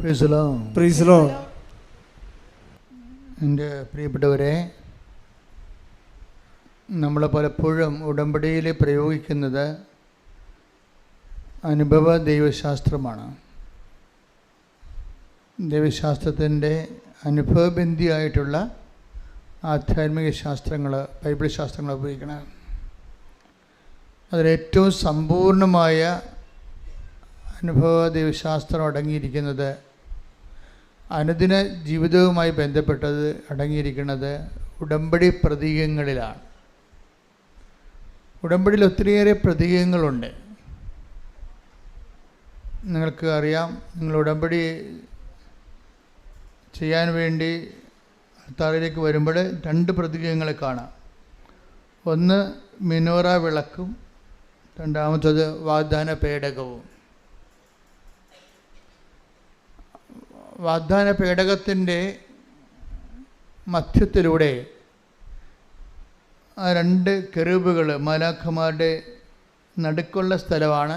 Praise Lord. എൻ്റെ പ്രിയപ്പെട്ടവരെ, നമ്മൾ പലപ്പോഴും ഉടമ്പടിയിൽ പ്രയോഗിക്കുന്നത് അനുഭവ ദൈവശാസ്ത്രമാണ്. ദൈവശാസ്ത്രത്തിൻ്റെ അനുഭവബന്ധിയായിട്ടുള്ള ആധ്യാത്മിക ശാസ്ത്രങ്ങൾ, ബൈബിൾ ശാസ്ത്രങ്ങൾ ഉപയോഗിക്കണം. അതിലേറ്റവും സമ്പൂർണമായ അനുഭവ ദൈവശാസ്ത്രം അടങ്ങിയിരിക്കുന്നത്, അനുദിന ജീവിതവുമായി ബന്ധപ്പെട്ടത് അടങ്ങിയിരിക്കുന്നത് ഉടമ്പടി പ്രതീകങ്ങളിലാണ്. ഉടമ്പടിയിൽ ഒത്തിരിയേറെ പ്രതീകങ്ങളുണ്ട്. നിങ്ങൾക്ക് അറിയാം, നിങ്ങൾ ഉടമ്പടി ചെയ്യാൻ വേണ്ടി അൾത്താറിലേക്ക് വരുമ്പോൾ 2 പ്രതീകങ്ങളെ കാണാം. ഒന്ന് മിനോറ വിളക്കും, രണ്ടാമത്തത് വാഗ്ദാന പേടകവും. വാഗ്ദാന പേടകത്തിൻ്റെ മധ്യത്തിലൂടെ ആ 2 കെറൂബുകൾ, മാലാഖമാരുടെ നടുക്കുള്ള സ്ഥലമാണ്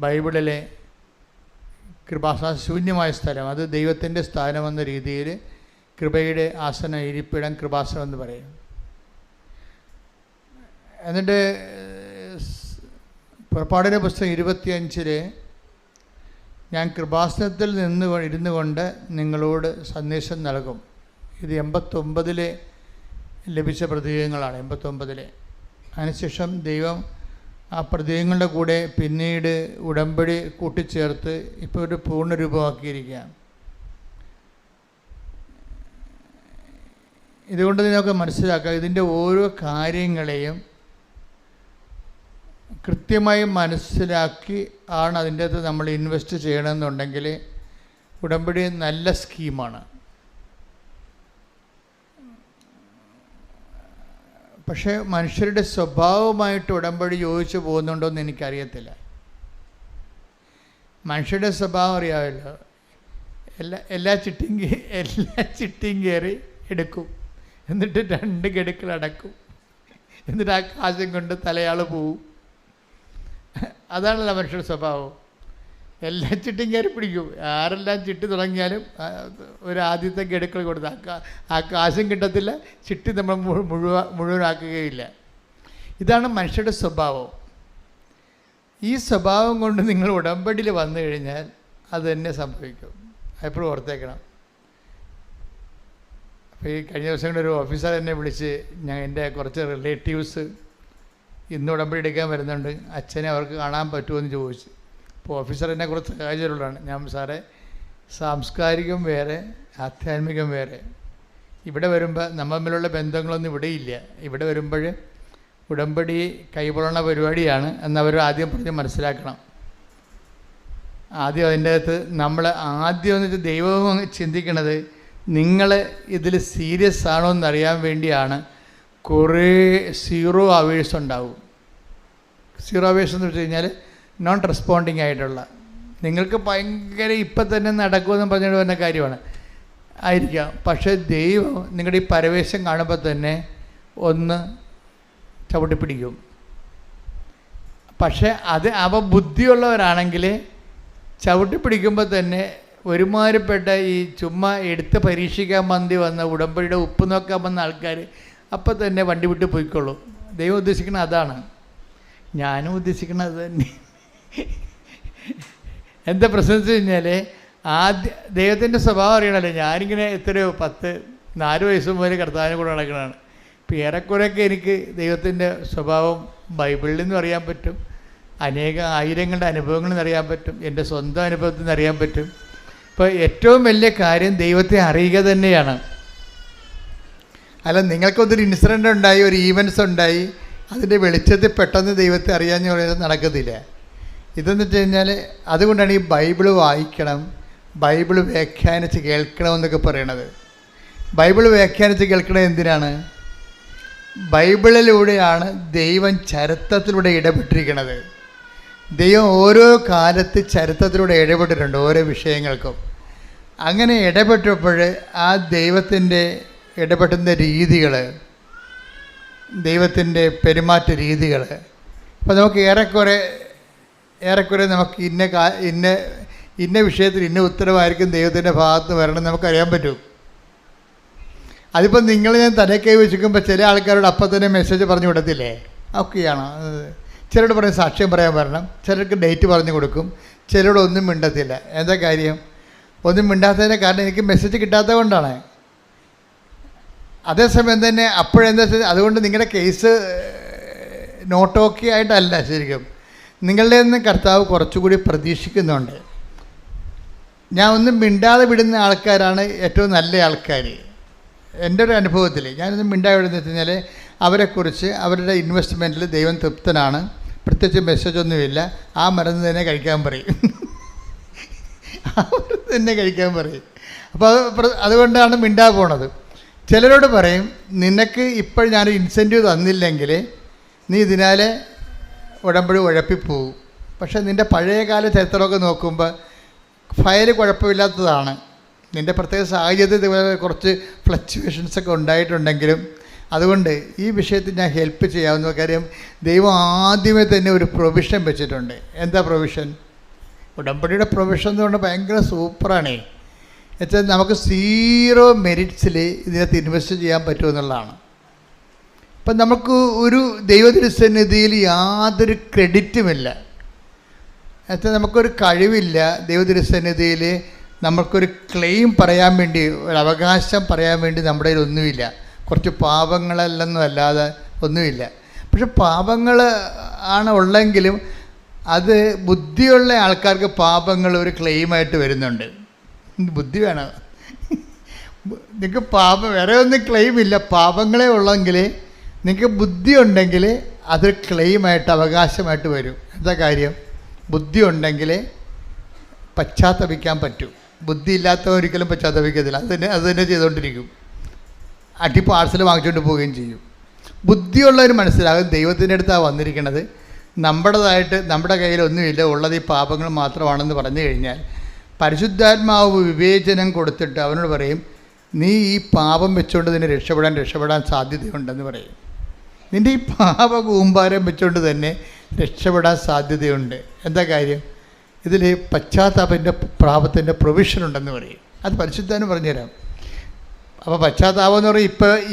ബൈബിളിലെ ശൂന്യമായ സ്ഥലം. അത് ദൈവത്തിൻ്റെ സ്ഥാനമെന്ന രീതിയിൽ കൃപയുടെ ആസന, ഇരിപ്പിടം, കൃപാസനം എന്ന് പറയും. എന്നിട്ട് പുറപ്പാടിൻ്റെ പുസ്തകം 25 ഞാൻ കൃപാസനത്തിൽ ഇരുന്നു കൊണ്ട് നിങ്ങളോട് സന്ദേശം നൽകും. ഇത് 89 ലഭിച്ച പ്രതീകങ്ങളാണ്. 89 അതിനുശേഷം ദൈവം ആ പ്രതീകങ്ങളുടെ കൂടെ പിന്നീട് ഉടമ്പടി കൂട്ടിച്ചേർത്ത് ഇപ്പോൾ ഒരു പൂർണ്ണരൂപമാക്കിയിരിക്കുകയാണ്. ഇതുകൊണ്ട് നിങ്ങൾക്ക് മനസ്സിലാക്കാം, ഇതിൻ്റെ ഓരോ കാര്യങ്ങളെയും കൃത്യമായി മനസ്സിലാക്കി ആണ് അതിൻ്റെ അകത്ത് നമ്മൾ ഇൻവെസ്റ്റ് ചെയ്യണമെന്നുണ്ടെങ്കിൽ ഉടമ്പടി നല്ല സ്കീമാണ്. പക്ഷേ മനുഷ്യരുടെ സ്വഭാവമായിട്ട് ഉടമ്പടി യോജിച്ച് പോകുന്നുണ്ടോ എന്ന് എനിക്കറിയത്തില്ല. മനുഷ്യരുടെ സ്വഭാവം അറിയാമല്ലോ, എല്ലാ ചിട്ടിയും കയറി എടുക്കും, എന്നിട്ട് 2 ഗഡുക്കൾ അടക്കും, എന്നിട്ട് ആ കാശം കൊണ്ട് തലയാൾ പോവും. അതാണല്ലോ മനുഷ്യരുടെ സ്വഭാവം. എല്ലാ ചിട്ടിയും കയറി പിടിക്കും. ആരെല്ലാം ചിട്ടി തുടങ്ങിയാലും ഒരു ആദ്യത്തെ ഗഡുക്കൾ കൊടുത്ത് ആ കാശും കിട്ടത്തില്ല, ചിട്ടി നമ്മൾ മുഴുവനാക്കുകയില്ല. ഇതാണ് മനുഷ്യരുടെ സ്വഭാവം. ഈ സ്വഭാവം കൊണ്ട് നിങ്ങൾ ഉടമ്പടിയിൽ വന്നു കഴിഞ്ഞാൽ അത് തന്നെ സംഭവിക്കും. എപ്പോഴും ഓർത്തേക്കണം. അപ്പോൾ ഈ കഴിഞ്ഞ ദിവസങ്ങളിൽ ഒരു ഓഫീസർ എന്നെ വിളിച്ച്, എൻ്റെ കുറച്ച് റിലേറ്റീവ്സ് ഇന്ന് ഉടമ്പടി എടുക്കാൻ വരുന്നുണ്ട്, അച്ഛനെ അവർക്ക് കാണാൻ പറ്റുമോ എന്ന് ചോദിച്ചു. അപ്പോൾ ഓഫീസർ എന്നെ കുറച്ച് സഹായിച്ചിട്ടുള്ളതാണ്. ഞാൻ സാറേ, സാംസ്കാരികം വേറെ, ആധ്യാത്മികം വേറെ. ഇവിടെ വരുമ്പോൾ നമ്മൾ തമ്മിലുള്ള ബന്ധങ്ങളൊന്നും ഇവിടെയില്ല. ഇവിടെ വരുമ്പോൾ ഉടമ്പടി കൈപൊള്ളണ പരിപാടിയാണ് എന്നവർ ആദ്യം പറഞ്ഞ് മനസ്സിലാക്കണം. ആദ്യം അതിൻ്റെ അകത്ത് നമ്മൾ ആദ്യം എന്നിട്ട് ദൈവം ചിന്തിക്കണത് നിങ്ങൾ ഇതിൽ സീരിയസ് ആണോ എന്നറിയാൻ വേണ്ടിയാണ്. കുറേ 0 അവേഴ്സ് ഉണ്ടാവും. 0 അവേഴ്സ് എന്ന് വെച്ച് കഴിഞ്ഞാൽ നോൺ റെസ്പോണ്ടിങ് ആയിട്ടുള്ള, നിങ്ങൾക്ക് ഭയങ്കര ഇപ്പം തന്നെ നടക്കുമെന്ന് പറഞ്ഞിട്ട് വരുന്ന കാര്യമാണ് ആയിരിക്കാം. പക്ഷേ ദൈവം നിങ്ങളുടെ ഈ പരവേശം കാണുമ്പോൾ തന്നെ ഒന്ന് ചവിട്ടിപ്പിടിക്കും. പക്ഷേ അവ ബുദ്ധിയുള്ളവരാണെങ്കിൽ ചവിട്ടിപ്പിടിക്കുമ്പോൾ തന്നെ ഒരുമാതിരിപ്പെട്ട ഈ ചുമ്മാ എടുത്ത് പരീക്ഷിക്കാൻ വന്ന ഉടമ്പടിയുടെ ഉപ്പ് നോക്കാൻ വന്ന ആൾക്കാർ അപ്പം തന്നെ വണ്ടി വിട്ട് പോയിക്കോളൂ. ദൈവം ഉദ്ദേശിക്കുന്നത് അതാണ്, ഞാനും ഉദ്ദേശിക്കുന്നത് അത് തന്നെ. എന്താ പ്രശ്നം വെച്ച് കഴിഞ്ഞാൽ, ദൈവത്തിൻ്റെ സ്വഭാവം അറിയണമല്ലോ. ഞാനിങ്ങനെ എത്രയോ 4 വയസ്സ് മുതൽ കർത്താവിനെ കൂടെ നടക്കണതാണ്. ഇപ്പോൾ ഏറെക്കുറെയൊക്കെ എനിക്ക് ദൈവത്തിൻ്റെ സ്വഭാവം ബൈബിളിൽ നിന്നും അറിയാൻ പറ്റും, ആയിരങ്ങളുടെ അനുഭവങ്ങളിൽ നിന്ന് അറിയാൻ പറ്റും, എൻ്റെ സ്വന്തം അനുഭവത്തിൽ നിന്ന് അറിയാൻ പറ്റും. ഇപ്പോൾ ഏറ്റവും വലിയ കാര്യം ദൈവത്തെ അറിയുക തന്നെയാണ്. അല്ല, നിങ്ങൾക്കൊന്നൊരു ഇൻസിഡൻ്റ് ഉണ്ടായി, ഒരു ഈവൻസ് ഉണ്ടായി, അതിൻ്റെ വെളിച്ചത്തിൽ പെട്ടെന്ന് ദൈവത്തെ അറിയാമെന്ന് പറയുന്നത് നടക്കത്തില്ല. ഇതെന്ന് വെച്ച് കഴിഞ്ഞാൽ അതുകൊണ്ടാണ് ഈ ബൈബിള് വായിക്കണം, ബൈബിള് വ്യാഖ്യാനിച്ച് കേൾക്കണമെന്നൊക്കെ പറയണത്. ബൈബിള് വ്യാഖ്യാനിച്ച് കേൾക്കണത് എന്തിനാണ്? ബൈബിളിലൂടെയാണ് ദൈവം ചരിത്രത്തിലൂടെ ഇടപെട്ടിരിക്കുന്നത്. ദൈവം ഓരോ കാലത്ത് ചരിത്രത്തിലൂടെ ഇടപെട്ടിട്ടുണ്ട് ഓരോ വിഷയങ്ങൾക്കും. അങ്ങനെ ഇടപെട്ടപ്പോൾ ആ ദൈവത്തിൻ്റെ ഇടപെടുന്ന രീതികൾ, ദൈവത്തിൻ്റെ പെരുമാറ്റ രീതികൾ, അപ്പോൾ നമുക്ക് ഏറെക്കുറെ നമുക്ക് ഇന്ന വിഷയത്തിൽ ഇന്ന ഉത്തരവായിരിക്കും ദൈവത്തിൻ്റെ ഭാഗത്ത് വരണം നമുക്കറിയാൻ പറ്റും. അതിപ്പോൾ നിങ്ങൾ ഞാൻ തലക്കൈ വെച്ചിരിക്കുമ്പോൾ ചില ആൾക്കാരോട് അപ്പം തന്നെ മെസ്സേജ് പറഞ്ഞു വിടത്തില്ലേ? ഒക്കെയാണ്. ചിലരോട് പറയും സാക്ഷ്യം പറയാൻ വരണം, ചിലർക്ക് ഡേറ്റ് പറഞ്ഞു കൊടുക്കും, ചിലരോട് ഒന്നും മിണ്ടത്തില്ല. എന്താ കാര്യം? ഒന്നും മിണ്ടാത്തതിൻ്റെ കാരണം എനിക്ക് മെസ്സേജ് കിട്ടാത്തത് കൊണ്ടാണ്. അതേസമയം തന്നെ അപ്പോഴെന്താ വെച്ചാൽ അതുകൊണ്ട് നിങ്ങളുടെ കേസ് നോട്ട് ഓക്കെ ആയിട്ടല്ല, ശരിക്കും നിങ്ങളുടെ നിന്ന് കർത്താവ് കുറച്ചുകൂടി പ്രതീക്ഷിക്കുന്നുണ്ട്. ഞാൻ ഒന്നും മിണ്ടാതെ വിടുന്ന ആൾക്കാരാണ് ഏറ്റവും നല്ല ആൾക്കാർ. എൻ്റെ ഒരു അനുഭവത്തിൽ ഞാനൊന്നും മിണ്ടാതെ വിടുന്നത് വെച്ച് കഴിഞ്ഞാൽ അവരെക്കുറിച്ച് അവരുടെ ഇൻവെസ്റ്റ്മെൻറ്റിൽ ദൈവം തൃപ്തനാണ്, പ്രത്യേകിച്ച് മെസ്സേജൊന്നുമില്ല, ആ മരുന്ന് തന്നെ കഴിക്കാൻ പറയും. ആ മരുന്ന് തന്നെ കഴിക്കാൻ പറയും. അപ്പോൾ അതുകൊണ്ടാണ് മിണ്ടാതെ പോണത്. ചിലരോട് പറയും നിനക്ക് ഇപ്പോൾ ഞാനൊരു ഇൻസെൻറ്റീവ് തന്നില്ലെങ്കിൽ നീ ഇതിനാലെ ഉടമ്പടി ഉഴപ്പിപ്പോവും. പക്ഷേ നിൻ്റെ പഴയകാല ചരിത്രമൊക്കെ നോക്കുമ്പോൾ ഫയൽ കുഴപ്പമില്ലാത്തതാണ്. നിൻ്റെ പ്രത്യേക സാഹചര്യത്തിൽ കുറച്ച് ഫ്ലക്ച്വേഷൻസൊക്കെ ഉണ്ടായിട്ടുണ്ടെങ്കിലും അതുകൊണ്ട് ഈ വിഷയത്തിൽ ഞാൻ ഹെൽപ്പ് ചെയ്യാവുന്ന കാര്യം ദൈവം ആദ്യമേ തന്നെ ഒരു പ്രൊവിഷൻ വെച്ചിട്ടുണ്ട്. എന്താ പ്രൊവിഷൻ? ഉടമ്പടിയുടെ പ്രൊവിഷൻ എന്ന് പറഞ്ഞാൽ ഭയങ്കര സൂപ്പറാണേ. എന്നുവെച്ചാൽ നമുക്ക് 0 മെറിറ്റ്സിൽ ഇതിനകത്ത് ഇൻവെസ്റ്റ് ചെയ്യാൻ പറ്റുമെന്നുള്ളതാണ്. ഇപ്പം നമുക്ക് ഒരു ദൈവതിരുസന്നിധിയിൽ യാതൊരു ക്രെഡിറ്റുമില്ല. എന്നുവെച്ചാൽ നമുക്കൊരു കഴിവില്ല. ദൈവതിരുസന്നിധിയിൽ നമുക്കൊരു ക്ലെയിം പറയാൻ വേണ്ടി, ഒരു അവകാശം പറയാൻ വേണ്ടി നമ്മുടെ കയ്യിൽ ഒന്നുമില്ല. കുറച്ച് പാപങ്ങളല്ലെന്നും അല്ലാതെ ഒന്നുമില്ല. പക്ഷെ പാപങ്ങൾ ആണ് ഉള്ളെങ്കിലും അത് ബുദ്ധിയുള്ള ആൾക്കാർക്ക് പാപങ്ങൾ ഒരു ക്ലെയിമായിട്ട് വരുന്നുണ്ട്. ബുദ്ധി വേണം. നിങ്ങൾക്ക് പാപം വേറെ ഒന്നും ക്ലെയിമില്ല, പാപങ്ങളെ ഉള്ളെങ്കിൽ നിങ്ങൾക്ക് ബുദ്ധി ഉണ്ടെങ്കിൽ അതൊരു ക്ലെയിമായിട്ട് അവകാശമായിട്ട് വരും. എന്താ കാര്യം? ബുദ്ധി ഉണ്ടെങ്കിൽ പശ്ചാത്തപിക്കാൻ പറ്റും. ബുദ്ധി ഇല്ലാത്തവർ ഒരിക്കലും പശ്ചാത്തപിക്കത്തില്ല. അത് തന്നെ ചെയ്തുകൊണ്ടിരിക്കും. അടി പാഴ്സൽ വാങ്ങിച്ചുകൊണ്ട് പോവുകയും ചെയ്യും. ബുദ്ധിയുള്ളവർ മനസ്സിലാകും ദൈവത്തിൻ്റെ അടുത്താണ് വന്നിരിക്കുന്നത്, നമ്മുടേതായിട്ട് നമ്മുടെ കയ്യിലൊന്നുമില്ല, ഉള്ളത് ഈ പാപങ്ങൾ മാത്രമാണെന്ന് പറഞ്ഞു കഴിഞ്ഞാൽ പരിശുദ്ധാത്മാവ് വിവേചനം കൊടുത്തിട്ട് അവനോട് പറയും നീ ഈ പാപം വെച്ചുകൊണ്ട് നിന്നെ രക്ഷപ്പെടാൻ സാധ്യതയുണ്ടെന്ന് പറയും. നിൻ്റെ ഈ പാപ കൂമ്പാരം വെച്ചുകൊണ്ട് തന്നെ രക്ഷപ്പെടാൻ സാധ്യതയുണ്ട്. എന്താ കാര്യം? ഇതിൽ പശ്ചാത്താപത്തിൻ്റെ പ്രാപത്തിൻ്റെ പ്രൊവിഷനുണ്ടെന്ന് പറയും. അത് പരിശുദ്ധാത്മാവ് പറഞ്ഞുതരാം. അപ്പോൾ പശ്ചാത്താപം എന്ന് പറയും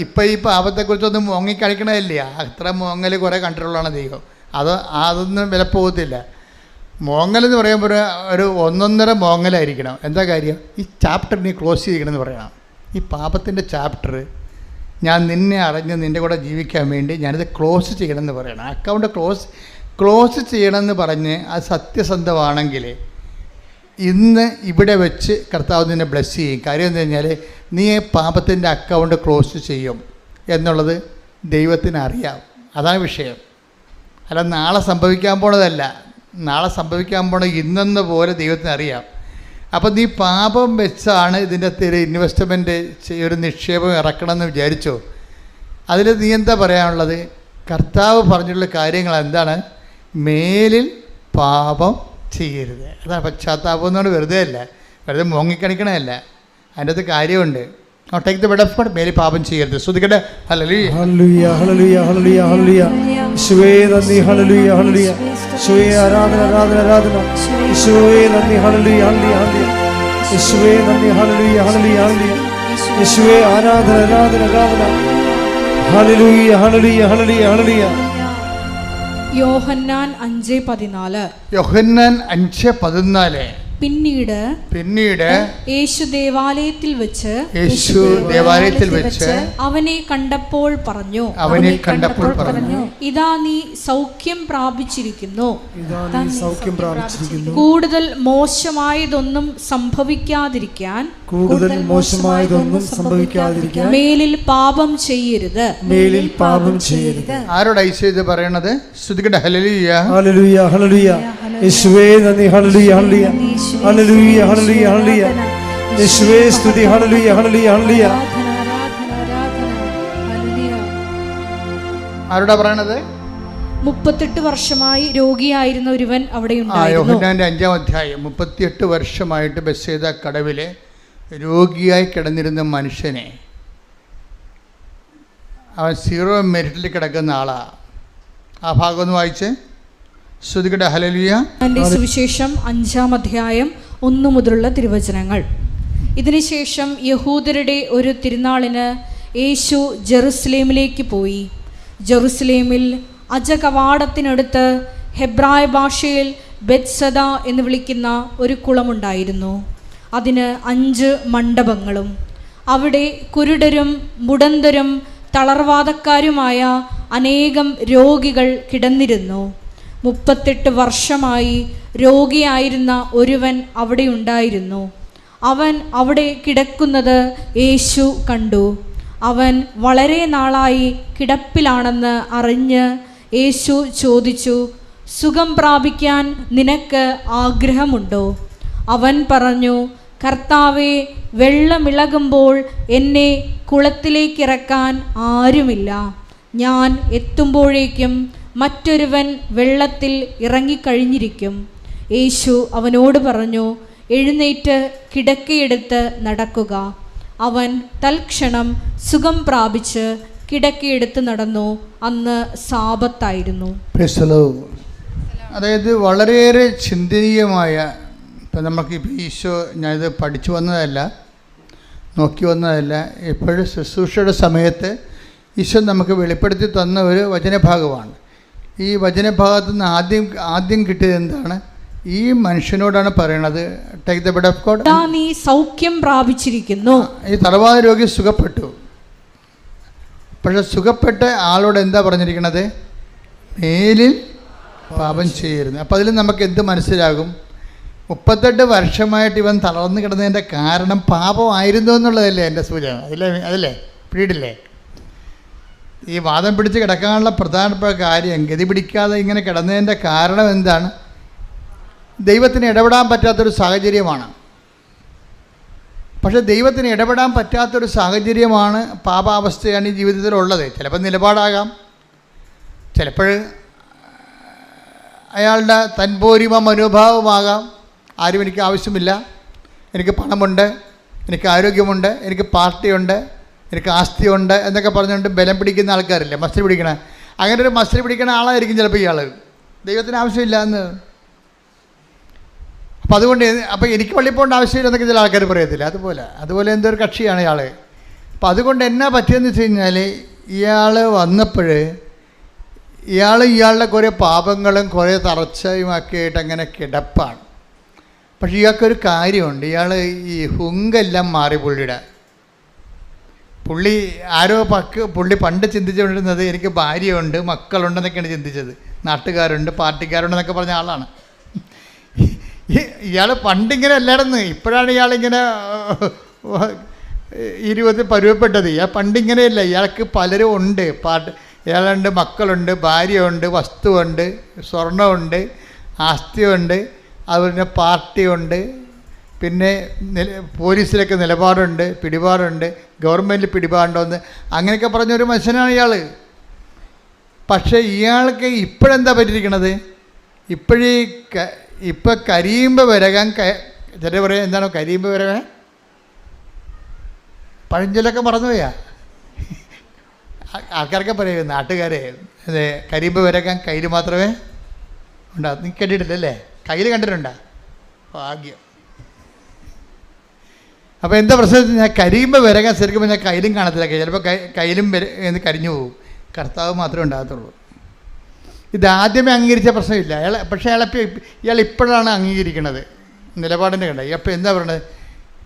ഇപ്പം ഈ പാപത്തെക്കുറിച്ചൊന്നും മോങ്ങിക്കളിക്കണമല്ലേ? അത്ര മോങ്ങൽ കുറേ കണ്ടിട്ടുള്ളതാണ് ദൈവം. അതൊന്നും വിലപ്പോകത്തില്ല. മോങ്ങലെന്ന് പറയുമ്പോൾ ഒരു 1.5 മോങ്ങലായിരിക്കണം. എന്താ കാര്യം? ഈ ചാപ്റ്റർ നീ ക്ലോസ് ചെയ്യണമെന്ന് പറയണം. ഈ പാപത്തിൻ്റെ ചാപ്റ്റർ ഞാൻ നിന്നെ അറിഞ്ഞ് നിൻ്റെ കൂടെ ജീവിക്കാൻ വേണ്ടി ഞാനിത് ക്ലോസ് ചെയ്യണമെന്ന് പറയണം. അക്കൗണ്ട് ക്ലോസ് ചെയ്യണമെന്ന് പറഞ്ഞ് അത് സത്യസന്ധമാണെങ്കിൽ ഇന്ന് ഇവിടെ വെച്ച് കർത്താവ് നിന്നെ ബ്ലെസ് ചെയ്യും. കാര്യം എന്താ കഴിഞ്ഞാൽ നീ പാപത്തിൻ്റെ അക്കൗണ്ട് ക്ലോസ് ചെയ്യും എന്നുള്ളത് ദൈവത്തിന് അറിയാം. അതാണ് വിഷയം. അല്ല നാളെ സംഭവിക്കാൻ പോണതല്ല. നാളെ സംഭവിക്കാൻ പോണ ഇന്നെന്ന പോലെ ദൈവത്തിന് അറിയാം. അപ്പം നീ പാപം വെച്ചാണ് ഇതിൻ്റെ അകത്ത് ഇൻവെസ്റ്റ്മെൻറ്റ് ഒരു നിക്ഷേപം ഇറക്കണമെന്ന് വിചാരിച്ചോ? അതിൽ നീ എന്താ പറയാനുള്ളത്? കർത്താവ് പറഞ്ഞിട്ടുള്ള കാര്യങ്ങൾ എന്താണ്? മേലിൽ പാപം ചെയ്യരുത്. അതാണ് പശ്ചാത്താപം എന്നുകൊണ്ട് വെറുതെ അല്ല, വെറുതെ മോങ്ങിക്കണിക്കണമല്ല. അതിൻ്റെ അകത്ത് കാര്യമുണ്ട്. Take the bed of God. മേലിൽ പാപം ചെയ്യരുത്. ശ്രുതിക്കട്ടെ. ഹല്ലേലൂയ ഹല്ലേലൂയ ഹല്ലേലൂയ ഹല്ലേലൂയ ഹല്ലേലൂയ. യേശുവേ നന്ദി. ഹല്ലേലൂയ ഹല്ലേലൂയ. യേശുവേ ആരാധന ആരാധന ആരാധന. യേശുവേ നന്ദി. ഹല്ലേലൂയ ഹല്ലേലൂയ ഹല്ലേലൂയ. യേശുവേ നന്ദി. ഹല്ലേലൂയ ഹല്ലേലൂയ ഹല്ലേലൂയ. യേശുവേ ആരാധന ആരാധന ആരാധന. ഹല്ലേലൂയ ഹല്ലേലൂയ ഹല്ലേലൂയ ഹല്ലേലൂയ. യോഹന്നാൻ 5:14. യോഹന്നാൻ 5:14. പിന്നീട് യേശു ദേവാലയത്തിൽ വെച്ച് അവനെ കണ്ടപ്പോൾ പറഞ്ഞു ഇതാ നീ സൗഖ്യം പ്രാപിച്ചിരിക്കുന്നു, കൂടുതൽ മോശമായതൊന്നും സംഭവിക്കാതിരിക്കാൻ മേലിൽ പാപം ചെയ്യരുത്. ആരോട് ഐശ്വര്യ പറയണത്? ശ്രുതിക്കട്ടെ. ഹല്ലേലൂയ ഹല്ലേലൂയ ഹല്ലേലൂയ. യേശുവേ നന്ദി. ഹല്ലേലൂയ ഹല്ലേലൂയ ഹല്ലേലൂയ ഹല്ലേലൂയ ഹല്ലേലൂയ. യേശുവേ സ്തുതി. ഹല്ലേലൂയ ഹല്ലേലൂയ ഹല്ലേലൂയ. ആരോടാ പറയണത്? 38 വർഷമായി രോഗിയായിരുന്ന ഒരുവൻ അവിടെ ഉണ്ടായിരുന്നു. യോഹന്നാന്റെ 5-ാം അധ്യായം. 38 വർഷമായിട്ട് ബെത്സേദ കടവിലെ രോഗിയായി കിടന്നിരുന്ന മനുഷ്യനെ, അവൻ 0 മെറിറ്റിൽ കിടക്കുന്ന ആളാ. ആ ഭാഗം ഒന്ന് വായിച്ച്. ശ്രുതികട. ഹല്ലേലൂയ. തന്റെ സുവിശേഷം 5-ാം അധ്യായം 1 മുതലുള്ള തിരുവചനങ്ങൾ. ഇതിനുശേഷം യഹൂദരുടെ ഒരു തിരുനാളിന് യേശു ജെറുസലേമിലേക്ക് പോയി. ജെറുസലേമിൽ അജകവാടത്തിനടുത്ത് ഹെബ്രായ ഭാഷയിൽ ബെത്സദ എന്ന് വിളിക്കുന്ന ഒരു കുളമുണ്ടായിരുന്നു. അതിന് 5 മണ്ഡപങ്ങളും. അവിടെ കുരുടരും മുടന്തരും തളർവാദക്കാരുമായ അനേകം രോഗികൾ കിടന്നിരുന്നു. 38 വർഷമായി രോഗിയായിരുന്ന ഒരുവൻ അവിടെ ഉണ്ടായിരുന്നു. അവൻ അവിടെ കിടക്കുന്നത് യേശു കണ്ടു. അവൻ വളരെ നാളായി കിടപ്പിലാണെന്ന് അറിഞ്ഞ് യേശു ചോദിച്ചു, സുഖം പ്രാപിക്കാൻ നിനക്ക് ആഗ്രഹമുണ്ടോ? അവൻ പറഞ്ഞു, കർത്താവേ, വെള്ളമിളകുമ്പോൾ എന്നെ കുളത്തിലേക്കിറക്കാൻ ആരുമില്ല. ഞാൻ എത്തുമ്പോഴേക്കും മറ്റൊരുവൻ വെള്ളത്തിൽ ഇറങ്ങിക്കഴിഞ്ഞിരിക്കും. യേശു അവനോട് പറഞ്ഞു, എഴുന്നേറ്റ് കിടക്കയെടുത്ത് നടക്കുക. അവൻ തൽക്ഷണം സുഖം പ്രാപിച്ച് കിടക്കയെടുത്ത് നടന്നു. അന്ന് സാബത്തായിരുന്നു. അതായത് വളരെയേറെ ചിന്തനീയമായ, ഇപ്പം നമുക്കിപ്പോൾ ഈശോ, ഞാനിത് പഠിച്ചു വന്നതല്ല, നോക്കി വന്നതല്ല, എപ്പോഴും ശുശ്രൂഷയുടെ സമയത്ത് ഈശോ നമുക്ക് വെളിപ്പെടുത്തി തന്ന ഒരു വചനഭാഗമാണ്. ഈ വചനഭാഗത്തു നിന്ന് ആദ്യം കിട്ടിയത് എന്താണ്? ഈ മനുഷ്യനോടാണ് പറയണത്, take the bed of God, നീ സൗഖ്യം പ്രാപിച്ചിരിക്കുന്നു. ഈ തളർവാദ രോഗി സുഖപ്പെട്ടു. പക്ഷെ സുഖപ്പെട്ട ആളോട് എന്താ പറഞ്ഞിരിക്കണത്? മേലിൽ പാപം ചെയ്യരുത്. അപ്പം അതിൽ നമുക്ക് എന്ത് മനസ്സിലാകും? 38 വർഷമായിട്ട് ഇവൻ തളർന്നു കിടന്നതിൻ്റെ കാരണം പാപമായിരുന്നു എന്നുള്ളതല്ലേ എൻ്റെ സൂചന? അതല്ലേ പിടിയില്ലേ? ഈ വാദം പിടിച്ച് കിടക്കാനുള്ള പ്രധാനപ്പെട്ട കാര്യം, ഗതി പിടിക്കാതെ ഇങ്ങനെ കിടന്നതിൻ്റെ കാരണം എന്താണ്? ദൈവത്തിന് ഇടപെടാൻ പറ്റാത്തൊരു സാഹചര്യമാണ്. പക്ഷേ ദൈവത്തിന് ഇടപെടാൻ പറ്റാത്തൊരു സാഹചര്യമാണ്, പാപാവസ്ഥയാണ് ഈ ജീവിതത്തിലുള്ളത്. ചിലപ്പോൾ നിലപാടാകാം, ചിലപ്പോൾ അയാളുടെ തൻപോരിമ മനോഭാവമാകാം. ആരും എനിക്ക് ആവശ്യമില്ല, എനിക്ക് പണമുണ്ട്, എനിക്ക് ആരോഗ്യമുണ്ട്, എനിക്ക് പാർട്ടിയുണ്ട്, എനിക്ക് ആസ്തിയുണ്ട് എന്നൊക്കെ പറഞ്ഞുകൊണ്ട് ബലം പിടിക്കുന്ന ആൾക്കാരില്ലേ, മസിൽ പിടിക്കണ. അങ്ങനെ ഒരു മസിൽ പിടിക്കുന്ന ആളായിരിക്കും ചിലപ്പോൾ ഇയാൾ. ദൈവത്തിന് ആവശ്യമില്ല എന്ന്. അപ്പം അതുകൊണ്ട് എനിക്ക് പള്ളി പോകേണ്ട ആവശ്യമില്ല എന്നൊക്കെ ചില ആൾക്കാർ പറയത്തില്ല. അതുപോലെ എന്തോ ഒരു കക്ഷിയാണ് ഇയാൾ. അപ്പം അതുകൊണ്ട് എന്നാ പറ്റിയെന്ന് വെച്ച് കഴിഞ്ഞാൽ, ഇയാൾ വന്നപ്പോൾ ഇയാളുടെ കുറേ പാപങ്ങളും കുറേ തറച്ചയുമൊക്കെ ആയിട്ട് അങ്ങനെ കിടപ്പാണ്. പക്ഷേ ഇയാൾക്കൊരു കാര്യമുണ്ട്, ഇയാൾ ഈ ഹുങ്കെല്ലാം മാറി പുള്ളി പണ്ട് ചിന്തിച്ചുകൊണ്ടിരുന്നത് എനിക്ക് ഭാര്യയുണ്ട്, മക്കളുണ്ടെന്നൊക്കെയാണ് ചിന്തിച്ചത്. നാട്ടുകാരുണ്ട്, പാർട്ടിക്കാരുണ്ടെന്നൊക്കെ പറഞ്ഞ ആളാണ് ഇയാൾ. പണ്ടിങ്ങനെ അല്ലായിരുന്നു, ഇപ്പോഴാണ് ഇയാളിങ്ങനെ ജീവിതത്തിൽ പരുവപ്പെട്ടത്. ഇയാൾ പണ്ടിങ്ങനെയല്ല, ഇയാൾക്ക് പലരും ഉണ്ട്. ഇയാളുണ്ട്, മക്കളുണ്ട്, ഭാര്യയുണ്ട്, വസ്തുവുണ്ട്, സ്വർണ്ണമുണ്ട്, ആസ്തിയുണ്ട്, അതുപോലെ പാർട്ടിയുണ്ട്, പിന്നെ പോലീസിലൊക്കെ നിലപാടുണ്ട്, പിടിപാടുണ്ട്, ഗവൺമെൻറ്റിൽ പിടിപാടുണ്ടോന്ന് അങ്ങനെയൊക്കെ പറഞ്ഞൊരു മനുഷ്യനാണ് ഇയാൾ. പക്ഷേ ഇയാൾക്ക് ഇപ്പോഴെന്താ പറ്റിയിരിക്കണത്? ഇപ്പം കരിയുമ്പോൾ വരകാൻ ചില പറയാം, എന്താണോ കരിയുമ്പോൾ വരകാൻ? പഴഞ്ചൊല്ലൊക്കെ മറന്നുപോയാ ആൾക്കാരൊക്കെ പറയും, നാട്ടുകാരെ, അതെ, കരിയുമ്പോൾ വരകാൻ കയ്യിൽ മാത്രമേ ഉണ്ടാകും. നീ കേട്ടിട്ടില്ലല്ലേ? കയ്യിൽ കണ്ടിട്ടുണ്ടോ? ഭാഗ്യം. അപ്പോൾ എന്താ പ്രശ്നം? ഞാൻ കരിയുമ്പോൾ വരകാൻ ശരിക്കും ഞാൻ കയ്യിലും കാണത്തില്ല. ചിലപ്പോൾ കയ്യിലും കരിഞ്ഞു പോകും. കർത്താവ് മാത്രമേ ഉണ്ടാകത്തുള്ളൂ. ഇതാദ്യമേ അംഗീകരിച്ച പ്രശ്നമില്ല പക്ഷേ ഇയാൾ ഇപ്പോഴാണ് അംഗീകരിക്കുന്നത് നിലപാടിൻ്റെ കണ്ട. അപ്പോൾ എന്താ പറയുന്നത്?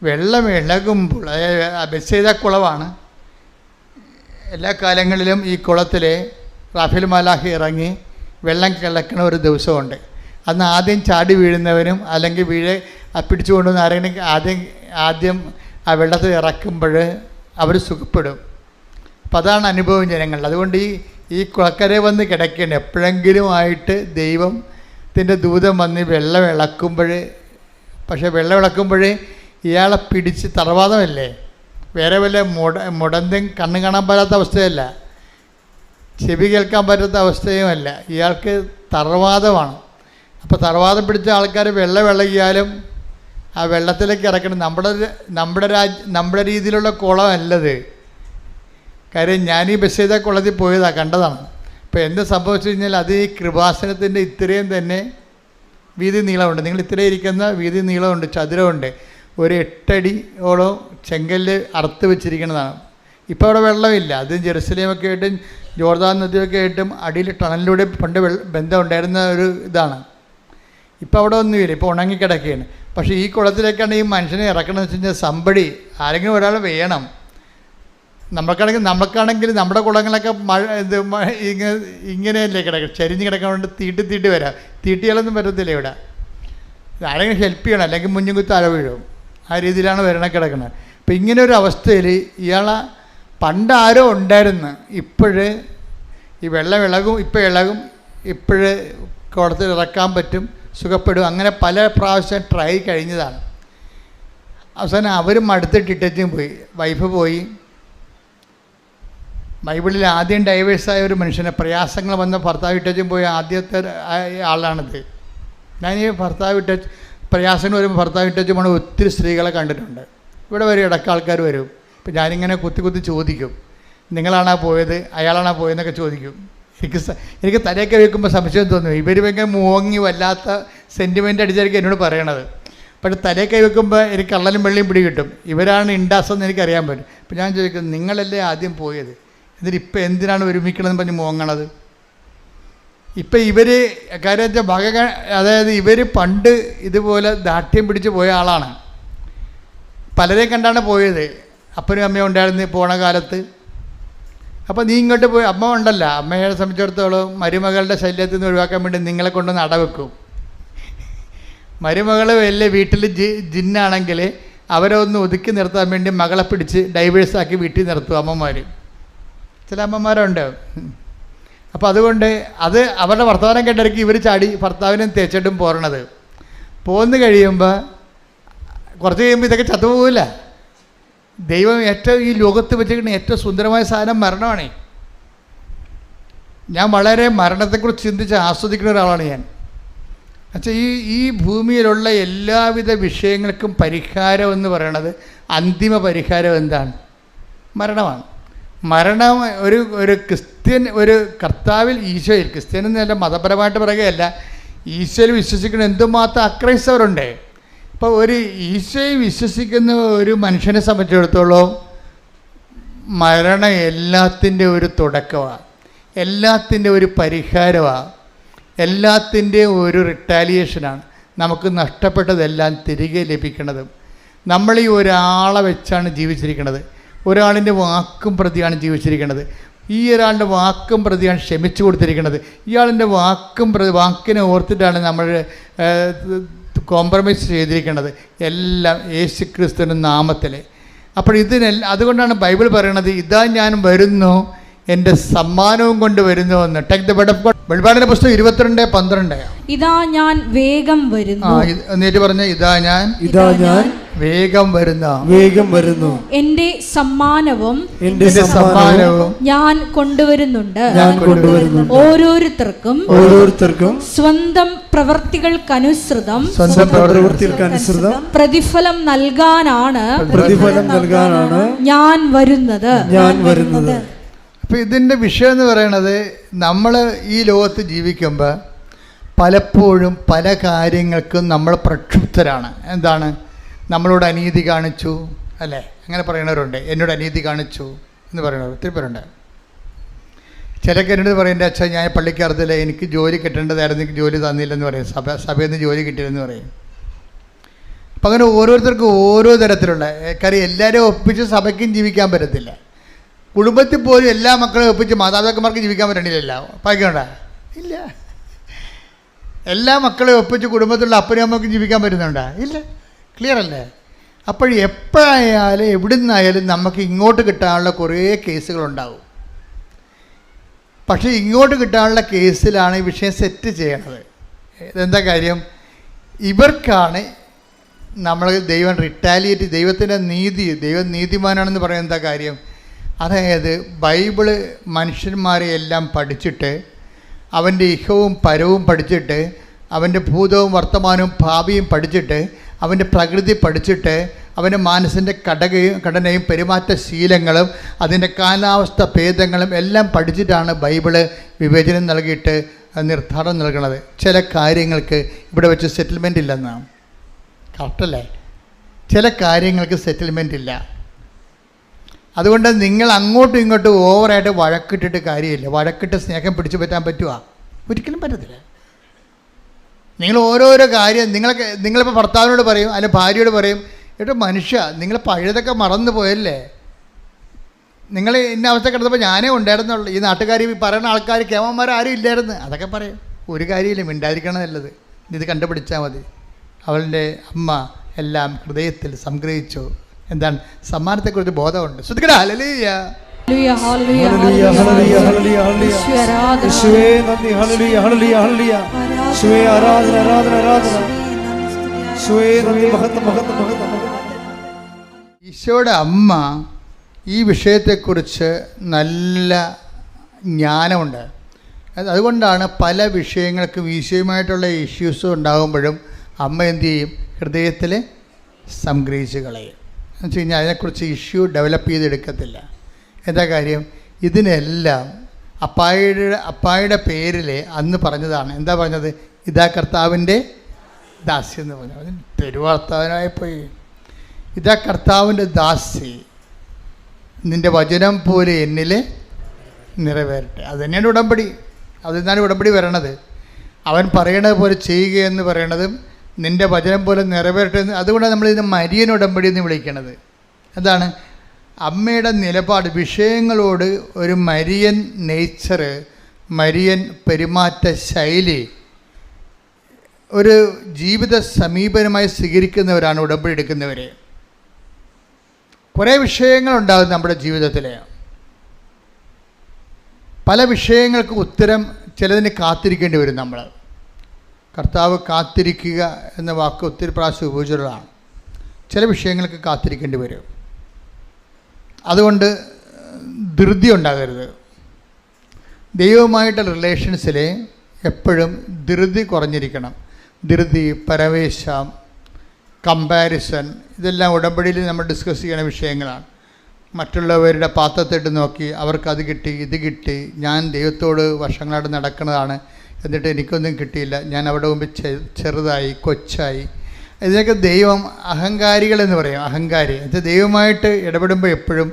വെള്ളം ഇളകുമ്പോൾ, അതായത് ബെത്സൈദ കുളമാണ്. എല്ലാ കാലങ്ങളിലും ഈ കുളത്തിൽ റാഫേൽ മാലാഖ ഇറങ്ങി വെള്ളം കിളക്കണ ഒരു ദിവസമുണ്ട്. അന്ന് ആദ്യം ചാടി വീഴുന്നവനും അല്ലെങ്കിൽ പിടിച്ചു കൊണ്ടുവന്ന ആരെങ്കിലും ആദ്യം ആ വെള്ളത്തിൽ ഇറക്കുമ്പോൾ അവർ സുഖപ്പെടും. അപ്പം അതാണ് അനുഭവം ജനങ്ങളിൽ. അതുകൊണ്ട് ഈ കുളക്കരെ വന്ന് കിടക്കുകയാണ്. എപ്പോഴെങ്കിലും ആയിട്ട് ദൈവത്തിൻ്റെ ദൂതം വന്ന് വെള്ളം ഇളക്കുമ്പോൾ, പക്ഷേ വെള്ളം ഇളക്കുമ്പോൾ ഇയാളെ പിടിച്ച് തളർവാദമല്ലേ, വേറെ വല്ല മുടന്തും കണ്ണ് കാണാൻ പറ്റാത്ത അവസ്ഥയല്ല, ചെവി കേൾക്കാൻ പറ്റാത്ത അവസ്ഥയുമല്ല, ഇയാൾക്ക് തളർവാദമാണ്. അപ്പോൾ തളർവാദം പിടിച്ച ആൾക്കാർ വെള്ളം ഇളകിയാലും ആ വെള്ളത്തിലേക്ക് ഇറക്കണം. നമ്മുടെ രീതിയിലുള്ള കുളമല്ലത്. കാര്യം ഞാൻ ഈ ബെത്സൈദ കുളത്തിൽ പോയതാണ്, കണ്ടതാണ്. അപ്പോൾ എന്ത് സംഭവിച്ചു കഴിഞ്ഞാൽ, അത് ഈ കൃപാസനത്തിൻ്റെ ഇത്രയും തന്നെ വീതി നീളമുണ്ട്. നിങ്ങൾ ഇത്രയും ഇരിക്കുന്ന വീതി നീളമുണ്ട്, ചതുരമുണ്ട്. ഒരു 8 അടിയോളം ചെങ്കല്ല് അറുത്ത് വെച്ചിരിക്കുന്നതാണ്. ഇപ്പോൾ അവിടെ വെള്ളമില്ല. അത് ജെറുസലേമൊക്കെ ആയിട്ടും ജോർദാൻ നദിയൊക്കെ ആയിട്ടും അടിയിൽ ടണലിലൂടെ പണ്ട് ബന്ധം ഉണ്ടായിരുന്ന ഒരു ഇതാണ്. ഇപ്പോൾ അവിടെ ഒന്നുമില്ല, ഇപ്പോൾ ഉണങ്ങിക്കിടക്കുകയാണ്. പക്ഷേ ഈ കുളത്തിലേക്കാണ് ഈ മനുഷ്യനെ ഇറക്കണമെന്ന് വെച്ച് കഴിഞ്ഞാൽ സമ്പടി ആരെങ്കിലും ഒരാൾ വേണം. നമുക്കാണെങ്കിൽ നമ്മുടെ കുളങ്ങളൊക്കെ ഇങ്ങനെയല്ലേ കിടക്കും, ചരിഞ്ഞ് കിടക്കാണ്ട് തീട്ടി വരാം. തീട്ടിയാലൊന്നും പറ്റത്തില്ല ഇവിടെ. ആരെങ്കിലും ഹെൽപ്പ് ചെയ്യണം, അല്ലെങ്കിൽ മുഞ്ഞുകുത്ത് അഴ വീഴും. ആ രീതിയിലാണ് കിടക്കുന്നത്. അപ്പം ഇങ്ങനെ ഒരു അവസ്ഥയിൽ ഇയാളെ പണ്ട് ആരോ ഉണ്ടായിരുന്നു, ഇപ്പോഴ് ഈ വെള്ളം ഇളകും, ഇളകും, ഇപ്പോഴ് കുളത്തിൽ ഇറക്കാൻ പറ്റും, സുഖപ്പെടും. അങ്ങനെ പല പ്രാവശ്യം ട്രൈ കഴിഞ്ഞതാണ്. അവസാനം അവരും അടുത്തിട്ടിട്ടും പോയി, വൈഫ് പോയി. ബൈബിളിൽ ആദ്യം ഡൈവേഴ്സായ ഒരു മനുഷ്യനെ, പ്രയാസങ്ങൾ വന്ന ഭർത്താവ് ഇട്ടും പോയ ആദ്യത്തെ ആളാണിത്. ഞാൻ ഈ പ്രയാസങ്ങൾ വരുമ്പോൾ ഭർത്താവ് ഇട്ടും പോണ ഒത്തിരി സ്ത്രീകളെ കണ്ടിട്ടുണ്ട്. ഇവിടെ വരും, ഇടയ്ക്ക് ആൾക്കാർ വരും. ഇപ്പം ഞാനിങ്ങനെ കുത്തി ചോദിക്കും, നിങ്ങളാണോ പോയത്, അയാളാണോ പോയതെന്നൊക്കെ ചോദിക്കും. എനിക്ക് തലയൊക്കെ വെക്കുമ്പോൾ സംശയം തോന്നും, ഇവർ ഭയങ്കര മോങ്ങി വല്ലാത്ത സെൻറ്റിമെൻ്റ് അടിച്ചായിരിക്കും എന്നോട് പറയണത്. പക്ഷേ തലയൊക്കെ വെക്കുമ്പോൾ എനിക്ക് കള്ളനും വെള്ളിയും പിടി കിട്ടും, ഇവരാണ് ഇൻഡാസെന്ന് എനിക്കറിയാൻ പറ്റും. അപ്പം ഞാൻ ചോദിക്കും, നിങ്ങളല്ലേ ആദ്യം പോയത്, എന്നിട്ട് ഇപ്പം എന്തിനാണ് ഒരുമിക്കണമെന്ന് പറഞ്ഞ് മോങ്ങണത്? ഇപ്പം ഇവർ കാര്യം വെച്ചാൽ അതായത് ഇവർ പണ്ട് ഇതുപോലെ ദാഠ്യം പിടിച്ച് പോയ ആളാണ്. പലരെയും കണ്ടാണ് പോയത്. അപ്പനും അമ്മയും ഉണ്ടായിരുന്നു പോണ കാലത്ത്. അപ്പോൾ നീ ഇങ്ങോട്ട് പോയി, അമ്മ ഉണ്ടല്ല, അമ്മയെ സംബന്ധിച്ചിടത്തോളം മരുമകളുടെ ശല്യത്തിൽ നിന്ന് ഒഴിവാക്കാൻ വേണ്ടി നിങ്ങളെ കൊണ്ടൊന്ന് അടവെക്കും. മരുമകൾ വലിയ വീട്ടിൽ ജിന്നാണെങ്കിൽ അവരെ ഒന്ന് ഒതുക്കി നിർത്താൻ വേണ്ടി മകളെ പിടിച്ച് ഡൈവേഴ്സാക്കി വീട്ടിൽ നിർത്തും അമ്മമാർ. ചില അമ്മമാരുണ്ട്. അപ്പോൾ അതുകൊണ്ട് അത് അവരുടെ വർത്തമാനം കേട്ടിറക്കി ഇവർ ചാടി ഭർത്താവിനെ തേച്ചിട്ടും പോരണത്. പോന്നു കഴിയുമ്പോൾ കുറച്ച് കഴിയുമ്പോൾ ഇതൊക്കെ ചത്തുപോകില്ല. ദൈവം ഏറ്റവും ഈ ലോകത്ത് വെച്ചിരിക്കുന്ന ഏറ്റവും സുന്ദരമായ സാധനം മരണമാണ്. ഞാൻ വളരെ മരണത്തെക്കുറിച്ച് ചിന്തിച്ച് ആസ്വദിക്കുന്ന ഒരാളാണ് ഞാൻ. എന്നുവെച്ചാൽ ഈ ഭൂമിയിലുള്ള എല്ലാവിധ വിഷയങ്ങൾക്കും പരിഹാരം എന്ന് പറയണത്, അന്തിമ പരിഹാരം എന്താണ്? മരണമാണ്. മരണം ഒരു ക്രിസ്ത്യൻ, ഒരു കർത്താവിൽ, ഈശോയിൽ, ക്രിസ്ത്യൻ എന്നല്ല മതപരമായിട്ട് പറയുകയല്ല, ഈശോയിൽ വിശ്വസിക്കുന്ന എന്തുമാത്രം അക്രൈസ്തവരുണ്ട്. അപ്പോൾ ഒരു ഈശോയിൽ വിശ്വസിക്കുന്ന ഒരു മനുഷ്യനെ സംബന്ധിച്ചിടത്തോളം മരണം എല്ലാത്തിൻ്റെ ഒരു തുടക്കമാണ്, എല്ലാത്തിൻ്റെ ഒരു പരിഹാരമാണ്, എല്ലാത്തിൻ്റെ ഒരു റിട്ടാലിയേഷനാണ്. നമുക്ക് നഷ്ടപ്പെട്ടതെല്ലാം തിരികെ ലഭിക്കുന്നതും. നമ്മൾ ഈ ഒരാളെ വെച്ചാണ് ജീവിച്ചിരിക്കുന്നത്, ഒരാളിൻ്റെ വാക്കും പ്രതിയാണ് ജീവിച്ചിരിക്കുന്നത്. ഈ ഒരാളുടെ വാക്കും പ്രതിയാണ് ക്ഷമിച്ചു കൊടുത്തിരിക്കുന്നത്. ഇയാളിൻ്റെ വാക്കിനെ ഓർത്തിട്ടാണ് നമ്മൾ കോംപ്രമൈസ് ചെയ്തിരിക്കുന്നത്. എല്ലാം യേശുക്രിസ്തുവിൻ്റെ നാമത്തിൽ. അപ്പോൾ അതുകൊണ്ടാണ് ബൈബിൾ പറയണത്, ഇതാ ഞാൻ വരുന്നു, എൻ്റെ സമ്മാനവും കൊണ്ട് വരുന്നു എന്ന്. Take the word of God. വെളിപ്പാടിന്റെ പുസ്തകം 22:12. ഇതാ ഞാൻ വേഗം വരുന്നു. എന്നിട്ട് പറഞ്ഞ ഇതാ ഞാൻ വേഗം വരുന്നു, എൻ്റെ സമ്മാനവും ഞാൻ കൊണ്ടുവരുന്നുണ്ട്. ഓരോരുത്തർക്കും സ്വന്തം പ്രവർത്തികൾക്കനുസൃതം പ്രതിഫലം നൽകാനാണ് ഞാൻ വരുന്നത്. അപ്പോൾ ഇതിൻ്റെ വിഷയം എന്ന് പറയുന്നത്, നമ്മൾ ഈ ലോകത്ത് ജീവിക്കുമ്പോൾ പലപ്പോഴും പല കാര്യങ്ങൾക്കും നമ്മൾ പ്രക്ഷുബ്ധരാണ്. എന്താണ്? നമ്മളോട് അനീതി കാണിച്ചു, അല്ലേ? അങ്ങനെ പറയുന്നവരുണ്ട്. എന്നോട് അനീതി കാണിച്ചു എന്ന് പറയുന്നവർ ഒത്തിരി പേരുണ്ട്. ചിലക്ക് എന്നോട് പറയും, എൻ്റെ അച്ഛൻ ഞാൻ പള്ളിക്കറുത്തില്ല, എനിക്ക് ജോലി കിട്ടേണ്ടതായിരുന്നു, എനിക്ക് ജോലി തന്നില്ലെന്ന് പറയും, സഭയിൽ നിന്ന് ജോലി കിട്ടിയില്ലെന്ന് പറയും. അപ്പം അങ്ങനെ ഓരോരുത്തർക്കും ഓരോ തരത്തിലുള്ള കാര്യം. എല്ലാവരും ഒപ്പിച്ച് സഭയ്ക്കും ജീവിക്കാൻ പറ്റത്തില്ല. കുടുംബത്തിൽ പോലും എല്ലാ മക്കളെയും ഒപ്പിച്ച് മാതാപിതാക്കന്മാർക്ക് ജീവിക്കാൻ പറ്റണില്ലല്ലോ. പായ്ക്കണ്ട ഇല്ല. എല്ലാ മക്കളെയും ഒപ്പിച്ച് കുടുംബത്തിലുള്ള അപ്പനും അമ്മക്കും ജീവിക്കാൻ പറ്റുന്നുണ്ടോ? ഇല്ല. ക്ലിയർ അല്ലേ? അപ്പോൾ എപ്പോഴായാലും എവിടെ നിന്നായാലും നമുക്ക് ഇങ്ങോട്ട് കിട്ടാനുള്ള കുറേ കേസുകളുണ്ടാവും. പക്ഷേ ഇങ്ങോട്ട് കിട്ടാനുള്ള കേസിലാണ് ഈ വിഷയം സെറ്റ് ചെയ്യണത്. ഇതെന്താ കാര്യം? ഇവർക്കാണ് നമ്മൾ ദൈവം റിട്ടാലിയേറ്റ്, ദൈവത്തിൻ്റെ നീതി, ദൈവം നീതിമാനാണെന്ന് പറയുന്നത് എന്താ കാര്യം? അതായത് ബൈബിള് മനുഷ്യന്മാരെ എല്ലാം പഠിച്ചിട്ട്, അവൻ്റെ ഇഹവും പരവും പഠിച്ചിട്ട്, അവൻ്റെ ഭൂതവും വർത്തമാനവും ഭാവിയും പഠിച്ചിട്ട്, അവൻ്റെ പ്രകൃതി പഠിച്ചിട്ട്, അവൻ്റെ മനസ്സിൻ്റെ ഘടനയും പെരുമാറ്റശീലങ്ങളും അതിൻ്റെ കാലാവസ്ഥ ഭേദങ്ങളും എല്ലാം പഠിച്ചിട്ടാണ് ബൈബിള് വിവേചനം നൽകിയിട്ട് നിർദ്ധാരണം നൽകുന്നത്. ചില കാര്യങ്ങൾക്ക് ഇവിടെ വെച്ച് സെറ്റിൽമെൻ്റ് ഇല്ലെന്നാണ്. കറക്റ്റല്ലേ? ചില കാര്യങ്ങൾക്ക് സെറ്റിൽമെൻ്റ് ഇല്ല. അതുകൊണ്ട് നിങ്ങൾ അങ്ങോട്ടും ഇങ്ങോട്ടും ഓവറായിട്ട് വഴക്കിട്ടിട്ട് കാര്യമില്ല. വഴക്കിട്ട് സ്നേഹം പിടിച്ചു പറ്റാൻ പറ്റുമോ? ഒരിക്കലും പറ്റത്തില്ല. നിങ്ങൾ ഓരോരോ കാര്യം നിങ്ങളിപ്പോൾ ഭർത്താവിനോട് പറയും, അല്ലെങ്കിൽ ഭാര്യയോട് പറയും, ഏട്ടോ മനുഷ്യ നിങ്ങൾ പഴയതൊക്കെ മറന്നു പോയല്ലേ, നിങ്ങൾ ഇന്ന അവസ്ഥ കിടന്നപ്പോൾ ഞാനേ ഉണ്ടായിരുന്നുള്ളൂ, ഈ നാട്ടുകാർ പറയുന്ന ആൾക്കാർ കേമന്മാരും ഇല്ലായിരുന്നു, അതൊക്കെ പറയും. ഒരു കാര്യമില്ല, മിണ്ടാതിരിക്കണം നല്ലത്. ഇത് കണ്ടുപിടിച്ചാൽ മതി. അവളുടെ അമ്മ എല്ലാം ഹൃദയത്തിൽ സംഗ്രഹിച്ചു. എന്താണ്? സമ്മാനത്തെക്കുറിച്ച് ബോധമുണ്ട്. ശ്രദ്ധിക്കടാ. ഹല്ലേലൂയ, ഹല്ലേലൂയ, ഹല്ലേലൂയ, ഹല്ലേലൂയ, ഹല്ലേലൂയ. യേശുവേ നന്ദി. ഹല്ലേലൂയ, ഹല്ലേലൂയ, ഹല്ലേലൂയ. യേശുവേ ആരാധന, ആരാധന, ആരാധന. യേശുവേ നന്ദി. മഹത്വം, മഹത്വം, മഹത്വം. ഈശോയുടെ അമ്മ ഈ വിഷയത്തെക്കുറിച്ച് നല്ല ജ്ഞാനമുണ്ട്. അതുകൊണ്ടാണ് പല വിഷയങ്ങൾക്കും ഈശോയുമായിട്ടുള്ള ഇഷ്യൂസ് ഉണ്ടാകുമ്പോഴും അമ്മ എന്തു ചെയ്യും? ഹൃദയത്തിൽ സംഗ്രഹിച്ച് കളയും. എന്ന് വെച്ച് കഴിഞ്ഞാൽ അതിനെക്കുറിച്ച് ഇഷ്യൂ ഡെവലപ്പ് ചെയ്തെടുക്കത്തില്ല. എന്താ കാര്യം? ഇതിനെല്ലാം അപ്പായുടെ പേരിൽ അന്ന് പറഞ്ഞതാണ്. എന്താ പറഞ്ഞത്? ഇതാ കർത്താവിൻ്റെ ദാസി എന്ന് പറഞ്ഞു. അതിന് തെരുവാർത്താവിനായിപ്പോയി. ഇതാ കർത്താവിൻ്റെ ദാസി, നിൻ്റെ വചനം പോലെ എന്നിൽ നിറവേറട്ടെ. അത് തന്നെയാണ് ഉടമ്പടി. അതിന്നാണ് ഉടമ്പടി വരണത്. അവൻ പറയണത് പോലെ ചെയ്യുക എന്ന് പറയണതും നിൻ്റെ വചനം പോലെ നിറവേറട്ടെ എന്ന്. അതുകൊണ്ടാണ് നമ്മളിതിന് മരിയൻ ഉടമ്പടി എന്ന് വിളിക്കണത്. എന്താണ്? അമ്മയുടെ നിലപാട്, വിഷയങ്ങളോട് ഒരു മരിയൻ നേച്ചറ്, മരിയൻ പെരുമാറ്റ ശൈലി, ഒരു ജീവിത സമീപനമായി സ്വീകരിക്കുന്നവരാണ് ഉടമ്പടി എടുക്കുന്നവർ. കുറേ വിഷയങ്ങളുണ്ടാകും നമ്മുടെ ജീവിതത്തിൽ. പല വിഷയങ്ങൾക്ക് ഉത്തരം ചിലതിന് കാത്തിരിക്കേണ്ടി വരും. നമ്മൾ കർത്താവ് കാത്തിരിക്കുക എന്ന വാക്ക് ഒത്തിരി പ്രാവശ്യം ഉപയോഗിച്ചിട്ടുള്ളതാണ്. ചില വിഷയങ്ങൾക്ക് കാത്തിരിക്കേണ്ടി വരും. അതുകൊണ്ട് ധൃതി ഉണ്ടാകരുത്. ദൈവവുമായിട്ടുള്ള റിലേഷൻസിൽ എപ്പോഴും ധൃതി കുറഞ്ഞിരിക്കണം. ധൃതി, പരവേശം, കമ്പാരിസൺ, ഇതെല്ലാം ഉടമ്പടിയിൽ നമ്മൾ ഡിസ്കസ് ചെയ്യുന്ന വിഷയങ്ങളാണ്. മറ്റുള്ളവരുടെ പാത്രത്തിട്ട് നോക്കി അവർക്കത് കിട്ടി, ഇത് കിട്ടി, ഞാൻ ദൈവത്തോട് വർഷങ്ങളായിട്ട് നടക്കുന്നതാണ്, എന്നിട്ട് എനിക്കൊന്നും കിട്ടിയില്ല, ഞാൻ അവിടെ മുമ്പ് ചെറുതായി, കൊച്ചായി. ഇതിനൊക്കെ ദൈവം അഹങ്കാരികളെന്ന് പറയും. അഹങ്കാരി അത് ദൈവമായിട്ട് ഇടപെടുമ്പോൾ എപ്പോഴും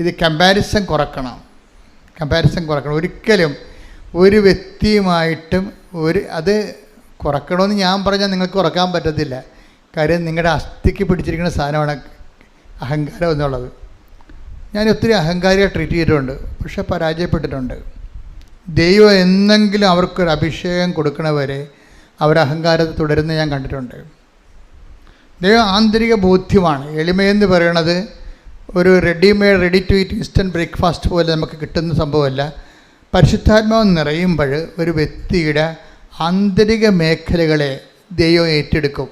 ഇത് കമ്പാരിസൺ കുറക്കണം. ഒരിക്കലും ഒരു വ്യക്തിയുമായിട്ടും അത് കുറക്കണമെന്ന് ഞാൻ പറഞ്ഞാൽ നിങ്ങൾക്ക് കുറക്കാൻ പറ്റത്തില്ല. കാര്യം നിങ്ങളുടെ അസ്ഥിക്ക് പിടിച്ചിരിക്കുന്ന സാധനമാണ് അഹങ്കാരം എന്നുള്ളത്. ഞാൻ ഒത്തിരി അഹങ്കാരിയെ ട്രീറ്റ് ചെയ്തിട്ടുണ്ട്, പക്ഷെ പരാജയപ്പെട്ടിട്ടുണ്ട്. ദൈവം എന്നെങ്കിലും അവർക്കൊരു അഭിഷേകം കൊടുക്കണവരെ അവർ അഹങ്കാരത്തെ തുടരുന്ന ഞാൻ കണ്ടിട്ടുണ്ട്. ദൈവം ആന്തരിക ബോധ്യമാണ്. എളിമയെന്ന് പറയണത് ഒരു ready to eat instant breakfast പോലെ നമുക്ക് കിട്ടുന്ന സംഭവമല്ല. പരിശുദ്ധാത്മാവ് നിറയുമ്പോൾ ഒരു വ്യക്തിയുടെ ആന്തരിക മേഖലകളെ ദൈവം ഏറ്റെടുക്കും.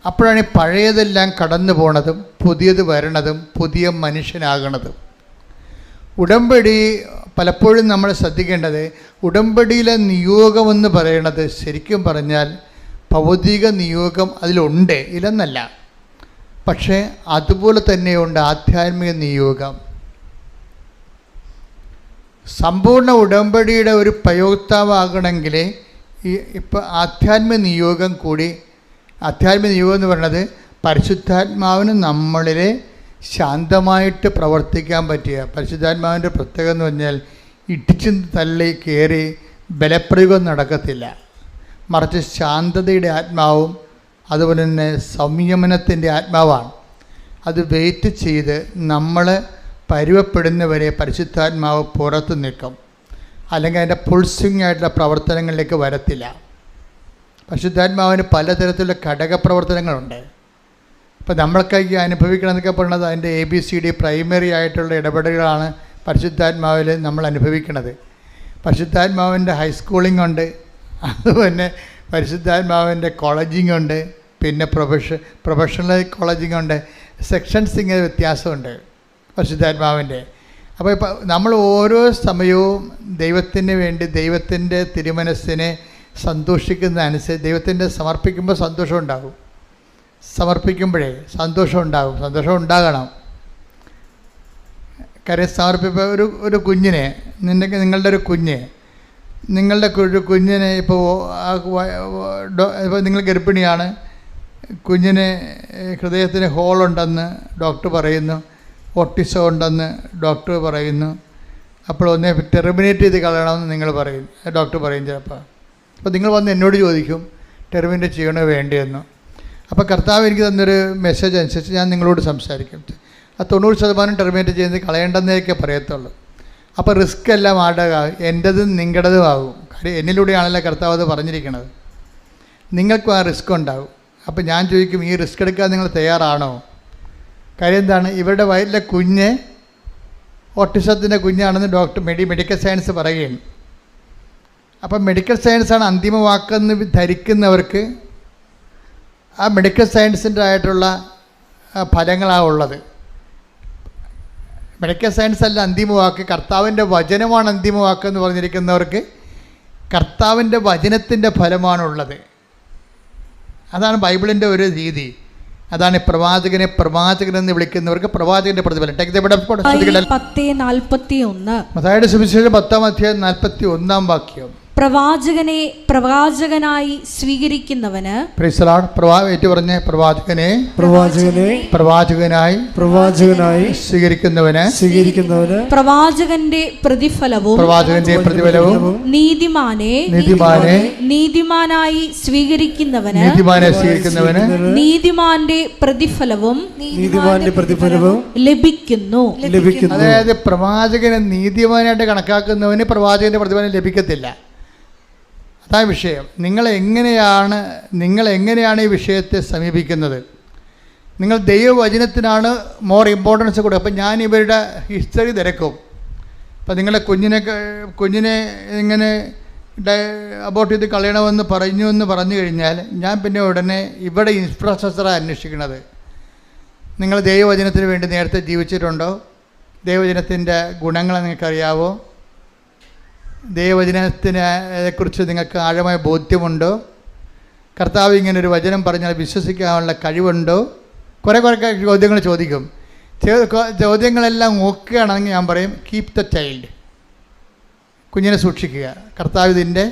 അപ്പോഴാണ് ഈ പഴയതെല്ലാം കടന്നു പോണതും പുതിയത് വരണതും പുതിയ മനുഷ്യനാകണതും. ഉടമ്പടി പലപ്പോഴും നമ്മൾ ശ്രദ്ധിക്കേണ്ടത്, ഉടമ്പടിയിലെ നിയോഗമെന്ന് പറയണത് ശരിക്കും പറഞ്ഞാൽ ഭൗതിക നിയോഗം അതിലുണ്ട്, ഇല്ലെന്നല്ല. പക്ഷേ അതുപോലെ തന്നെയുണ്ട് ആധ്യാത്മിക നിയോഗം. സമ്പൂർണ്ണ ഉടമ്പടിയുടെ ഒരു പ്രയോക്താവാകണമെങ്കിൽ ഇപ്പോൾ ആധ്യാത്മിക നിയോഗം കൂടി. ആധ്യാത്മിക നിയോഗം എന്ന് പറയുന്നത് പരിശുദ്ധാത്മാവിന് നമ്മളിലെ ശാന്തമായിട്ട് പ്രവർത്തിക്കാൻ പറ്റിയ. പരിശുദ്ധാത്മാവിൻ്റെ പ്രത്യേകത എന്ന് പറഞ്ഞാൽ ഇടിച്ചു തള്ളി കയറി ബലപ്രയോഗം നടക്കത്തില്ല. മറിച്ച് ശാന്തതയുടെ ആത്മാവും അതുപോലെ തന്നെ സംയമനത്തിൻ്റെ ആത്മാവാണ്. അത് വെയിറ്റ് ചെയ്ത് നമ്മൾ പരുവപ്പെടുന്നവരെ പരിശുദ്ധാത്മാവ് പുറത്ത് നിൽക്കും. അല്ലെങ്കിൽ അതിൻ്റെ പുൾസിങ് ആയിട്ടുള്ള പ്രവർത്തനങ്ങളിലേക്ക് വരത്തില്ല. പരിശുദ്ധാത്മാവിന് പലതരത്തിലുള്ള ഘടകപ്രവർത്തനങ്ങളുണ്ട്. ഇപ്പോൾ നമ്മൾക്ക് ഈ അനുഭവിക്കണമെന്നൊക്കെ പറയുന്നത് അതിൻ്റെ ABCD പ്രൈമറി ആയിട്ടുള്ള ഇടപെടലുകളാണ് പരിശുദ്ധാത്മാവിൽ നമ്മൾ അനുഭവിക്കുന്നത്. പരിശുദ്ധാത്മാവിൻ്റെ ഹൈസ്കൂളിംഗ് ഉണ്ട്, അതുപോലെ പരിശുദ്ധാത്മാവിൻ്റെ കോളേജിംഗ് ഉണ്ട്, പിന്നെ പ്രൊഫഷണൽ കോളേജിംഗ് ഉണ്ട്. സെക്ഷൻസ് ഇങ്ങനെ വ്യത്യാസമുണ്ട് പരിശുദ്ധാത്മാവിൻ്റെ. അപ്പോൾ ഇപ്പോൾ നമ്മൾ ഓരോ സമയവും ദൈവത്തിന് വേണ്ടി ദൈവത്തിൻ്റെ തിരുമനസ്സിനെ സന്തോഷിക്കുന്നതനുസരിച്ച് ദൈവത്തിൻ്റെ സമർപ്പിക്കുമ്പോൾ സന്തോഷം ഉണ്ടാകും. സമർപ്പിക്കുമ്പോഴേ സന്തോഷം ഉണ്ടാകണം. കാര്യം സമർപ്പിപ്പോൾ ഒരു കുഞ്ഞിനെ നിങ്ങളുടെ ഒരു കുഞ്ഞ് നിങ്ങളുടെ കുഞ്ഞിനെ ഇപ്പോൾ ഇപ്പോൾ നിങ്ങൾ ഗർഭിണിയാണ്, കുഞ്ഞിന് ഹൃദയത്തിന് ഹോളുണ്ടെന്ന് ഡോക്ടർ പറയുന്നു, ഓട്ടിസം ഉണ്ടെന്ന് ഡോക്ടർ പറയുന്നു. അപ്പോൾ ഒന്നേ ടെർമിനേറ്റ് ചെയ്ത് കളയണമെന്ന് നിങ്ങൾ പറയും, ഡോക്ടർ പറയും ചിലപ്പോൾ. അപ്പോൾ നിങ്ങൾ വന്ന് എന്നോട് ചോദിക്കും ടെർമിനേറ്റ് ചെയ്യണോ വേണ്ടിയെന്ന്. അപ്പോൾ കർത്താവ് എനിക്ക് തന്നൊരു മെസ്സേജ് അനുസരിച്ച് ഞാൻ നിങ്ങളോട് സംസാരിക്കും. ആ 90% ടെർമിനേറ്റ് ചെയ്യുന്നത് കളയേണ്ടെന്നേക്കെ പറയത്തുള്ളൂ. അപ്പോൾ റിസ്ക് എല്ലാം ആടുക, എൻ്റെതും നിങ്ങളുടേതും ആകും. കാര്യം എന്നിലൂടെയാണല്ലോ കർത്താവ് അത് പറഞ്ഞിരിക്കുന്നത്. നിങ്ങൾക്കും ആ റിസ്ക് ഉണ്ടാകും. അപ്പോൾ ഞാൻ ചോദിക്കും, ഈ റിസ്ക് എടുക്കാൻ നിങ്ങൾ തയ്യാറാണോ? കാര്യം എന്താണ്, ഇവരുടെ വയറ്റിലെ കുഞ്ഞ് ഓട്ടിസത്തിൻ്റെ കുഞ്ഞാണെന്ന് ഡോക്ടർ മെഡിക്കൽ സയൻസ് പറയുകയാണ്. അപ്പം മെഡിക്കൽ സയൻസാണ് അന്തിമ വാക്കെന്ന് ധരിക്കുന്നവർക്ക് ആ മെഡിക്കൽ സയൻസിൻ്റെ ആയിട്ടുള്ള ഫലങ്ങളാണ് ഉള്ളത്. മെഡിക്കൽ സയൻസ് അല്ല അന്തിമ വാക്ക്, കർത്താവിൻ്റെ വചനമാണ് അന്തിമ വാക്കെന്ന് പറഞ്ഞിരിക്കുന്നവർക്ക് കർത്താവിൻ്റെ വചനത്തിൻ്റെ ഫലമാണുള്ളത്. അതാണ് ബൈബിളിൻ്റെ ഒരു രീതി. അതാണ് പ്രവാചകനെ പ്രവാചകനെന്ന് വിളിക്കുന്നവർക്ക് പ്രവാചകന്റെ പ്രതിഫലം. മത്തായിയുടെ സുവിശേഷം 10-41 വാക്യം. പ്രവാചകനെ പ്രവാചകനായി സ്വീകരിക്കുന്നവന് പ്രവാചകനായി സ്വീകരിക്കുന്നവന് പ്രവാചകന്റെ പ്രതിഫലവും നീതിമാനായി സ്വീകരിക്കുന്നവന് നീതിമാന്റെ പ്രതിഫലവും ലഭിക്കുന്നു. അതായത് പ്രവാചകനെ നീതിമാനായിട്ട് കണക്കാക്കുന്നവന് പ്രവാചകന്റെ പ്രതിഫലം ലഭിക്കത്തില്ല. അതാ വിഷയം. നിങ്ങൾ എങ്ങനെയാണ് ഈ വിഷയത്തെ സമീപിക്കുന്നത്? നിങ്ങൾ ദൈവവചനത്തിനാണ് മോർ ഇമ്പോർട്ടൻസ് കൊടുക്കുക. അപ്പം ഞാൻ ഇവരുടെ ഹിസ്റ്ററി തിരക്കും. അപ്പം നിങ്ങളെ കുഞ്ഞിനെ ഇങ്ങനെ അബോർട്ട് ചെയ്ത് കളയണമെന്ന് പറഞ്ഞു കഴിഞ്ഞാൽ ഞാൻ പിന്നെ ഉടനെ ഇവിടെ ഇൻഫ്രാസ്ട്രക്ചറാണ് അന്വേഷിക്കുന്നത്. നിങ്ങൾ ദൈവവചനത്തിന് വേണ്ടി നേരത്തെ ജീവിച്ചിട്ടുണ്ടോ? ദൈവവചനത്തിൻ്റെ ഗുണങ്ങൾ നിങ്ങൾക്കറിയാവോ? ദൈവവചനത്തിനെക്കുറിച്ച് നിങ്ങൾക്ക് ആഴമായ ബോധ്യമുണ്ടോ? കർത്താവ് ഇങ്ങനൊരു വചനം പറഞ്ഞാൽ വിശ്വസിക്കാനുള്ള കഴിവുണ്ടോ? കുറേ ചോദ്യങ്ങൾ ചോദിക്കും. ചോദ്യങ്ങളെല്ലാം നോക്കുകയാണെങ്കിൽ ഞാൻ പറയും, കീപ് ദ ചൈൽഡ്, കുഞ്ഞിനെ സൂക്ഷിക്കുക. കർത്താവ് ഇതിൻ്റെ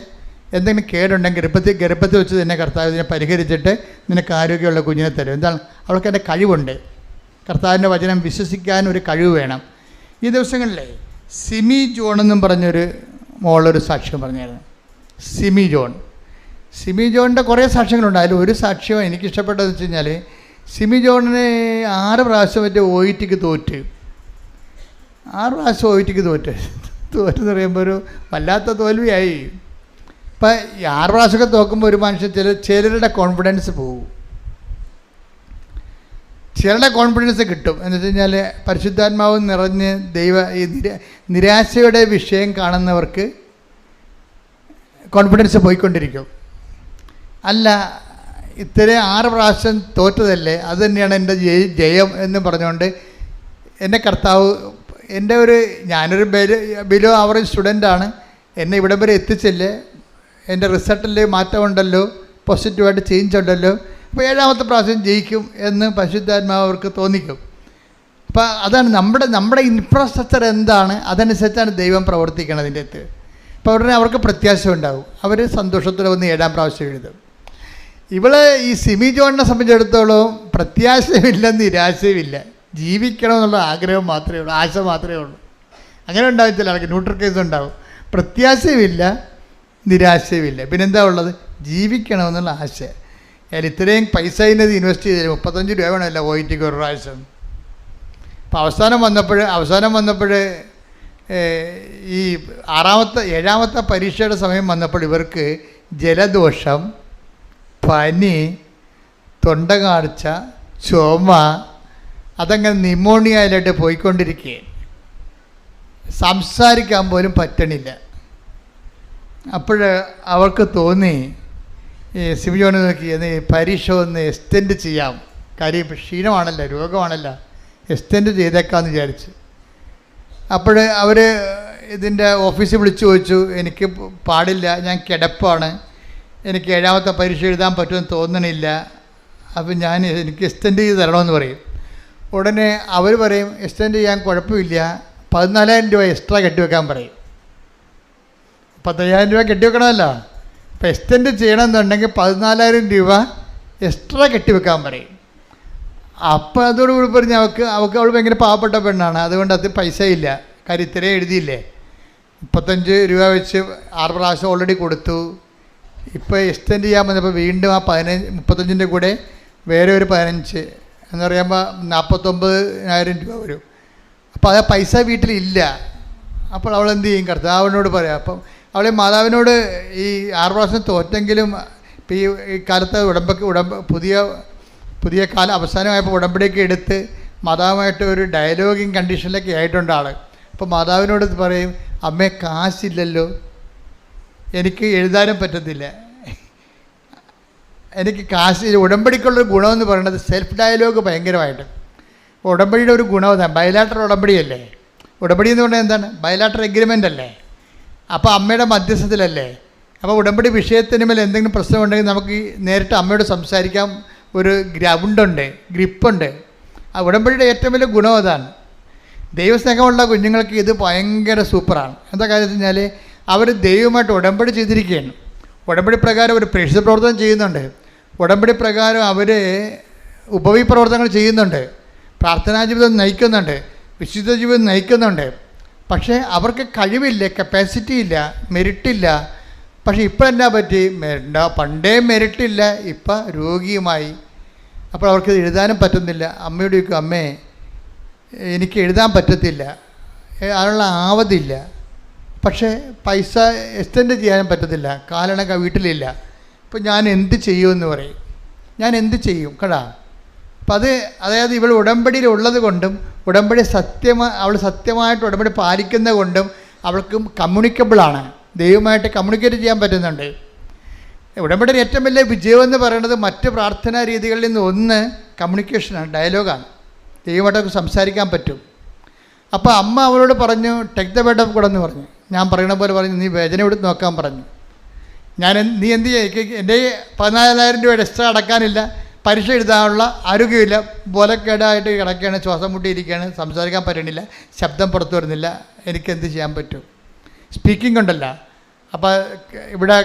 എന്തെങ്കിലും കേടുണ്ടെങ്കിൽ ഗർഭത്തിൽ വെച്ച് തന്നെ കർത്താവ് ഇതിനെ പരിഹരിച്ചിട്ട് നിനക്ക് ആരോഗ്യമുള്ള കുഞ്ഞിനെ തരും. എന്താണ്? അവൾക്ക് എൻ്റെ കഴിവുണ്ട്. കർത്താവിൻ്റെ വചനം വിശ്വസിക്കാൻ ഒരു കഴിവ് വേണം. ഈ ദിവസങ്ങളിലെ സിമി ജോൺ എന്നും പറഞ്ഞൊരു മോളൊരു സാക്ഷ്യം പറഞ്ഞായിരുന്നു. സിമി ജോണിൻ്റെ കുറേ സാക്ഷ്യങ്ങളുണ്ട്. അതിൽ ഒരു സാക്ഷ്യം എനിക്കിഷ്ടപ്പെട്ടതെന്ന് വെച്ച് കഴിഞ്ഞാൽ, സിമി ജോണിന് 6 പ്രാവശ്യം മറ്റേ OETക്ക് തോറ്റ്. 6 പ്രാവശ്യം OETക്ക് തോറ്റെന്ന് പറയുമ്പോൾ ഒരു വല്ലാത്ത തോൽവിയായി. ഇപ്പം 6 പ്രാവശ്യമൊക്കെ തോക്കുമ്പോൾ ഒരു മനുഷ്യൻ ചിലരുടെ കോൺഫിഡൻസ് പോകും, ചിലരുടെ കോൺഫിഡൻസ് കിട്ടും. എന്ന് വെച്ച് കഴിഞ്ഞാൽ പരിശുദ്ധാത്മാവ് നിറഞ്ഞ് നിരാശയുടെ വിഷയം കാണുന്നവർക്ക് കോൺഫിഡൻസ് പോയിക്കൊണ്ടിരിക്കും. അല്ല, ഇത്രയും 6 പ്രാവശ്യം തോറ്റതല്ലേ, അത് തന്നെയാണ് എൻ്റെ ജയം എന്ന് പറഞ്ഞുകൊണ്ട് എന്നെ കർത്താവ് ഞാനൊരു ബിലോ ആവറേജ് സ്റ്റുഡൻ്റാണ്, എന്നെ ഇവിടം വരെ എത്തിച്ചില്ലേ, എൻ്റെ റിസൾട്ടിൽ മാറ്റമുണ്ടല്ലോ, പോസിറ്റീവായിട്ട് ചേഞ്ച് ഉണ്ടല്ലോ, അപ്പോൾ 7ാമത്തെ പ്രാവശ്യം ജയിക്കും എന്ന് പരിശുദ്ധാത്മാവ് അവർക്ക് തോന്നിക്കും. അപ്പോൾ അതാണ് നമ്മുടെ ഇൻഫ്രാസ്ട്രക്ചർ എന്താണ്, അതനുസരിച്ചാണ് ദൈവം പ്രവർത്തിക്കണതിൻ്റെ അടുത്ത്. അപ്പോൾ ഉടനെ അവർക്ക് പ്രത്യാശ ഉണ്ടാകും. അവർ സന്തോഷത്തോടെ വന്ന് 7ാം പ്രാവശ്യം എഴുതും. ഈ സിമി ജോണിനെ സംബന്ധിച്ചിടത്തോളം പ്രത്യാശയുമില്ല, നിരാശയുമില്ല, ജീവിക്കണമെന്നുള്ള ആഗ്രഹം മാത്രമേ ഉള്ളൂ, ആശ മാത്രമേ ഉള്ളൂ. അങ്ങനെ ഉണ്ടാകത്തില്ല, അവർക്ക് ന്യൂട്രൽ കേസ് ഉണ്ടാവും. പ്രത്യാശയുമില്ല, നിരാശയുമില്ല, പിന്നെന്താ ഉള്ളത്? ജീവിക്കണമെന്നുള്ള ആശ. ഞാൻ ഇത്രയും പൈസ ഇതിനത് ഇൻവെസ്റ്റ് ചെയ്തില്ല, 35 രൂപ വേണമല്ല OETക്ക് ഒരു പ്രാവശ്യം. അപ്പോൾ അവസാനം വന്നപ്പോൾ ഈ 7ാമത്തെ പരീക്ഷയുടെ സമയം വന്നപ്പോൾ ഇവർക്ക് ജലദോഷം, പനി, തൊണ്ടകാഴ്ച, ചുമ, അതങ്ങനെ ന്യൂമോണിയയിലായിട്ട് പോയിക്കൊണ്ടിരിക്കുകയാണ്. സംസാരിക്കാൻ പോലും പറ്റണില്ല. അപ്പോൾ അവർക്ക് തോന്നി, സിമി ജോൺ നോക്കി, പരീക്ഷ ഒന്ന് എക്സ്റ്റെൻഡ് ചെയ്യാം, കാര്യം ക്ഷീണമാണല്ലോ, രോഗമാണല്ലോ, എക്സ്റ്റെൻഡ് ചെയ്തേക്കാമെന്ന് വിചാരിച്ച്. അപ്പോൾ അവർ ഇതിൻ്റെ ഓഫീസിൽ വിളിച്ചു ചോദിച്ചു, എനിക്ക് പാടില്ല, ഞാൻ കിടപ്പാണ്, എനിക്ക് 7ാമത്തെ പരീക്ഷ എഴുതാൻ പറ്റുമെന്ന് തോന്നണില്ല, അപ്പോൾ എനിക്ക് എക്സ്റ്റെൻഡ് ചെയ്ത് തരണമെന്ന് പറയും. ഉടനെ അവർ പറയും, എക്സ്റ്റെൻഡ് ചെയ്യാൻ കുഴപ്പമില്ല, 14,000 രൂപ എക്സ്ട്രാ കെട്ടിവെക്കാൻ പറയും. 10,000 രൂപ കെട്ടിവെക്കണമല്ലോ. അപ്പോൾ എക്സ്റ്റെൻഡ് ചെയ്യണമെന്നുണ്ടെങ്കിൽ 14,000 രൂപ എക്സ്ട്രാ കെട്ടിവെക്കാൻ പറയും. അപ്പോൾ അതോടുകൂടി പറഞ്ഞ് അവൾ ഭയങ്കര പാവപ്പെട്ട പെണ്ണാണ്, അതുകൊണ്ട് അത് പൈസ ഇല്ല. കാര്യം ഇത്രയും എഴുതിയില്ലേ, 35 രൂപ വെച്ച് 6 പ്രാവശ്യം ഓൾറെഡി കൊടുത്തു. ഇപ്പോൾ എക്സ്റ്റെൻഡ് ചെയ്യാൻ വന്നപ്പോൾ വീണ്ടും ആ 35 കൂടെ വേറെ ഒരു 15 എന്ന് പറയുമ്പോൾ 49,000 രൂപ വരും. അപ്പോൾ ആ പൈസ വീട്ടിലില്ല. അപ്പോൾ അവൾ എന്ത് ചെയ്യും? കർത്താവിനോട് പറയാം. അപ്പം അവളെ മാതാവിനോട് ഈ 6 പ്രാവശ്യം തോറ്റെങ്കിലും ഇപ്പോൾ ഈ കാലത്ത് പുതിയ കാലം അവസാനമായപ്പോൾ ഉടമ്പടിയൊക്കെ എടുത്ത് മാതാവുമായിട്ട് ഒരു ഡയലോഗിങ് കണ്ടീഷനിലൊക്കെ ആയിട്ടുണ്ട് ആൾ. അപ്പോൾ മാതാവിനോട് പറയും, അമ്മേ കാശില്ലല്ലോ, എനിക്ക് എഴുതാനും പറ്റത്തില്ല, എനിക്ക് കാശ്. ഉടമ്പടിക്കുള്ളൊരു ഗുണമെന്ന് പറയുന്നത് സെൽഫ് ഡയലോഗ് ഭയങ്കരമായിട്ട്. ഉടമ്പടിയുടെ ഒരു ഗുണം അതാണ്. ബയലാട്ടർ ഉടമ്പടിയല്ലേ. ഉടമ്പടി എന്ന് പറഞ്ഞാൽ എന്താണ്? ബയലാട്ടർ എഗ്രിമെൻ്റ് അല്ലേ. അപ്പോൾ അമ്മയുടെ മധ്യസ്ഥത്തിലല്ലേ. അപ്പോൾ ഉടമ്പടി വിഷയത്തിന് മേലെ എന്തെങ്കിലും പ്രശ്നമുണ്ടെങ്കിൽ നമുക്ക് നേരിട്ട് അമ്മയോട് സംസാരിക്കാം. ഒരു ഗ്രൗണ്ടുണ്ട്, ഗ്രിപ്പുണ്ട്. ആ ഉടമ്പടിയുടെ ഏറ്റവും വലിയ ഗുണം അതാണ്. ദൈവസ്നേഹമുള്ള കുഞ്ഞുങ്ങൾക്ക് ഇത് ഭയങ്കര സൂപ്പറാണ്. എന്താ കാര്യം വെച്ച് കഴിഞ്ഞാൽ അവർ ദൈവമായിട്ട് ഉടമ്പടി ചെയ്തിരിക്കുകയാണ്. ഉടമ്പടി പ്രകാരം ഒരു പ്രേക്ഷിത പ്രവർത്തനം ചെയ്യുന്നുണ്ട്. ഉടമ്പടി പ്രകാരം അവർ ഉപവി പ്രവർത്തനങ്ങൾ ചെയ്യുന്നുണ്ട്, പ്രാർത്ഥനാ ജീവിതം നയിക്കുന്നുണ്ട്, വിശുദ്ധ ജീവിതം നയിക്കുന്നുണ്ട്. പക്ഷേ അവർക്ക് കഴിവില്ല, കപ്പാസിറ്റി ഇല്ല, മെരിറ്റില്ല. പക്ഷേ ഇപ്പം എന്നാ പറ്റി? പണ്ടേ മെരിറ്റില്ല, ഇപ്പം രോഗിയുമായി. അപ്പോൾ അവർക്ക് എഴുതാനും പറ്റുന്നില്ല. അമ്മയോട് ചോദിക്കും, അമ്മേ എനിക്ക് എഴുതാൻ പറ്റത്തില്ല, അതിനുള്ള ആവതില്ല, പക്ഷേ പൈസ എക്സ്റ്റെൻഡ് ചെയ്യാനും പറ്റത്തില്ല, കാരണം വീട്ടിലില്ല. അപ്പോൾ ഞാൻ എന്ത് ചെയ്യുമെന്ന് പറയും. ഞാൻ എന്ത് ചെയ്യും കേടാ. അപ്പം അതായത് ഇവൾ ഉടമ്പടിയിൽ ഉള്ളത് കൊണ്ടും ഉടമ്പടി അവൾ സത്യമായിട്ട് ഉടമ്പടി പാലിക്കുന്നത് കൊണ്ടും അവൾക്ക് കമ്മ്യൂണിക്കബിളാണ്, ദൈവമായിട്ട് കമ്മ്യൂണിക്കേറ്റ് ചെയ്യാൻ പറ്റുന്നുണ്ട്. ഉടമ്പടിയുടെ ഏറ്റവും വലിയ വിജയമെന്ന് പറയുന്നത് മറ്റ് പ്രാർത്ഥനാ രീതികളിൽ നിന്ന് ഒന്ന് കമ്മ്യൂണിക്കേഷനാണ്, ഡയലോഗാണ്. ദൈവമായിട്ടൊക്കെ സംസാരിക്കാൻ പറ്റും. അപ്പോൾ അമ്മ അവളോട് പറഞ്ഞു, tech the bed of God എന്ന് പറഞ്ഞു. ഞാൻ പറയണ പോലെ പറഞ്ഞു, നീ വേദന എടുത്ത് നോക്കാൻ പറഞ്ഞു. നീ എന്ത് ചെയ്യുക? എൻ്റെ 14,000 രൂപ എക്സ്ട്രാ അടക്കാനില്ല, പരീക്ഷ എഴുതാനുള്ള ആരോഗ്യമില്ല, ബോലക്കേടായിട്ട് കിടക്കുകയാണ്, ശ്വാസം മുട്ടിയിരിക്കുകയാണ്, സംസാരിക്കാൻ പറ്റണില്ല, ശബ്ദം പുറത്തു വരുന്നില്ല, എനിക്കെന്ത് ചെയ്യാൻ പറ്റും? സ്പീക്കിംഗ് ഉണ്ടല്ലോ. അപ്പോൾ ഇവിടെ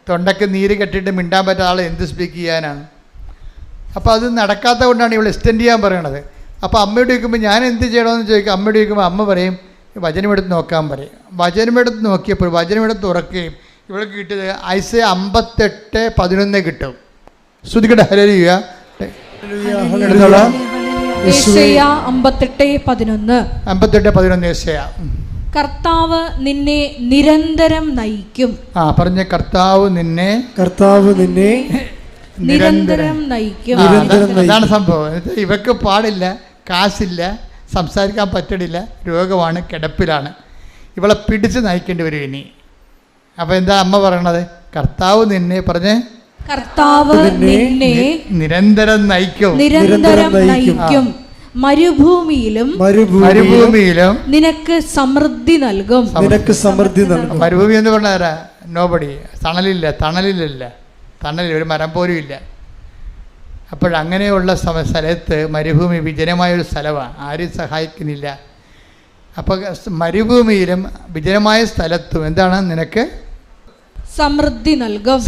തൊണ്ടയ്ക്ക് നീര് കെട്ടിയിട്ട് മിണ്ടാൻ പറ്റാത്ത ആൾ എന്ത് സ്പീക്ക് ചെയ്യാനാണ്? അപ്പോൾ അത് നടക്കാത്തത് കൊണ്ടാണ് ഇവൾ എക്സ്റ്റെൻഡ് ചെയ്യാൻ പറയണത്. അപ്പോൾ അമ്മയോട് ചോദിക്കുമ്പോൾ ഞാൻ എന്ത് ചെയ്യണമെന്ന് ചോദിക്കും. അമ്മയോട് ചോദിക്കുമ്പോൾ അമ്മ പറയും, വചനമെടുത്ത് നോക്കാൻ പറയും. വചനമെടുത്ത് നോക്കിയപ്പോൾ വചനമെടുത്ത് തുറക്കുകയും ഇവൾക്ക് കിട്ടിയത് ഐസയ 58:11 കിട്ടും. ശ്രുതിക്കട്ടെ, ഹല്ലേലൂയ. യെശയ്യാ 58:11. 58:11 യെശയ്യാ. കർത്താവ് നിന്നെ നിരന്തരം നയിക്കും. പറഞ്ഞ കർത്താവ് നിന്നെ നിരന്തരം നയിക്കും. അതാണ് സംഭവം. ഇവക്ക് പാടില്ല, കാശില്ല, സംസാരിക്കാൻ പറ്റണില്ല, രോഗമാണ്, കിടപ്പിലാണ്. ഇവളെ പിടിച്ച് നയിക്കേണ്ടി വരും ഇനി. അപ്പോൾ എന്താ അമ്മ പറയണത്? കർത്താവ് നിന്നെ പറഞ്ഞേ, കർത്താവ് നിന്നെ നിരന്തരം നയിക്കും. മരുഭൂമിയിലും നിനക്ക് സമൃദ്ധി നൽകും. മരുഭൂമി എന്ന് പറഞ്ഞാൽ നോബടി, തണലില്ല, ഒരു മരം പോലും ഇല്ല. അപ്പോഴങ്ങനെയുള്ള സ്ഥലത്ത് മരുഭൂമി വിജനമായൊരു സ്ഥലമാണ്, ആരും സഹായിക്കുന്നില്ല. അപ്പോൾ മരുഭൂമിയിലും വിജനമായ സ്ഥലത്തും എന്താണ്? നിനക്ക് സമൃദ്ധി നൽകും.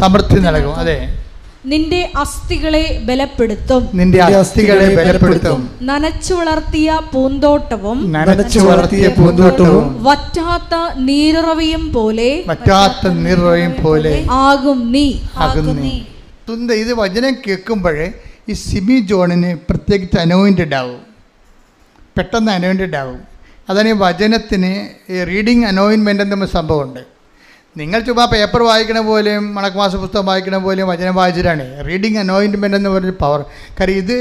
അതെ, നിന്റെ അസ്ഥികളെ ബലപ്പെടുത്തും. നനച്ചു വളർത്തിയ പൂന്തോട്ടവും വറ്റാത്ത നീരുറവയും പോലെ ആകും നീ. ഇത് വചനം കേൾക്കുമ്പോഴേ ഈ സിമി ജോണിന് പ്രത്യേകിച്ച് അനോയിൻറ്റഡ് ആവും, പെട്ടെന്ന് അനോയിൻറ്റഡ് ആവും. അതാണ് ഈ വചനത്തിന് ഈ റീഡിങ് അനോയിൻമെൻ്റ് എന്ന സംഭവമുണ്ട്. നിങ്ങൾ ചുമ്മാ പേപ്പർ വായിക്കണ പോലെയും മണക്കുമാസ പുസ്തകം വായിക്കണ പോലെയും വചനം വായിച്ചിട്ടാണ് റീഡിങ് അനോയിൻമെൻ്റ് എന്ന് പറഞ്ഞ പവർ. കാര്യം ഇത്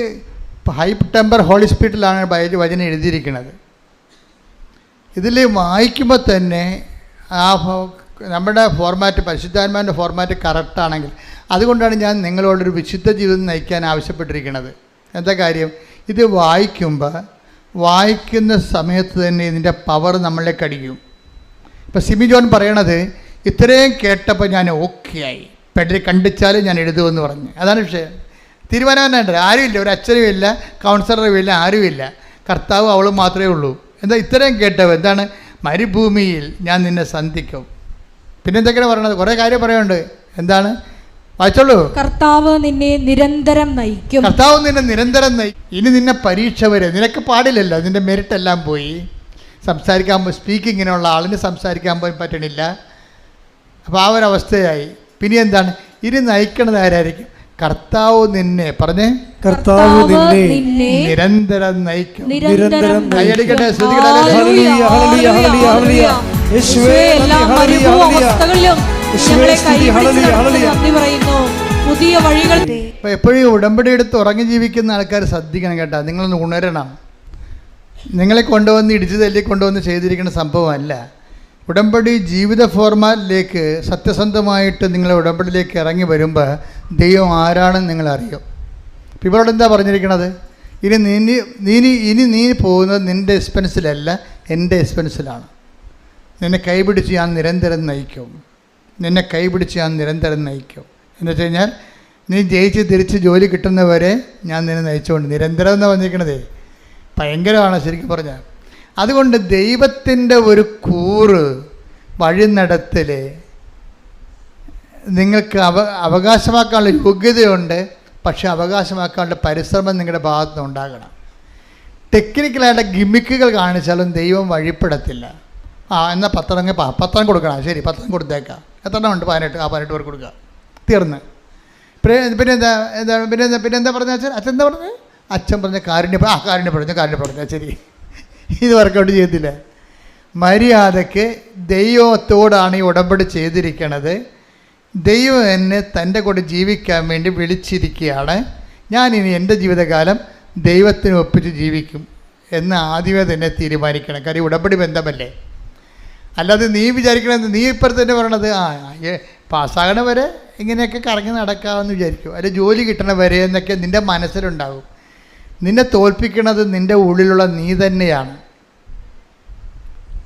ഹൈ ടെമ്പർ ഹോളി സ്പിരിറ്റിലാണ് വചനം എഴുതിയിരിക്കുന്നത്. ഇതിൽ വായിക്കുമ്പോൾ തന്നെ ആ നമ്മുടെ ഫോർമാറ്റ്, പരിശുദ്ധാത്മാവിൻ്റെ ഫോർമാറ്റ് കറക്റ്റാണെങ്കിൽ, അതുകൊണ്ടാണ് ഞാൻ നിങ്ങളോടൊരു വിശുദ്ധ ജീവിതം നയിക്കാൻ ആവശ്യപ്പെട്ടിരിക്കുന്നത്. എന്താ കാര്യം? ഇത് വായിക്കുന്ന സമയത്ത് തന്നെ ഇതിൻ്റെ പവർ നമ്മളിലേക്ക് അടിക്കും. ഇപ്പോൾ സിമി ജോൺ പറയണത്, ഇത്രയും കേട്ടപ്പോൾ ഞാൻ ഓക്കെ ആയി, പെടൽ കണ്ടിച്ചാൽ ഞാൻ എഴുതുമെന്ന് പറഞ്ഞു. അതാണ് വിഷയം. തീരുമാനമായിട്ട് ആരുമില്ല, ഒരു അച്ഛനും ഇല്ല, കൗൺസിലറും ഇല്ല, ആരുമില്ല, കർത്താവ് അവളും മാത്രമേ ഉള്ളൂ. എന്താ ഇത്രയും കേട്ടപ്പോൾ എന്താണ്? മരുഭൂമിയിൽ ഞാൻ നിന്നെ സന്ധിക്കും. പിന്നെ എന്തൊക്കെയാണ് പറയണത്? കുറേ കാര്യം പറയാനുണ്ട്. എന്താണ്? വായിച്ചോളൂ. കർത്താവ് നിന്നെ നിരന്തരം നയിക്കും. കർത്താവ് നിന്നെ നിരന്തരം നയിക്കും. ഇനി നിന്നെ പരീക്ഷ വരെ നിനക്ക് പാടില്ലല്ലോ, നിന്റെ മെറിറ്റ് എല്ലാം പോയി. സംസാരിക്കാൻ സ്പീക്കിങ്ങിനുള്ള ആളിന് സംസാരിക്കാൻ പോയി പറ്റണില്ല. അപ്പോൾ ആ ഒരവസ്ഥയായി. പിന്നെ എന്താണ്? ഇനി നയിക്കണത് ആരായിരിക്കും? കർത്താവ് നിന്നെ പറഞ്ഞേ, കർത്താവ് നിന്നെ നിരന്തരം നയിക്കും. നിരന്തരം കൈയടിക്കട്ടെ, ഹല്ലേലൂയ, ഹല്ലേലൂയ, ഹല്ലേലൂയ, ഹല്ലേലൂയ. യേശുവേ എല്ലാ നന്ദി, ഹല്ലേലൂയ, ഹല്ലേലൂയ. അവസ്ഥകളിലും ഞങ്ങളെ സ്തുതി, ഹല്ലേലൂയ, ഹല്ലേലൂയ. നന്ദി പറയുന്നു. പുതിയ വഴികൾ അപ്പോൾ എപ്പോഴും ഉടമ്പടി എടുത്ത് ഉറങ്ങി ജീവിക്കുന്ന ആൾക്കാർ ശ്രദ്ധിക്കണം കേട്ടോ. നിങ്ങളൊന്ന് ഉണരണം. നിങ്ങളെ കൊണ്ടുവന്ന് ഇടിച്ചു തല്ലി കൊണ്ടുവന്ന് ചെയ്തിരിക്കുന്ന സംഭവമല്ല. ഉടമ്പടി ജീവിത ഫോർമാറ്റിലേക്ക് സത്യസന്ധമായിട്ട് നിങ്ങൾ ഉടമ്പടിയിലേക്ക് ഇറങ്ങി വരുമ്പോൾ ദൈവം ആരാണെന്ന് നിങ്ങൾ അറിയും. ഇപ്പോൾ ഇവരോട് എന്താ പറഞ്ഞിരിക്കണത്? ഇനി നീ പോകുന്നത് നിൻ്റെ എക്സ്പെൻസിലല്ല, എൻ്റെ എക്സ്പെൻസിലാണ്. നിന്നെ കൈപിടിച്ച് ഞാൻ നിരന്തരം നയിക്കും. നിന്നെ കൈപിടിച്ച് ഞാൻ നിരന്തരം നയിക്കും എന്ന് വെച്ച് കഴിഞ്ഞാൽ നീ ജയിച്ച് തിരിച്ച് ജോലി കിട്ടുന്നവരെ ഞാൻ നിന്നെ നയിച്ചുകൊണ്ട്. നിരന്തരം എന്ന് പറഞ്ഞിരിക്കണതേ ഭയങ്കരമാണ് ശരിക്കും പറഞ്ഞാൽ. അതുകൊണ്ട് ദൈവത്തിൻ്റെ ഒരു കൂറ് വഴി നടത്തൽ നിങ്ങൾക്ക് അവകാശമാക്കാനുള്ള യോഗ്യതയുണ്ട്. പക്ഷേ അവകാശമാക്കാനുള്ള പരിശ്രമം നിങ്ങളുടെ ഭാഗത്ത് നിന്ന് ഉണ്ടാകണം. ടെക്നിക്കലായിട്ട് ഗിമ്മിക്കുകൾ കാണിച്ചാലും ദൈവം വഴിപ്പെടത്തില്ല. എന്നാൽ പത്രം കൊടുക്കണം. ശരി, പത്രം കൊടുത്തേക്കാം. എത്ര ഉണ്ട്? 18. 18 പേർക്ക് കൊടുക്കുക. തീർന്ന്. പിന്നെന്താ പറഞ്ഞ അച്ഛൻ എന്താ പറഞ്ഞത്? അച്ഛൻ പറഞ്ഞ കാരുണ്യം പറഞ്ഞു. ശരി, ഇത് വർക്കൗട്ട് ചെയ്തില്ല. മര്യാദയ്ക്ക് ദൈവത്തോടാണ് ഈ ഉടമ്പടി ചെയ്തിരിക്കണത്. ദൈവം എന്നെ തൻ്റെ കൂടെ ജീവിക്കാൻ വേണ്ടി വിളിച്ചിരിക്കുകയാണ്. ഞാനിനി എൻ്റെ ജീവിതകാലം ദൈവത്തിന് ഒപ്പിച്ച് ജീവിക്കും എന്ന് ആദ്യമേ തന്നെ തീരുമാനിക്കണം. കാര്യം ഉടമ്പടി ബന്ധമല്ലേ. അല്ലാതെ നീ വിചാരിക്കണത്, നീ ഇപ്പുറത്ത് തന്നെ പറയണത് പാസ്സാകണ വരെ ഇങ്ങനെയൊക്കെ കറങ്ങി നടക്കാമെന്ന് വിചാരിക്കും, അല്ലെങ്കിൽ ജോലി കിട്ടണ വരെ എന്നൊക്കെ നിൻ്റെ മനസ്സിലുണ്ടാകും. നിന്നെ തോൽപ്പിക്കണത് നിൻ്റെ ഉള്ളിലുള്ള നീ തന്നെയാണ്.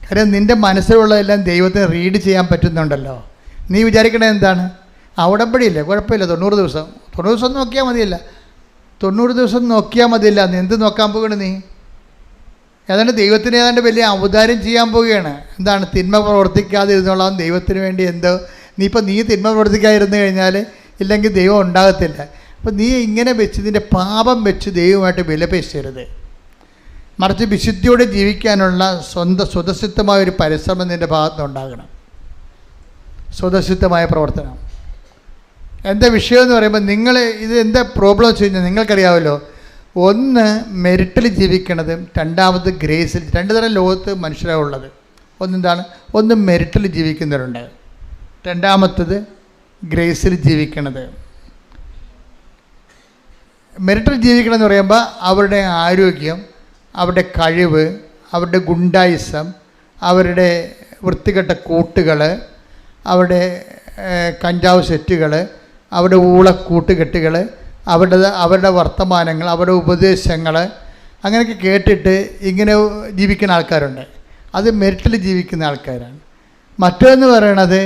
കാര്യം നിൻ്റെ മനസ്സിലുള്ളതെല്ലാം ദൈവത്തിന് റീഡ് ചെയ്യാൻ പറ്റുന്നുണ്ടല്ലോ. നീ വിചാരിക്കണത് എന്താണ്? ഉടമ്പടിയില്ലേ, കുഴപ്പമില്ല, 90 ദിവസം നോക്കിയാൽ മതിയല്ല. 90 ദിവസം നോക്കിയാൽ മതിയല്ല. നീ എന്ത് നോക്കാൻ പോവുകയാണ്? നീ ഏതാണ്ട് ദൈവത്തിന് ഏതാണ്ട് വലിയ ഔദാര്യം ചെയ്യാൻ പോവുകയാണ്. എന്താണ്? തിന്മ പ്രവർത്തിക്കാതെ ഇരുന്നോളാം ദൈവത്തിന് വേണ്ടി. എന്തോ നീ തിന്മ പ്രവർത്തിക്കാതിരുന്നു കഴിഞ്ഞാൽ ഇല്ലെങ്കിൽ ദൈവം ഉണ്ടാകത്തില്ല. അപ്പോൾ നീ ഇങ്ങനെ വെച്ച് നിൻ്റെ പാപം വെച്ച് ദൈവമായിട്ട് വിലപേശരുത്. മറിച്ച് വിശുദ്ധിയോടെ ജീവിക്കാനുള്ള സ്വതസിദ്ധമായൊരു പരിശ്രമം നിൻ്റെ ഭാഗത്തുനിന്ന് ഉണ്ടാകണം. സ്വതസിദ്ധമായ പ്രവർത്തനം. എന്താ വിഷയം എന്ന് പറയുമ്പോൾ ഇത് എന്താ പ്രോബ്ലം വെച്ച് കഴിഞ്ഞാൽ നിങ്ങൾക്കറിയാമല്ലോ. ഒന്ന് മെറിറ്റിൽ ജീവിക്കണതും രണ്ടാമത് ഗ്രേസിൽ. 2 തരം ലോകത്ത് മനുഷ്യരാണ് ഉള്ളത്. ഒന്നെന്താണ്? ഒന്ന് മെറിറ്റിൽ ജീവിക്കുന്നവരുണ്ട്, രണ്ടാമത്തത് ഗ്രേസിൽ ജീവിക്കണത്. മെറിറ്റിൽ ജീവിക്കണമെന്ന് പറയുമ്പോൾ അവരുടെ ആരോഗ്യം, അവരുടെ കഴിവ്, അവരുടെ ഗുണ്ടായിസം, അവരുടെ വൃത്തികെട്ട കൂട്ടുകൾ, അവരുടെ കഞ്ചാവ് സെറ്റുകൾ, അവരുടെ ഊളക്കൂട്ടുകെട്ടുകൾ, അവരുടെ വർത്തമാനങ്ങൾ, അവരുടെ ഉപദേശങ്ങൾ, അങ്ങനെയൊക്കെ കേട്ടിട്ട് ഇങ്ങനെ ജീവിക്കുന്ന ആൾക്കാരുണ്ട്. അത് മെറിറ്റിൽ ജീവിക്കുന്ന ആൾക്കാരാണ്. മറ്റൊന്ന് പറയണത്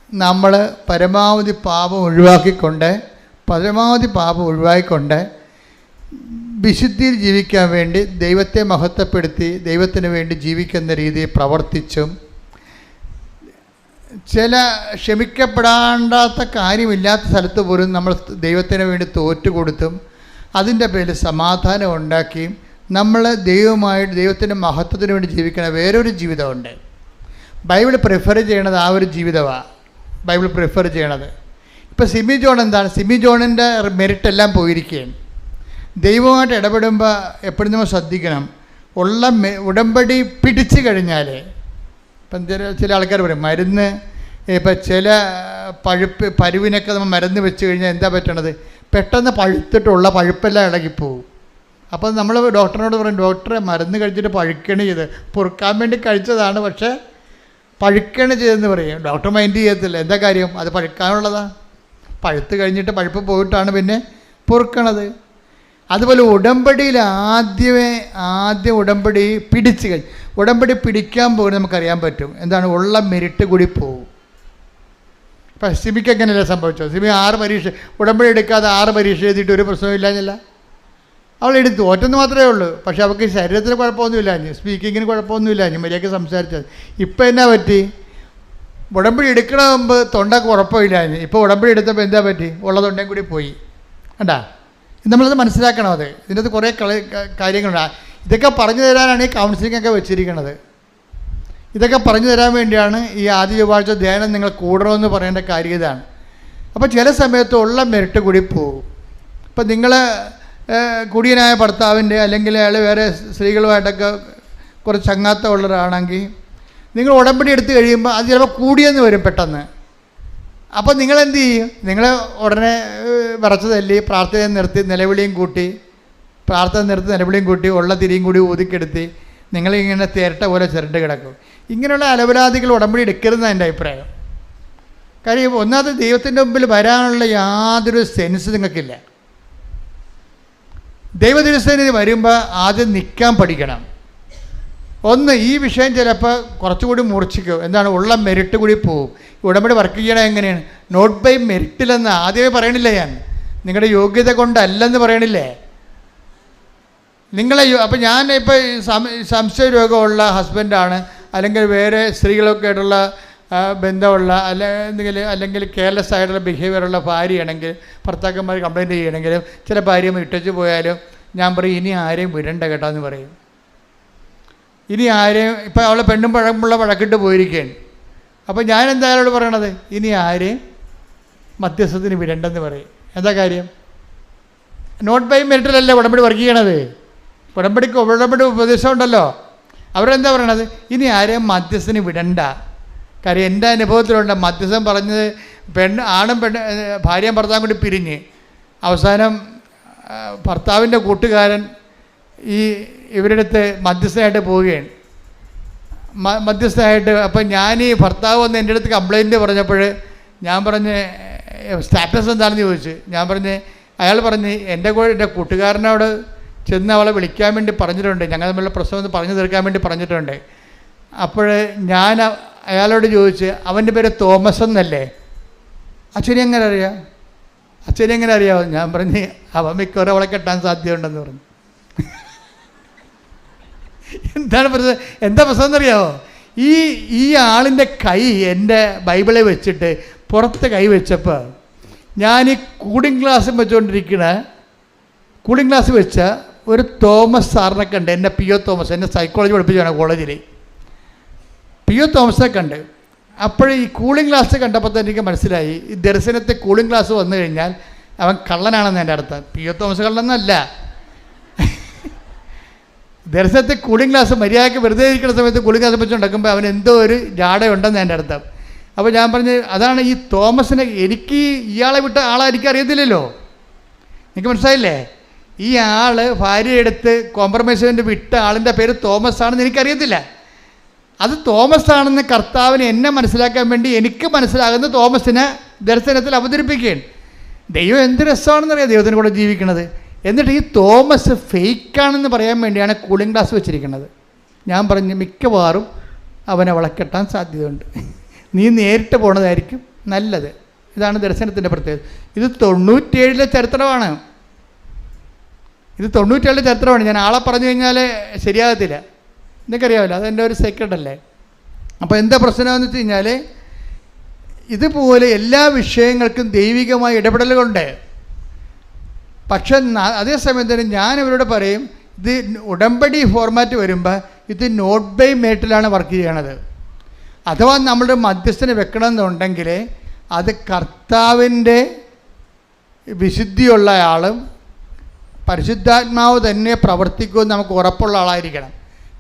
നമ്മൾ പരമാവധി പാപം ഒഴിവാക്കിക്കൊണ്ട് വിശുദ്ധിയിൽ ജീവിക്കാൻ വേണ്ടി ദൈവത്തെ മഹത്വപ്പെടുത്തി ദൈവത്തിന് വേണ്ടി ജീവിക്കുന്ന രീതിയിൽ പ്രവർത്തിച്ചും ചില ക്ഷമിക്കപ്പെടാണ്ടാത്ത കാര്യമില്ലാത്ത സ്ഥലത്ത് പോലും നമ്മൾ ദൈവത്തിന് വേണ്ടി തോറ്റുകൊടുത്തും അതിൻ്റെ പേരിൽ സമാധാനം ഉണ്ടാക്കിയും നമ്മൾ ദൈവത്തിൻ്റെ മഹത്വത്തിന് വേണ്ടി ജീവിക്കുന്ന വേറൊരു ജീവിതമുണ്ട്. ബൈബിൾ പ്രിഫർ ചെയ്യണത് ആ ഒരു ജീവിതമാണ്. ബൈബിൾ പ്രിഫർ ചെയ്യണത്. ഇപ്പോൾ സിമി ജോൺ എന്താണ്? സിമി ജോണിൻ്റെ മെറിറ്റ് എല്ലാം പോയിരിക്കുകയാണ്. ദൈവമായിട്ട് ഇടപെടുമ്പോൾ എപ്പോഴും നമ്മൾ ശ്രദ്ധിക്കണം. ഉടമ്പടി പിടിച്ചു കഴിഞ്ഞാൽ, ഇപ്പം ചില ആൾക്കാർ പറയും മരുന്ന്, ഇപ്പം ചില പരുവിനൊക്കെ നമ്മൾ മരുന്ന് വെച്ച് കഴിഞ്ഞാൽ എന്താ പറ്റണത്? പെട്ടെന്ന് പഴുത്തിട്ടുള്ള പഴുപ്പെല്ലാം ഇളകിപ്പോവും. അപ്പോൾ നമ്മൾ ഡോക്ടറിനോട് പറയും, ഡോക്ടറെ മരുന്ന് കഴിച്ചിട്ട് പഴുക്കണി ചെയ്ത് പൊറുക്കാൻ വേണ്ടി കഴിച്ചതാണ്, പക്ഷേ പഴുക്കണി ചെയ്തെന്ന് പറയും. ഡോക്ടർ മൈൻഡ് ചെയ്യത്തില്ല. എന്താ കാര്യം? അത് പഴുക്കാനുള്ളതാണ്. പഴുത്ത് കഴിഞ്ഞിട്ട് പഴുപ്പ് പോയിട്ടാണ് പിന്നെ പൊറുക്കണത്. അതുപോലെ ഉടമ്പടിയിൽ ആദ്യം ഉടമ്പടി പിടിച്ച് കഴിഞ്ഞ് ഉടമ്പടി പിടിക്കാൻ പോകുന്നത് നമുക്കറിയാൻ പറ്റും. എന്താണ്? ഉള്ള മെരിറ്റ് കൂടി പോകും. ഇപ്പം സിമിക്ക് എങ്ങനെയല്ല സംഭവിച്ചത്? സിമി 6 പരീക്ഷ ഉടമ്പടി എടുക്കാതെ 6 പരീക്ഷ എഴുതിയിട്ട് ഒരു പ്രശ്നമില്ലാഞ്ഞില്ല. അവൾ എടുത്തു, തോറ്റെന്ന് മാത്രമേ ഉള്ളൂ. പക്ഷേ അവൾക്ക് ശരീരത്തിന് കുഴപ്പമൊന്നുമില്ല, സ്പീക്കിങ്ങിന് കുഴപ്പമൊന്നുമില്ല, മര്യാദയ്ക്ക് സംസാരിച്ചത്. ഇപ്പം എന്നാ പറ്റി? ഉടമ്പടി എടുക്കണ മുമ്പ് തൊണ്ടക്ക് ഉറപ്പില്ലായിരുന്നു. ഇപ്പോൾ ഉടമ്പടി എടുത്തപ്പോൾ എന്താ പറ്റി? ഉള്ള തൊണ്ടയും കൂടി പോയി. കണ്ടാ, നമ്മളത് മനസ്സിലാക്കണം. അത് ഇതിനകത്ത് കുറേ കാര്യങ്ങളുണ്ട്. ഇതൊക്കെ പറഞ്ഞു തരാനാണ് ഈ കൗൺസിലിംഗ് ഒക്കെ വെച്ചിരിക്കുന്നത്. ഇതൊക്കെ പറഞ്ഞു തരാൻ വേണ്ടിയാണ് ഈ ആദ്യ ചൊവ്വാഴ്ച ധ്യാനം നിങ്ങൾ കൂടണമെന്ന് പറയേണ്ട കാര്യം ഇതാണ്. അപ്പോൾ ചില സമയത്ത് ഉള്ള മെറിറ്റ് കൂടി പോകും. ഇപ്പം നിങ്ങൾ കുടിയനായ ഭർത്താവിൻ്റെ അല്ലെങ്കിൽ അയാൾ വേറെ സ്ത്രീകളുമായിട്ടൊക്കെ കുറച്ച് ചങ്ങാത്തം ഉള്ളവരാണെങ്കിൽ നിങ്ങൾ ഉടമ്പടി എടുത്ത് കഴിയുമ്പോൾ അത് ചിലപ്പോൾ കൂടിയെന്ന് വരും പെട്ടെന്ന്. അപ്പോൾ നിങ്ങളെന്ത് ചെയ്യും? നിങ്ങൾ ഉടനെ വിറച്ച് തല്ലി പ്രാർത്ഥന നിർത്തി നിലവിളിയും കൂട്ടി നിലവിളിയും കൂട്ടി ഉള്ള തിരിയും കൂടി ഊതിക്കെടുത്തി നിങ്ങളിങ്ങനെ തേരട്ട പോലെ ചിരണ്ട് കിടക്കും. ഇങ്ങനെയുള്ള അലവലാദികൾ ഉടമ്പടി എടുക്കരുതെന്ന് എൻ്റെ അഭിപ്രായം. കാര്യം ഒന്നാമത് ദൈവത്തിൻ്റെ മുമ്പിൽ വരാനുള്ള യാതൊരു സെൻസ് നിങ്ങൾക്കില്ല. ദൈവദിവസത്തിന് വരുമ്പോൾ ആദ്യം നിൽക്കാൻ പഠിക്കണം. ഒന്ന്, ഈ വിഷയം ചിലപ്പോൾ കുറച്ചുകൂടി മൂർച്ഛിക്കും. എന്താണ്? ഉള്ള മെറിറ്റ് കൂടി പോവും. ഉടമ്പടി വർക്ക് ചെയ്യണം എങ്ങനെയാണ്? നോട്ട് ബൈ മെറിറ്റിലെന്ന് ആദ്യമേ പറയണില്ല ഞാൻ. നിങ്ങളുടെ യോഗ്യത കൊണ്ടല്ലെന്ന് പറയണില്ലേ നിങ്ങളെ. അപ്പം ഞാൻ ഇപ്പോൾ സംശയ രോഗമുള്ള ഹസ്ബൻഡാണ്, അല്ലെങ്കിൽ വേറെ സ്ത്രീകളൊക്കെ ആയിട്ടുള്ള ബന്ധമുള്ള അല്ലെങ്കിൽ കെയർലെസ് ആയിട്ടുള്ള ബിഹേവിയറുള്ള ഭാര്യയാണെങ്കിൽ, ഭർത്താക്കന്മാർ കംപ്ലയിൻറ്റ് ചെയ്യണമെങ്കിലും ചില ഭാര്യമാർ ഇട്ടച്ച് പോയാലും ഞാൻ പറയും ഇനി ആരെയും വിടണ്ട കേട്ടോ എന്ന് പറയും. ഇനി ആരെയും, ഇപ്പം അവളെ പെണ്ണും പഴമുള്ള വഴക്കിട്ട് പോയിരിക്കുകയാണ്. അപ്പോൾ ഞാൻ എന്താ അയാളോട് പറയണത്? ഇനി ആരെയും മധ്യസ്ഥത്തിന് വിടണ്ടെന്ന് പറയും. എന്താ കാര്യം? നോട്ട് ബൈ മെറിറ്റിലല്ലേ ഉടമ്പടി വർക്ക് ചെയ്യണത്. ഉടമ്പടി ഉപദേശം ഉണ്ടല്ലോ. അവരെന്താ പറയണത്? ഇനി ആരെയും മധ്യസ്ഥന് വിടണ്ട. കാര്യം എൻ്റെ അനുഭവത്തിലുണ്ട്, മധ്യസ്ഥൻ പറഞ്ഞത് ഭാര്യയും ഭർത്താവും കൂടി പിരിഞ്ഞ് അവസാനം ഭർത്താവിൻ്റെ കൂട്ടുകാരൻ ഇവരുടെ അടുത്ത് മധ്യസ്ഥനായിട്ട് പോവുകയാണ്. മധ്യസ്ഥനായിട്ട് അപ്പം ഞാൻ ഈ ഭർത്താവ് വന്ന് എൻ്റെ അടുത്ത് കംപ്ലയിൻറ്റ് പറഞ്ഞപ്പോൾ ഞാൻ പറഞ്ഞ് സ്റ്റാറ്റസ് എന്താണെന്ന് ചോദിച്ചു. ഞാൻ പറഞ്ഞ്, അയാൾ പറഞ്ഞ് എൻ്റെ കൂട്ടുകാരനോട് ചെന്ന് അവളെ വിളിക്കാൻ വേണ്ടി പറഞ്ഞിട്ടുണ്ട്, ഞങ്ങൾ തമ്മിലുള്ള പ്രശ്നം ഒന്ന് പറഞ്ഞു തീർക്കാൻ വേണ്ടി പറഞ്ഞിട്ടുണ്ട്. അപ്പോൾ ഞാൻ അയാളോട് ചോദിച്ച്, അവൻ്റെ പേര് തോമസ് എന്നല്ലേ? അച്ഛനെ എങ്ങനെ അറിയാം? ഞാൻ പറഞ്ഞ്, അവൻ മിക്കവാറും അവളെ കെട്ടാൻ സാധ്യതയുണ്ടെന്ന് പറഞ്ഞു. എന്താ പ്രശ്നം എന്നറിയാമോ? ഈ ആളിൻ്റെ കൈ എൻ്റെ ബൈബിളിൽ വെച്ചിട്ട് പുറത്ത് കൈ വെച്ചപ്പോൾ ഞാൻ ഈ കൂളിംഗ് ഗ്ലാസ് വെച്ച ഒരു തോമസ് സാറിനെ കണ്ട്, എന്നെ P.O. തോമസ്, എന്നെ സൈക്കോളജി പഠിപ്പിച്ചാണ് കോളേജിൽ. P.O. തോമസിനെ കണ്ട്. അപ്പോൾ ഈ കൂളിംഗ് ഗ്ലാസ് കണ്ടപ്പോൾ തന്നെ എനിക്ക് മനസ്സിലായി, ഈ ദർശനത്തെ കൂളിംഗ് ഗ്ലാസ് വന്നു കഴിഞ്ഞാൽ അവൻ കള്ളനാണെന്ന് എൻ്റെ അർത്ഥം. P.O. തോമസ് കള്ളനല്ല. ദർശനത്തെ കൂളിംഗ് ഗ്ലാസ് മര്യാദയ്ക്ക് വെറുതെ ഇരിക്കുന്ന സമയത്ത് കൂളിംഗ് ഗ്ലാസ് വെച്ച് നടക്കുമ്പോൾ അവൻ എന്തോ ഒരു ജാടയുണ്ടെന്ന് എൻ്റെ അർത്ഥം. അപ്പോൾ ഞാൻ പറഞ്ഞ്, അതാണ് ഈ തോമസിനെ, എനിക്ക് ഇയാളെ വിട്ട ആളെ എനിക്ക് അറിയത്തില്ലല്ലോ. എനിക്ക് മനസ്സിലായില്ലേ? ഈ ആൾ ഭാര്യയെടുത്ത് കോംപ്രമൈസ് വേണ്ടി വിട്ട ആളിൻ്റെ പേര് തോമസ് ആണെന്ന് എനിക്കറിയത്തില്ല. അത് തോമസ് ആണെന്ന് കർത്താവിന് എന്നെ മനസ്സിലാക്കാൻ വേണ്ടി എനിക്ക് മനസ്സിലാകുന്ന തോമസിനെ ദർശനത്തിൽ അവതരിപ്പിക്കുകയാണ്. ദൈവം എന്ത് രസമാണെന്നറിയാം ദൈവത്തിന് കൂടെ ജീവിക്കുന്നത്. എന്നിട്ട് ഈ തോമസ് ഫേക്കാണെന്ന് പറയാൻ വേണ്ടിയാണ് കൂളിംഗ് ഗ്ലാസ് വെച്ചിരിക്കുന്നത്. ഞാൻ പറഞ്ഞു, മിക്കവാറും അവനെ വളക്കെട്ടാൻ സാധ്യതയുണ്ട്, നീ നേരിട്ട് പോണതായിരിക്കും നല്ലത്. ഇതാണ് ദർശനത്തിൻ്റെ പ്രത്യേകത. ഇത് 97 ചരിത്രമാണ്. ഞാൻ ആളെ പറഞ്ഞു കഴിഞ്ഞാൽ ശരിയാകത്തില്ല, നിനക്കറിയാമല്ലോ, അതെൻ്റെ ഒരു സീക്രട്ട് അല്ലേ. അപ്പോൾ എന്താ പ്രശ്നമെന്ന് വെച്ച് കഴിഞ്ഞാൽ, ഇതുപോലെ എല്ലാ വിഷയങ്ങൾക്കും ദൈവികമായ ഇടപെടലുകളുണ്ട്. പക്ഷെ അതേസമയം തന്നെ ഞാൻ ഇവരോട് പറയും, ഇത് ഉടമ്പടി ഫോർമാറ്റ് വരുമ്പോൾ ഇത് നോട്ട് ബൈ മെറിറ്റിലാണ് വർക്ക് ചെയ്യണത്. അഥവാ നമ്മളുടെ മധ്യസ്ഥനെ വെക്കണമെന്നുണ്ടെങ്കിൽ അത് കർത്താവിൻ്റെ വിശുദ്ധിയുള്ള ആളും പരിശുദ്ധാത്മാവ് തന്നെ പ്രവർത്തിക്കുമെന്ന് നമുക്ക് ഉറപ്പുള്ള ആളായിരിക്കണം.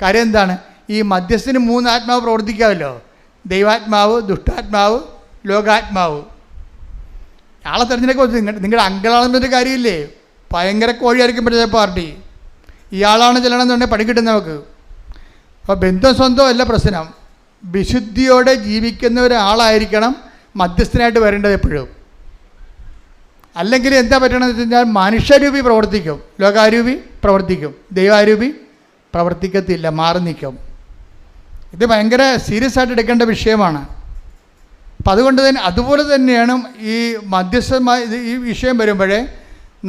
കാര്യം എന്താണ്? ഈ മധ്യസ്ഥന് 3 ആത്മാവ് പ്രവർത്തിക്കാമല്ലോ, ദൈവാത്മാവ്, ദുഷ്ടാത്മാവ്, ലോകാത്മാവ്. ആളെ തിരഞ്ഞെടുക്കുക നിങ്ങളുടെ അങ്കിളാണെന്നൊരു കാര്യമില്ലേ, ഭയങ്കര കോഴിയായിരിക്കും പറ്റുന്ന പാർട്ടി. ഇയാളാണ് ചെല്ലണമെന്നുണ്ടെങ്കിൽ പണി കിട്ടും നമുക്ക്. അപ്പോൾ ബന്ധം സ്വന്തം അല്ല പ്രശ്നം, വിശുദ്ധിയോടെ ജീവിക്കുന്ന ഒരാളായിരിക്കണം മധ്യസ്ഥനായിട്ട് വരേണ്ടത് എപ്പോഴും. അല്ലെങ്കിൽ എന്താ പറ്റണമെന്ന് വെച്ച് കഴിഞ്ഞാൽ മനുഷ്യരൂപി പ്രവർത്തിക്കും, ലോകാരൂപി പ്രവർത്തിക്കും, ദൈവാരൂപി പ്രവർത്തിക്കത്തില്ല, മാറി നിൽക്കും. ഇത് ഭയങ്കര സീരിയസ് ആയിട്ട് എടുക്കേണ്ട വിഷയമാണ്. അപ്പം അതുകൊണ്ട് തന്നെ അതുപോലെ തന്നെയാണ് ഈ മധ്യസ്ഥമായ ഈ വിഷയം വരുമ്പോഴേ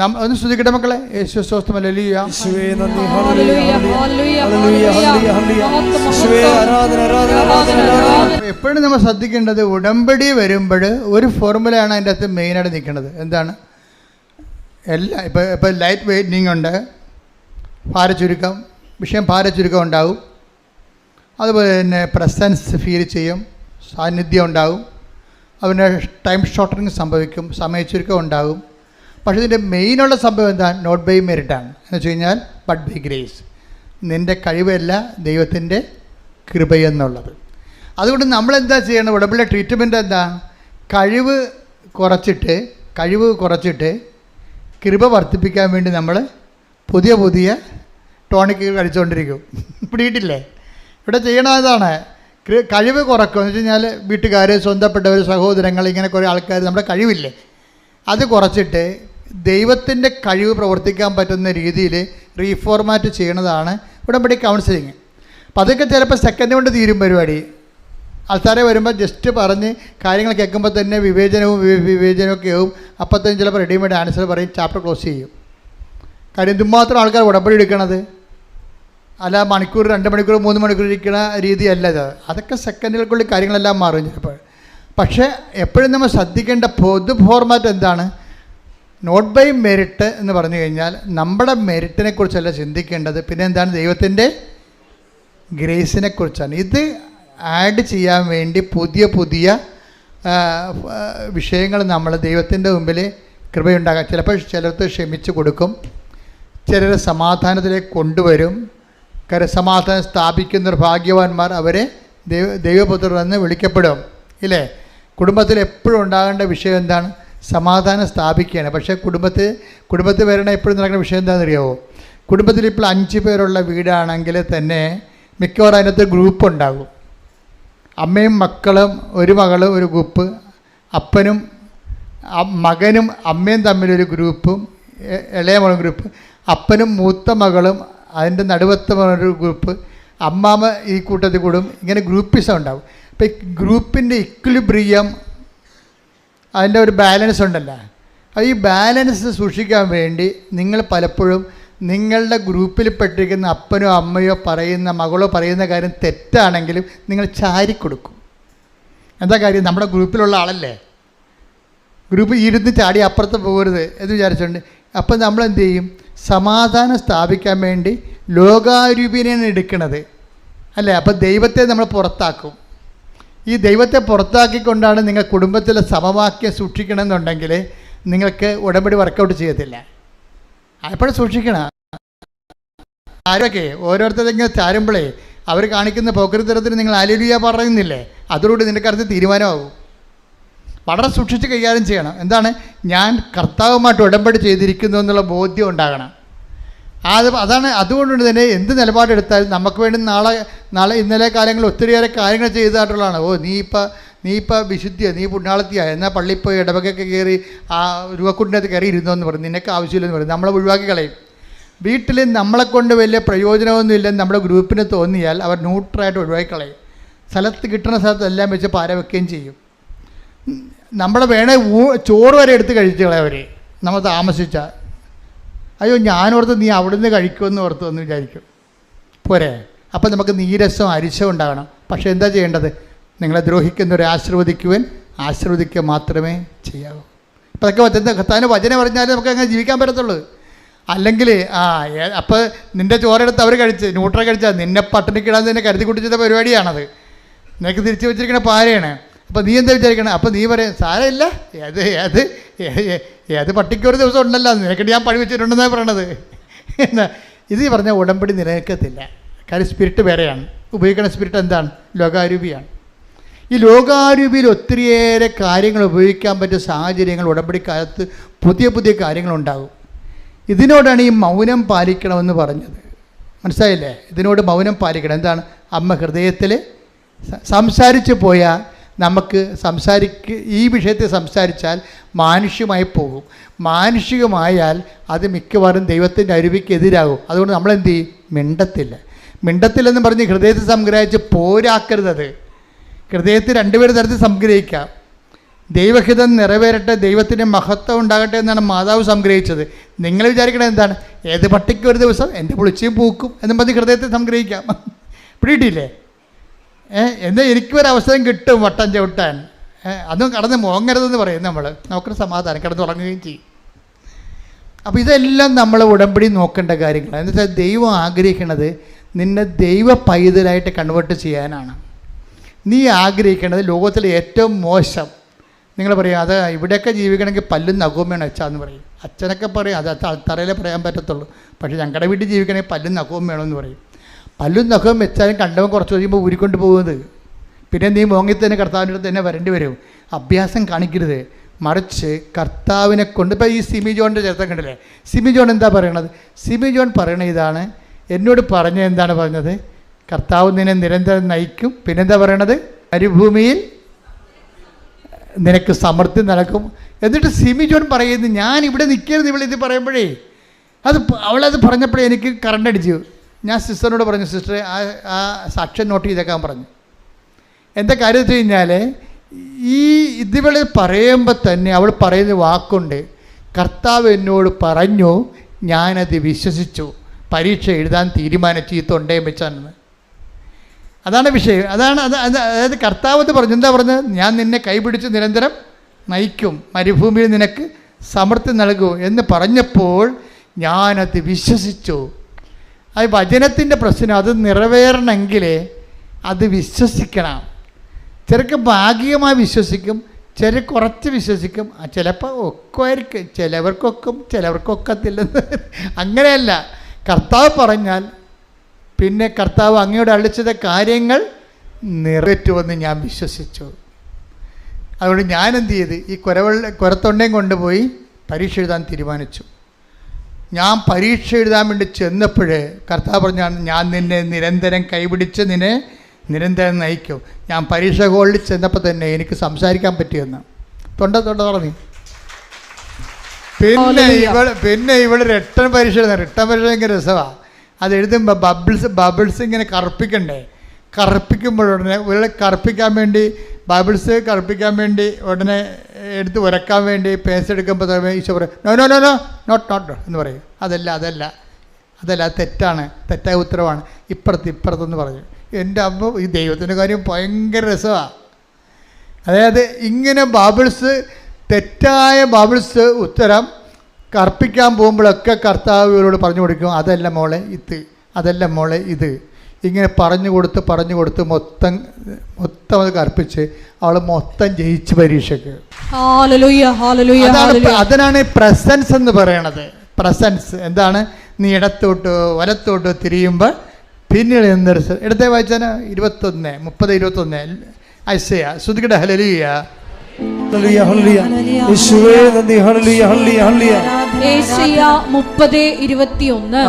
ഒന്ന് ശ്രദ്ധിക്കട്ടെ മക്കളെ. യേശു സ്തോത്രം. ഹല്ലേലൂയ. യേശുവേ നന്ദി. ഹല്ലേലൂയ, ഹല്ലേലൂയ, ഹല്ലേലൂയ, ഹല്ലേലൂയ, ഹല്ലേലൂയ. മഹത്വം, യേശുവേ ആരാധന, ആരാധന, ആരാധന, ആരാധന. എപ്പോഴും നമ്മൾ ശ്രദ്ധിക്കേണ്ടത്, ഉടമ്പടി വരുമ്പോൾ ഒരു ഫോർമുലയാണ് അതിൻ്റെ അകത്ത് മെയിനായിട്ട് നിൽക്കുന്നത്. എന്താണ്? ഇപ്പോൾ ലൈറ്റ് വെയിറ്റിംഗ് ഉണ്ട്, ഭാരച്ചുരുക്കം, വിഷയം ഭാരച്ചുരുക്കം ഉണ്ടാവും. അതുപോലെ തന്നെ പ്രസൻസ് ഫീൽ ചെയ്യും, സാന്നിധ്യം ഉണ്ടാവും. അതിന് ടൈം ഷോർട്ടറിങ് സംഭവിക്കും, സമയച്ചുരുക്കം ഉണ്ടാകും. പക്ഷേ ഇതിൻ്റെ മെയിനുള്ള സംഭവം എന്താണ്? നോട്ട് ബൈ മെറിറ്റാണ്. എന്ന് വെച്ച് കഴിഞ്ഞാൽ ബട്ട് ബൈ ഗ്രേസ്. നിൻ്റെ കഴിവല്ല, ദൈവത്തിൻ്റെ കൃപയെന്നുള്ളത്. അതുകൊണ്ട് നമ്മളെന്താ ചെയ്യണം? ഉടമ്പടിയുടെ ട്രീറ്റ്മെൻറ്റ് എന്താ? കഴിവ് കുറച്ചിട്ട് കൃപ വർദ്ധിപ്പിക്കാൻ വേണ്ടി നമ്മൾ പുതിയ ടോണിക്കുകൾ കഴിച്ചുകൊണ്ടിരിക്കും. പിടിയിട്ടില്ലേ? ഇവിടെ ചെയ്യണതാണ് കഴിവ് കുറക്കുക. എന്ന് വെച്ച് കഴിഞ്ഞാൽ വീട്ടുകാർ, സ്വന്തപ്പെട്ടവർ, സഹോദരങ്ങൾ, ഇങ്ങനെ കുറേ ആൾക്കാർ നമ്മുടെ കഴിവില്ലേ അത് കുറച്ചിട്ട് ദൈവത്തിൻ്റെ കഴിവ് പ്രവർത്തിക്കാൻ പറ്റുന്ന രീതിയിൽ റീഫോർമാറ്റ് ചെയ്യണതാണ് ഉടമ്പടി കൗൺസിലിങ്. അപ്പം അതൊക്കെ ചിലപ്പോൾ സെക്കൻഡ് കൊണ്ട് തീരും പരിപാടി. ആൾക്കാരെ വരുമ്പോൾ ജസ്റ്റ് പറഞ്ഞ് കാര്യങ്ങൾ കേൾക്കുമ്പോൾ തന്നെ വിവേചനമൊക്കെ ആവും. അപ്പം തന്നെ ചിലപ്പോൾ റെഡിമെയ്ഡ് ആൻസർ പറയും, ചാപ്റ്റർ ക്ലോസ് ചെയ്യും. കാര്യം എന്തുമാത്രം ആൾക്കാർ ഉടമ്പടി എടുക്കണത്. അല്ല മണിക്കൂർ, 2 മണിക്കൂർ, 3 മണിക്കൂർ ഇരിക്കുന്ന രീതിയല്ല ഇത്. അതൊക്കെ സെക്കൻഡുകൾക്കുള്ളിൽ കാര്യങ്ങളെല്ലാം മാറും ചിലപ്പോൾ. പക്ഷേ എപ്പോഴും നമ്മൾ ശ്രദ്ധിക്കേണ്ട പൊതു ഫോർമാറ്റ് എന്താണ്? നോട്ട് ബൈ മെറിറ്റ് എന്ന് പറഞ്ഞു കഴിഞ്ഞാൽ നമ്മുടെ മെറിറ്റിനെ കുറിച്ചല്ല ചിന്തിക്കേണ്ടത്. പിന്നെ എന്താണ്? ദൈവത്തിൻ്റെ ഗ്രേസിനെ കുറിച്ചാണ്. ഇത് ആഡ് ചെയ്യാൻ വേണ്ടി പുതിയ വിഷയങ്ങൾ നമ്മൾ ദൈവത്തിൻ്റെ മുമ്പിൽ കൃപയുണ്ടാകാം. ചിലപ്പോൾ ചിലർക്ക് ക്ഷമിച്ച് കൊടുക്കും, ചിലർ സമാധാനത്തിലേക്ക് കൊണ്ടുവരും. സമാധാനം സ്ഥാപിക്കുന്നവർ ഭാഗ്യവാന്മാർ, അവരെ ദൈവപുത്രർ എന്ന് വിളിക്കപ്പെടും. ഇല്ലേ? കുടുംബത്തിൽ എപ്പോഴും ഉണ്ടാകേണ്ട വിഷയം എന്താണ്? സമാധാനം സ്ഥാപിക്കുകയാണ്. പക്ഷേ കുടുംബത്തിൽ വരണ എപ്പോഴും നടക്കുന്ന വിഷയം എന്താണെന്ന് അറിയാമോ? കുടുംബത്തിൽ ഇപ്പോൾ 5 പേരുള്ള വീടാണെങ്കിൽ തന്നെ മിക്കവാറും അതിനകത്ത് ഗ്രൂപ്പ് ഉണ്ടാകും. അമ്മയും മക്കളും, ഒരു മകളും ഒരു ഗ്രൂപ്പ്, അപ്പനും മകനും അമ്മയും തമ്മിലൊരു ഗ്രൂപ്പും, ഇളയ മകളും ഗ്രൂപ്പ്, അപ്പനും മൂത്ത മകളും അതിൻ്റെ നടുവത്ത ഒരു ഗ്രൂപ്പ്, അമ്മാമ്മ ഈ കൂട്ടത്തിൽ കൂടും. ഇങ്ങനെ ഗ്രൂപ്പിസം ഉണ്ടാവും. അപ്പോൾ ഈ ഗ്രൂപ്പിൻ്റെ ഇക്വിലിബ്രിയം, അതിൻ്റെ ഒരു ബാലൻസ് ഉണ്ടല്ലോ. ഈ ബാലൻസ് സൂക്ഷിക്കാൻ വേണ്ടി നിങ്ങൾ പലപ്പോഴും നിങ്ങളുടെ ഗ്രൂപ്പിൽ പെട്ടിരിക്കുന്ന അപ്പനോ അമ്മയോ പറയുന്ന, മകളോ പറയുന്ന കാര്യം തെറ്റാണെങ്കിലും നിങ്ങൾ ചാരിക്കൊടുക്കും. എന്താ കാര്യം? നമ്മുടെ ഗ്രൂപ്പിലുള്ള ആളല്ലേ, ഗ്രൂപ്പ് ഇരുന്ന് ചാടി അപ്പുറത്ത് പോകരുത് എന്ന് വിചാരിച്ചുകൊണ്ട്. അപ്പം നമ്മൾ എന്ത് ചെയ്യും? സമാധാനം സ്ഥാപിക്കാൻ വേണ്ടി ലോകാരൂപിനെയാണ് എടുക്കുന്നത് അല്ലേ? അപ്പം ദൈവത്തെ നമ്മൾ പുറത്താക്കും. ഈ ദൈവത്തെ പുറത്താക്കിക്കൊണ്ടാണ് നിങ്ങൾ കുടുംബത്തിലെ സമവാക്യം സൂക്ഷിക്കണമെന്നുണ്ടെങ്കിൽ നിങ്ങൾക്ക് ഉടമ്പടി വർക്കൗട്ട് ചെയ്യത്തില്ല. എപ്പോഴും സൂക്ഷിക്കണം. ആരൊക്കെ ഓരോരുത്തരെങ്കിലും ചാരുമ്പോഴേ അവർ കാണിക്കുന്ന പോക്കരുത്തരത്തിന് നിങ്ങൾ ഹല്ലേലൂയ പറയുന്നില്ലേ? അതോടുകൂടി നിൻ്റെ കാര്യത്തിൽ തീരുമാനമാകും. വളരെ സൂക്ഷിച്ച് കൈകാര്യം ചെയ്യണം. എന്താണ്? ഞാൻ കർത്താവുമായിട്ട് ഉടമ്പടി ചെയ്തിരിക്കുന്നു എന്നുള്ള ബോധ്യം ഉണ്ടാകണം. അതാണ്. അതുകൊണ്ട് തന്നെ എന്ത് നിലപാടെടുത്താലും നമുക്ക് വേണ്ടി നാളെ ഇന്നലെ കാലങ്ങളിൽ ഒത്തിരിയേറെ കാര്യങ്ങൾ ചെയ്തതായിട്ടുള്ളതാണ്. നീ ഇപ്പം വിശുദ്ധിയ, നീ പുണ്യാളത്തിയാണ്, എന്നാൽ പള്ളിയിൽ പോയി ഇടവകൊക്കെ കയറി ആ രൂപക്കുണ്ടിനകത്ത് കയറി ഇരുന്നോന്ന് പറയും, നിനക്ക് ആവശ്യമില്ലെന്ന് പറയും. നമ്മളെ ഒഴിവാക്കി കളയും. വീട്ടിൽ നമ്മളെക്കൊണ്ട് വലിയ പ്രയോജനമൊന്നും ഇല്ലെന്ന് നമ്മുടെ ഗ്രൂപ്പിന് തോന്നിയാൽ അവർ ന്യൂട്രലായിട്ട് ഒഴിവാക്കി കളയും. സ്ഥലത്ത് കിട്ടുന്ന സ്ഥലത്തെല്ലാം വെച്ച് പാര വെക്കുകയും ചെയ്യും. നമ്മളെ വേണേ ചോറ് വരെ എടുത്ത് കഴിച്ചു കളയവർ നമ്മൾ താമസിച്ച. അയ്യോ ഞാനോർത്ത് നീ അവിടുന്ന് കഴിക്കുമെന്ന് ഓർത്തു എന്ന് വിചാരിക്കും. പോരെ? അപ്പം നമുക്ക് നീരസം, അരിശം ഉണ്ടാകണം. പക്ഷേ എന്താ ചെയ്യേണ്ടത്? നിങ്ങളെ ദ്രോഹിക്കുന്നവരെ ആശീർവദിക്കുക മാത്രമേ ചെയ്യാവൂ. ഇപ്പം അതൊക്കെ കർത്താവിന് വചനം പറഞ്ഞാലേ നമുക്ക് അങ്ങനെ ജീവിക്കാൻ പറ്റത്തുള്ളൂ. അല്ലെങ്കിൽ അപ്പോൾ നിൻ്റെ ചോറെടുത്ത് അവർ കഴിച്ച് ന്യൂട്രൽ കഴിച്ചാൽ നിന്നെ പട്ടിണിക്കിടാൻ തന്നെ കരുതി കുട്ടിച്ചിട്ട പരിപാടിയാണത്. നിനക്ക് തിരിച്ചു വെച്ചിരിക്കുന്ന പാരയാണ്. അപ്പോൾ നീ എന്താ വിചാരിക്കണം? അപ്പോൾ നീ പറയും സാരമില്ല, ഏത് പട്ടിക്കൊരു ദിവസം ഉണ്ടല്ലോ, നിനക്കിട്ട് ഞാൻ പഴി വെച്ചിട്ടുണ്ടെന്നാണ് പറയണത്. എന്നാ ഇത് പറഞ്ഞാൽ ഉടമ്പടി നിലനിൽക്കത്തില്ല. കാര്യം സ്പിരിറ്റ് വേറെയാണ്. ഉപയോഗിക്കുന്ന സ്പിരിറ്റ് എന്താണ്? ലോകാരൂപിയാണ്. ഈ ലോകാരൂപിയിൽ ഒത്തിരിയേറെ കാര്യങ്ങൾ ഉപയോഗിക്കാൻ പറ്റിയ സാഹചര്യങ്ങൾ ഉടമ്പടിക്കാലത്ത് പുതിയ കാര്യങ്ങളുണ്ടാകും. ഇതിനോടാണ് ഈ മൗനം പാലിക്കണമെന്ന് പറഞ്ഞത്. മനസ്സിലായില്ലേ? ഇതിനോട് മൗനം പാലിക്കണം. എന്താണ്? അമ്മ ഹൃദയത്തിൽ സംസാരിച്ച് പോയാൽ നമുക്ക് ഈ വിഷയത്തെ സംസാരിച്ചാൽ മാനുഷ്യമായി പോകും. മാനുഷികമായാൽ അത് മിക്കവാറും ദൈവത്തിൻ്റെ അരുവിക്കെതിരാകും. അതുകൊണ്ട് നമ്മളെന്ത് ചെയ്യും? മിണ്ടത്തില്ലെന്ന് പറഞ്ഞ് ഹൃദയത്തെ സംഗ്രഹിച്ച് പോരാക്കരുതത്. ഹൃദയത്തിൽ 2 തരത്തിൽ സംഗ്രഹിക്കാം. ദൈവഹിതം നിറവേറട്ടെ, ദൈവത്തിൻ്റെ മഹത്വം ഉണ്ടാകട്ടെ എന്നാണ് മാതാവ് സംഗ്രഹിച്ചത്. നിങ്ങൾ വിചാരിക്കണത് എന്താണ്? ഏത് പട്ടിക്ക് ഒരു ദിവസം എൻ്റെ പുളിച്ചയും പൂക്കും എന്നും പറഞ്ഞ് ഹൃദയത്തെ സംഗ്രഹിക്കാം. പിടിയിട്ടില്ലേ? എന്താ എനിക്കൊരവസരം കിട്ടും വട്ടം ചവിട്ടാൻ, അതും കടന്ന് മോങ്ങരുതെന്ന് പറയും നമ്മൾ. നമുക്കൊരു സമാധാനം, കിടന്നുറങ്ങുകയും ചെയ്യും. അപ്പോൾ ഇതെല്ലാം നമ്മൾ ഉടമ്പടി നോക്കേണ്ട കാര്യങ്ങളാണ്. എന്ന് വെച്ചാൽ ദൈവം ആഗ്രഹിക്കുന്നത് നിന്നെ ദൈവ പൈതലായിട്ട് കൺവേർട്ട് ചെയ്യാനാണ്. നീ ആഗ്രഹിക്കുന്നത് ലോകത്തിലെ ഏറ്റവും മോശം, നിങ്ങൾ പറയും അത് ഇവിടെയൊക്കെ ജീവിക്കണമെങ്കിൽ പല്ലും നഖവും വേണം അച്ഛാന്ന് പറയും. അച്ഛനൊക്കെ പറയും അത് തറയിലേ പറയാൻ പറ്റത്തുള്ളൂ. പക്ഷേ ഞങ്ങളുടെ വീട്ടിൽ ജീവിക്കണമെങ്കിൽ പല്ലും നഖവും വേണമെന്ന് പറയും. പല്ലും നഖവും വെച്ചാലും കണ്ടവൻ കുറച്ച് കഴിയുമ്പോൾ ഊരിക്കൊണ്ട് പോകുന്നത്. പിന്നെ നീ മോങ്ങി തന്നെ കർത്താവിൻ്റെ അടുത്ത് തന്നെ വരേണ്ടി വരും. അഭ്യാസം കാണിക്കരുത്, മറിച്ച് കർത്താവിനെ കൊണ്ട്. ഇപ്പോൾ ഈ സിമി ജോണിൻ്റെ ചരിത്രം കണ്ടില്ലേ? സിമി ജോൺ എന്താ പറയണത്? സിമി ജോൺ പറയണ ഇതാണ്, എന്നോട് പറഞ്ഞ എന്താണ് പറഞ്ഞത്? കർത്താവ് നിന്നെ നിരന്തരം നയിക്കും. പിന്നെന്താ പറയണത്? മരുഭൂമിയിൽ നിനക്ക് സമൃദ്ധി നടക്കും. എന്നിട്ട് സിമി ജോൺ പറയുന്നത്, ഞാൻ ഇവിടെ നിൽക്കരുത് ഇവളിത് പറയുമ്പോഴേ, അവളത് പറഞ്ഞപ്പോഴേ എനിക്ക് കറണ്ട് അടിച്ചു. ഞാൻ സിസ്റ്ററിനോട് പറഞ്ഞു, സിസ്റ്ററെ ആ സാക്ഷ്യം നോട്ട് ചെയ്തേക്കാൻ പറഞ്ഞു. എന്താ കാര്യം വെച്ച് കഴിഞ്ഞാൽ, ഈ ഇതിവളെ പറയുമ്പോൾ തന്നെ അവൾ പറയുന്ന വാക്കുണ്ട്, കർത്താവ് എന്നോട് പറഞ്ഞു, ഞാനത് വിശ്വസിച്ചു, പരീക്ഷ എഴുതാൻ തീരുമാനിച്ചു, ഈ തൊണ്ടയും വെച്ചാണെന്ന്. അതാണ് വിഷയം. അതായത് കർത്താവ് എന്ന് പറഞ്ഞു. എന്താ പറഞ്ഞത്? ഞാൻ നിന്നെ കൈപിടിച്ച് നിരന്തരം നയിക്കും, മരുഭൂമിയിൽ നിനക്ക് സമൃദ്ധി നൽകൂ എന്ന് പറഞ്ഞപ്പോൾ ഞാനത് വിശ്വസിച്ചു. അത് വചനത്തിൻ്റെ പ്രശ്നം, അത് നിറവേറണമെങ്കിൽ അത് വിശ്വസിക്കണം. ചിലർക്ക് ഭാഗികമായി വിശ്വസിക്കും, ചില കുറച്ച് വിശ്വസിക്കും, ചിലപ്പോൾ ഒക്കുമായിരിക്കും, ചിലവർക്കൊക്കും ചിലവർക്കൊക്കത്തില്ലെന്ന്. അങ്ങനെയല്ല, കർത്താവ് പറഞ്ഞാൽ പിന്നെ കർത്താവ് അങ്ങയോട് അളിച്ചത കാര്യങ്ങൾ നിറവേറ്റുമെന്ന് ഞാൻ വിശ്വസിച്ചു. അതുകൊണ്ട് ഞാൻ എന്ത് ചെയ്ത്, ഈ കുരത്തൊണ്ടയും കൊണ്ടുപോയി പരീക്ഷ എഴുതാൻ തീരുമാനിച്ചു. ഞാൻ പരീക്ഷ എഴുതാൻ വേണ്ടി ചെന്നപ്പോൾ കർത്താവ് പറഞ്ഞാണ്, ഞാൻ നിന്നെ നിരന്തരം കൈപിടിച്ച് നിന്നെ നിരന്തരം നയിക്കും. ഞാൻ പരീക്ഷ ഹോളിൽ ചെന്നപ്പോൾ തന്നെ എനിക്ക് സംസാരിക്കാൻ പറ്റിയെന്ന് തൊണ്ട പറഞ്ഞു. പിന്നെ ഇവൾ റിട്ടേൺ പരീക്ഷ എഴുതാൻ. റിട്ടേൺ പരീക്ഷ ഭയങ്കര രസമാണ്. അത് എഴുതുമ്പോൾ ബബിൾസ് ഇങ്ങനെ കറുപ്പിക്കണ്ടേ? കറുപ്പിക്കുമ്പോഴുടനെ ഇവളെ കറുപ്പിക്കാൻ വേണ്ടി, ബബിൾസ് കറുപ്പിക്കാൻ വേണ്ടി ഉടനെ എടുത്ത് ഉരക്കാൻ വേണ്ടി പേസ് എടുക്കുമ്പോൾ ഈശോ പറയും, no no no no not എന്ന് പറയും. അതല്ല തെറ്റാണ്, തെറ്റായ ഉത്തരവാണ്, ഇപ്പുറത്തെന്ന് പറഞ്ഞു. എൻ്റെ അമ്മ, ഈ ദൈവത്തിൻ്റെ കാര്യം ഭയങ്കര രസമാണ്. അതായത് ഇങ്ങനെ തെറ്റായ ബബിൾസ് ഉത്തരം കർപ്പിക്കാൻ പോകുമ്പോഴൊക്കെ കർത്താവ് ഇവരോട് പറഞ്ഞു കൊടുക്കും, അതല്ല മോളെ ഇത്. ഇങ്ങനെ പറഞ്ഞു കൊടുത്ത് മൊത്തം അത് കർപ്പിച്ച് അവൾ മൊത്തം ജയിച്ച് പരീക്ഷയ്ക്ക്. അതിനാണ് പ്രസൻസ് എന്ന് പറയണത്. പ്രസൻസ് എന്താണ്? നീ ഇടത്തോട്ടോ വലത്തോട്ടോ തിരിയുമ്പോൾ പിന്നീട് എന്തൊരു ഇടത്തെ വായിച്ചാൽ 21 ഐസയ ശ്രുതികട ഹല്ലേലൂയ. ഏശയ്യാ 30:21.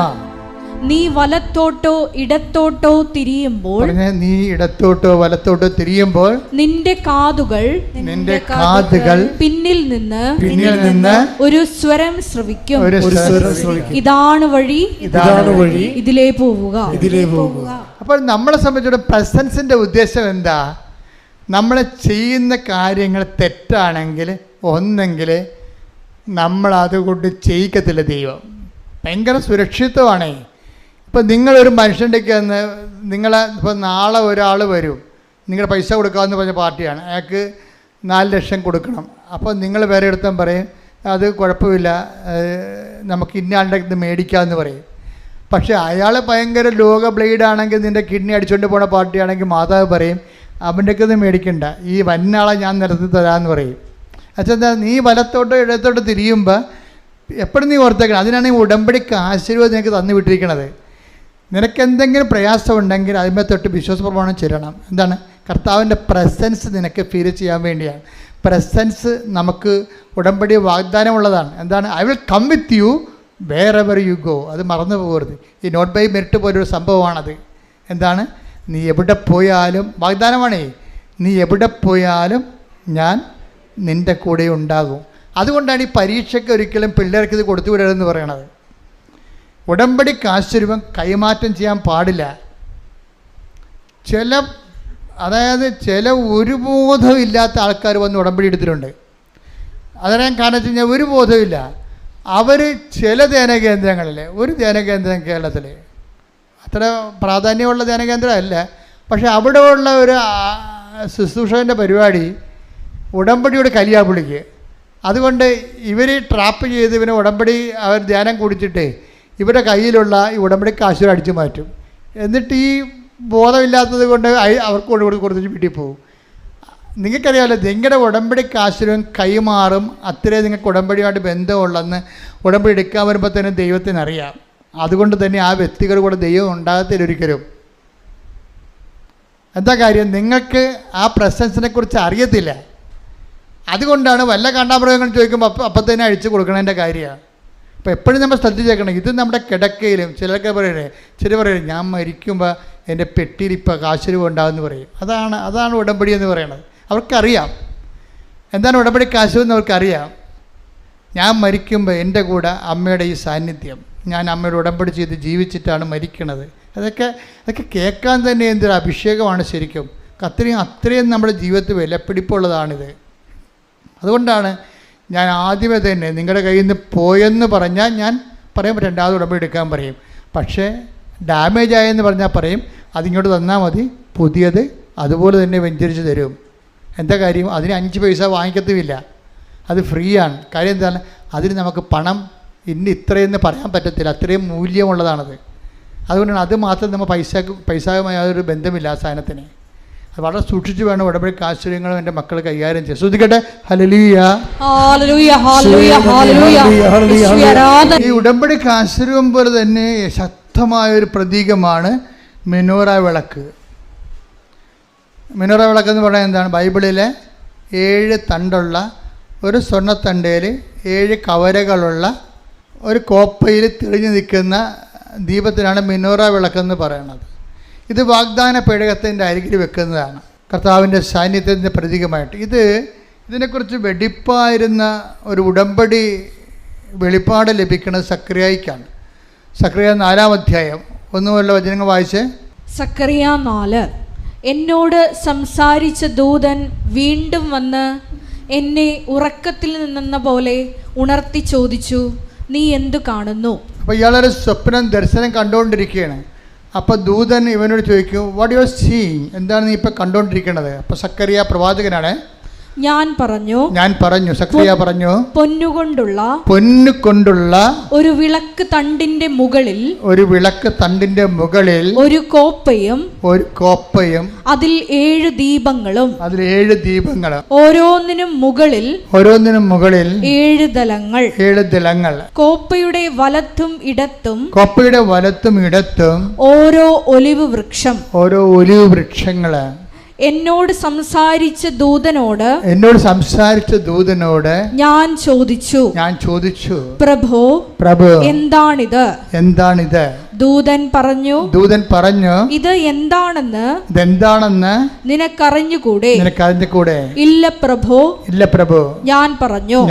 നീ വലത്തോട്ടോ ഇടത്തോട്ടോ തിരിയുമ്പോൾ, നീ ഇടത്തോട്ടോ വലത്തോട്ടോ തിരിയുമ്പോൾ നിന്റെ കാതുകൾ പിന്നിൽ നിന്ന് ഒരു സ്വരം ശ്രവിക്കും. ഇതാണ് വഴി, ഇതിലേ പോവുക. അപ്പോൾ നമ്മളെ സംബന്ധിച്ചിടത്തോളം പ്രസൻസിന്റെ ഉദ്ദേശം എന്താ? നമ്മൾ ചെയ്യുന്ന കാര്യങ്ങൾ തെറ്റാണെങ്കിൽ ഒന്നെങ്കിൽ നമ്മളതുകൊണ്ട് ചെയ്യിക്കത്തില്ല ദൈവം. ഭയങ്കര സുരക്ഷിതമാണേ. ഇപ്പം നിങ്ങളൊരു മനുഷ്യൻ്റെക്ക് വന്ന് ഇപ്പോൾ നാളെ ഒരാൾ വരും, നിങ്ങൾ പൈസ കൊടുക്കാമെന്ന് പറഞ്ഞ പാർട്ടിയാണ്, അയാൾക്ക് 4 ലക്ഷം കൊടുക്കണം. അപ്പോൾ നിങ്ങൾ വേറെ എടുത്താൽ പറയും, അത് കുഴപ്പമില്ല, നമുക്ക് ഇന്നയാളുടെ ഇത് മേടിക്കാമെന്ന് പറയും. പക്ഷേ അയാൾ ഭയങ്കര ലോക ബ്ലേഡാണെങ്കിൽ, നിൻ്റെ കിഡ്നി അടിച്ചുകൊണ്ട് പോണ പാർട്ടിയാണെങ്കിൽ മാതാവ് പറയും, അവൻ്റെക്ക് ഇത് മേടിക്കണ്ട, ഈ വന്നാളെ ഞാൻ നിർത്തി തരാമെന്ന് പറയും. അച്ഛാ, നീ വലത്തോട്ടോ ഇടത്തോട്ടോ തിരിയുമ്പോൾ എപ്പോഴും നീ ഓർത്തേക്കണം, അതിനാണ് ഈ ഉടമ്പടിക്ക് ആശീർവാദം നിനക്ക് തന്നു വിട്ടിരിക്കണത്. നിനക്ക് എന്തെങ്കിലും പ്രയാസം ഉണ്ടെങ്കിൽ അതിന്മേ തൊട്ട് വിശ്വാസപ്രമാണം ചെല്ലണം. എന്താണ്? കർത്താവിൻ്റെ പ്രസൻസ് നിനക്ക് ഫീൽ ചെയ്യാൻ വേണ്ടിയാണ്. പ്രസൻസ് നമുക്ക് ഉടമ്പടി വാഗ്ദാനമുള്ളതാണ്. എന്താണ്? I will come with you wherever you go. അത് മറന്നു പോകരുത്. ഈ നോട്ട് ബൈ മെറിറ്റ് പോലൊരു സംഭവമാണത്. എന്താണ്? നീ എവിടെ പോയാലും, വാഗ്ദാനമാണേ, നീ എവിടെ പോയാലും ഞാൻ നിൻ്റെ കൂടെ ഉണ്ടാകും. അതുകൊണ്ടാണ് ഈ പരീക്ഷയ്ക്ക് ഒരിക്കലും പിള്ളേർക്ക് ഇത് കൊടുത്തു വിടരുതെന്ന് പറയണത്. ഉടമ്പടിക്ക് ആശീർവാദം കൈമാറ്റം ചെയ്യാൻ പാടില്ല. ചില അതായത് ചില ഒരു ബോധമില്ലാത്ത ആൾക്കാർ വന്ന് ഉടമ്പടി എടുത്തിട്ടുണ്ട്. അതിനെ കാരണം വെച്ച് കഴിഞ്ഞാൽ ഒരു ബോധമില്ല. അവർ ചില ധ്യാനകേന്ദ്രങ്ങളിൽ, ഒരു ധ്യാനകേന്ദ്രം കേരളത്തിൽ അത്ര പ്രാധാന്യമുള്ള ധ്യാനകേന്ദ്രമല്ല, പക്ഷെ അവിടെ ഉള്ള ഒരു ശുശ്രൂഷകൻ്റെ പരിപാടി ഉടമ്പടിയുടെ കലിയാപുളിക്ക്. അതുകൊണ്ട് ഇവർ ട്രാപ്പ് ചെയ്ത് ഇവനെ ഉടമ്പടി അവർ ധ്യാനം കുടിച്ചിട്ട് ഇവരുടെ കയ്യിലുള്ള ഈ ഉടമ്പടി കാശുകൾ അടിച്ചു മാറ്റും. എന്നിട്ട് ഈ ബോധമില്ലാത്തത് കൊണ്ട് അവർക്ക് കൊടുത്തിട്ട് വീട്ടിൽ പോകും. നിങ്ങൾക്കറിയാമല്ലോ, നിങ്ങളുടെ ഉടമ്പടി കാശുരും കൈമാറും അത്രേ നിങ്ങൾക്ക് ഉടമ്പടിയുമായിട്ട് ബന്ധമുള്ളെന്ന് ഉടമ്പടി എടുക്കാൻ വരുമ്പോൾ തന്നെ ദൈവത്തിനറിയാം. അതുകൊണ്ട് തന്നെ ആ വ്യക്തികൾ കൂടെ ദൈവം ഉണ്ടാകത്തില്ല ഒരിക്കലും. എന്താ കാര്യം? നിങ്ങൾക്ക് ആ പ്രസൻസിനെ കുറിച്ച് അറിയത്തില്ല. അതുകൊണ്ടാണ് വല്ല കണ്ടാമൃഗങ്ങൾ ചോദിക്കുമ്പോൾ അപ്പം തന്നെ അഴിച്ചു കൊടുക്കണതിൻ്റെ കാര്യമാണ്. അപ്പോൾ എപ്പോഴും നമ്മൾ ശ്രദ്ധിച്ചേക്കണം. ഇത് നമ്മുടെ കിടക്കയിലും ചിലർക്ക് പറയണേ, പറയും ഞാൻ മരിക്കുമ്പോൾ എൻ്റെ പെട്ടിയിൽ ഇപ്പോൾ കാശുരൂപ ഉണ്ടാകുമെന്ന് പറയും. അതാണ് ഉടമ്പടി എന്ന് പറയുന്നത്. അവർക്കറിയാം എന്താണ് ഉടമ്പടി കാശുവെന്ന് അവർക്കറിയാം. ഞാൻ മരിക്കുമ്പോൾ എൻ്റെ കൂടെ അമ്മയുടെ ഈ സാന്നിധ്യം, ഞാൻ അമ്മയുടെ ഉടമ്പടി ചെയ്ത് ജീവിച്ചിട്ടാണ് മരിക്കണത്. അതൊക്കെ കേൾക്കാൻ തന്നെ എന്തൊരു അഭിഷേകമാണ് ശരിക്കും. അത്രയും നമ്മുടെ ജീവിതത്തിൽ വിലപ്പിടിപ്പുള്ളതാണിത്. അതുകൊണ്ടാണ് ഞാൻ ആദ്യമേ തന്നെ നിങ്ങളുടെ കയ്യിൽ നിന്ന് പോയെന്ന് പറഞ്ഞാൽ ഞാൻ പറയുമ്പോൾ രണ്ടാമത് ഉടമ്പടി എടുക്കാൻ പറയും. പക്ഷേ ഡാമേജ് ആയെന്ന് പറഞ്ഞാൽ പറയും അതിങ്ങോട്ട് തന്നാൽ മതി, പുതിയത് അതുപോലെ തന്നെ വെഞ്ചരിച്ച് തരും. എന്താ കാര്യം? അതിന് 5 പൈസ വാങ്ങിക്കത്തുമില്ല, അത് ഫ്രീ ആണ്. കാര്യം എന്താണ്? അതിന് നമുക്ക് പണം ഇത്രയെന്ന് പറയാൻ പറ്റത്തില്ല, അത്രയും മൂല്യമുള്ളതാണത്. അതുകൊണ്ടാണ് അത് മാത്രം നമ്മൾ പൈസയുമായി യാതൊരു ബന്ധമില്ല ആ സാധനത്തിന്. അത് വളരെ സൂക്ഷിച്ച് വേണം ഉടമ്പടി കാശുര്യങ്ങളും എൻ്റെ മക്കൾ കൈകാര്യം ചെയ്യും. ശ്രദ്ധിക്കട്ടെ. ഹല്ലേലൂയ. ഈ ഉടമ്പടി കാശുര്യം പോലെ തന്നെ ശക്തമായൊരു പ്രതീകമാണ് മെനോറ വിളക്ക്. മെനോറ വിളക്ക് എന്ന് പറയുന്നത് എന്താണ്? ബൈബിളിലെ 7 തണ്ടുള്ള ഒരു സ്വർണ്ണത്തണ്ടയിൽ 7 കവരകളുള്ള ഒരു കോപ്പയിൽ തെളിഞ്ഞു നിൽക്കുന്ന ദീപത്തിനാണ് മെനോറ വിളക്കെന്ന് പറയുന്നത്. ഇത് വാഗ്ദാന പേടകത്തിൻ്റെ അരികിൽ വെക്കുന്നതാണ്, കർത്താവിൻ്റെ സാന്നിധ്യത്തിൻ്റെ പ്രതീകമായിട്ട്. ഇതിനെക്കുറിച്ച് വെടിപ്പായിരുന്ന ഒരു ഉടമ്പടി വെളിപ്പാട് ലഭിക്കുന്നത് സക്രിയായിക്കാണ്. സക്രിയ 4-ാം അധ്യായം 1 വചനങ്ങൾ വായിച്ച്. സക്രിയ 4. എന്നോട് സംസാരിച്ച ദൂതൻ വീണ്ടും വന്ന് എന്നെ ഉറക്കത്തിൽ നിന്നെന്ന പോലെ ഉണർത്തി ചോദിച്ചു, നീ എന്തു കാണുന്നു? അപ്പോൾ ഇയാളൊരു സ്വപ്നം ദർശനം കണ്ടുകൊണ്ടിരിക്കുകയാണ്. അപ്പോൾ ദൂതൻ ഇവനോട് ചോദിക്കും, വാട്ട് യു ആർ സീയിങ്? എന്താണ് നീ ഇപ്പോൾ കണ്ടുകൊണ്ടിരിക്കുന്നത്? അപ്പോൾ സക്കറിയ പ്രവാചകനാണ്. ഞാൻ പറഞ്ഞു സക്കറിയ പറഞ്ഞു, പൊന്നുകൊണ്ടുള്ള ഒരു വിളക്ക് തണ്ടിന്റെ മുകളിൽ ഒരു കോപ്പയും അതിൽ 7 ദീപങ്ങളും ഓരോന്നിനും മുകളിൽ 7 ദലങ്ങൾ കോപ്പയുടെ വലത്തും ഇടത്തും ഓരോ ഒലിവ് വൃക്ഷങ്ങള്. എന്നോട് സംസാരിച്ച ദൂതനോട് ഞാൻ ചോദിച്ചു, പ്രഭോ എന്താണിത്? ദൂതൻ പറഞ്ഞു, ഇത് എന്താണെന്ന് നിനക്കറിഞ്ഞുകൂടെ? ഇല്ല പ്രഭോ. ഞാൻ പറഞ്ഞു.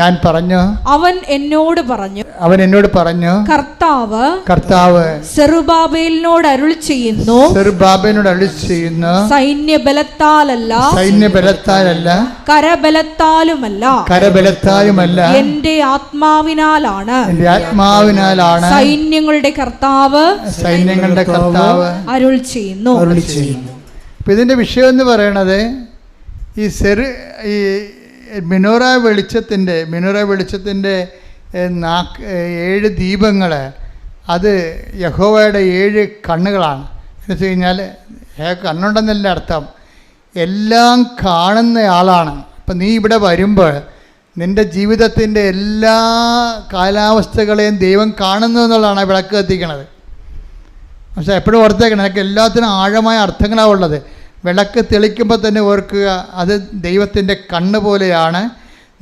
അവൻ എന്നോട് പറഞ്ഞു, കർത്താവ് സെറുബാബേലിനോട് അരുളി ചെയ്യുന്നു, സൈന്യബലത്താലല്ല കരബലത്താലുമല്ല എന്റെ ആത്മാവിനാലാണ് സൈന്യങ്ങളുടെ കർത്താവ് അരുൾ ചെയ്യുന്നു. ഇപ്പം ഇതിൻ്റെ വിഷയം എന്ന് പറയണത് ഈ മെനോറ വെളിച്ചത്തിൻ്റെ 7 ദീപങ്ങൾ, അത് യഹോവയുടെ 7 കണ്ണുകളാണ്. എന്ന് വെച്ച് കഴിഞ്ഞാൽ കണ്ണുണ്ടെന്നല്ല അർത്ഥം, എല്ലാം കാണുന്ന ആളാണ്. അപ്പം നീ ഇവിടെ വരുമ്പോൾ നിൻ്റെ ജീവിതത്തിൻ്റെ എല്ലാ കാലാവസ്ഥകളെയും ദൈവം കാണുന്നു എന്നുള്ളതാണ് വിളക്ക് കത്തിക്കണത്. പക്ഷേ എപ്പോഴും ഓർത്തേക്കണം, എനിക്ക് എല്ലാത്തിനും ആഴമായ അർത്ഥങ്ങളാണ് ഉള്ളത്. വിളക്ക് തെളിക്കുമ്പോൾ തന്നെ ഓർക്കുക, അത് ദൈവത്തിൻ്റെ കണ്ണ് പോലെയാണ്.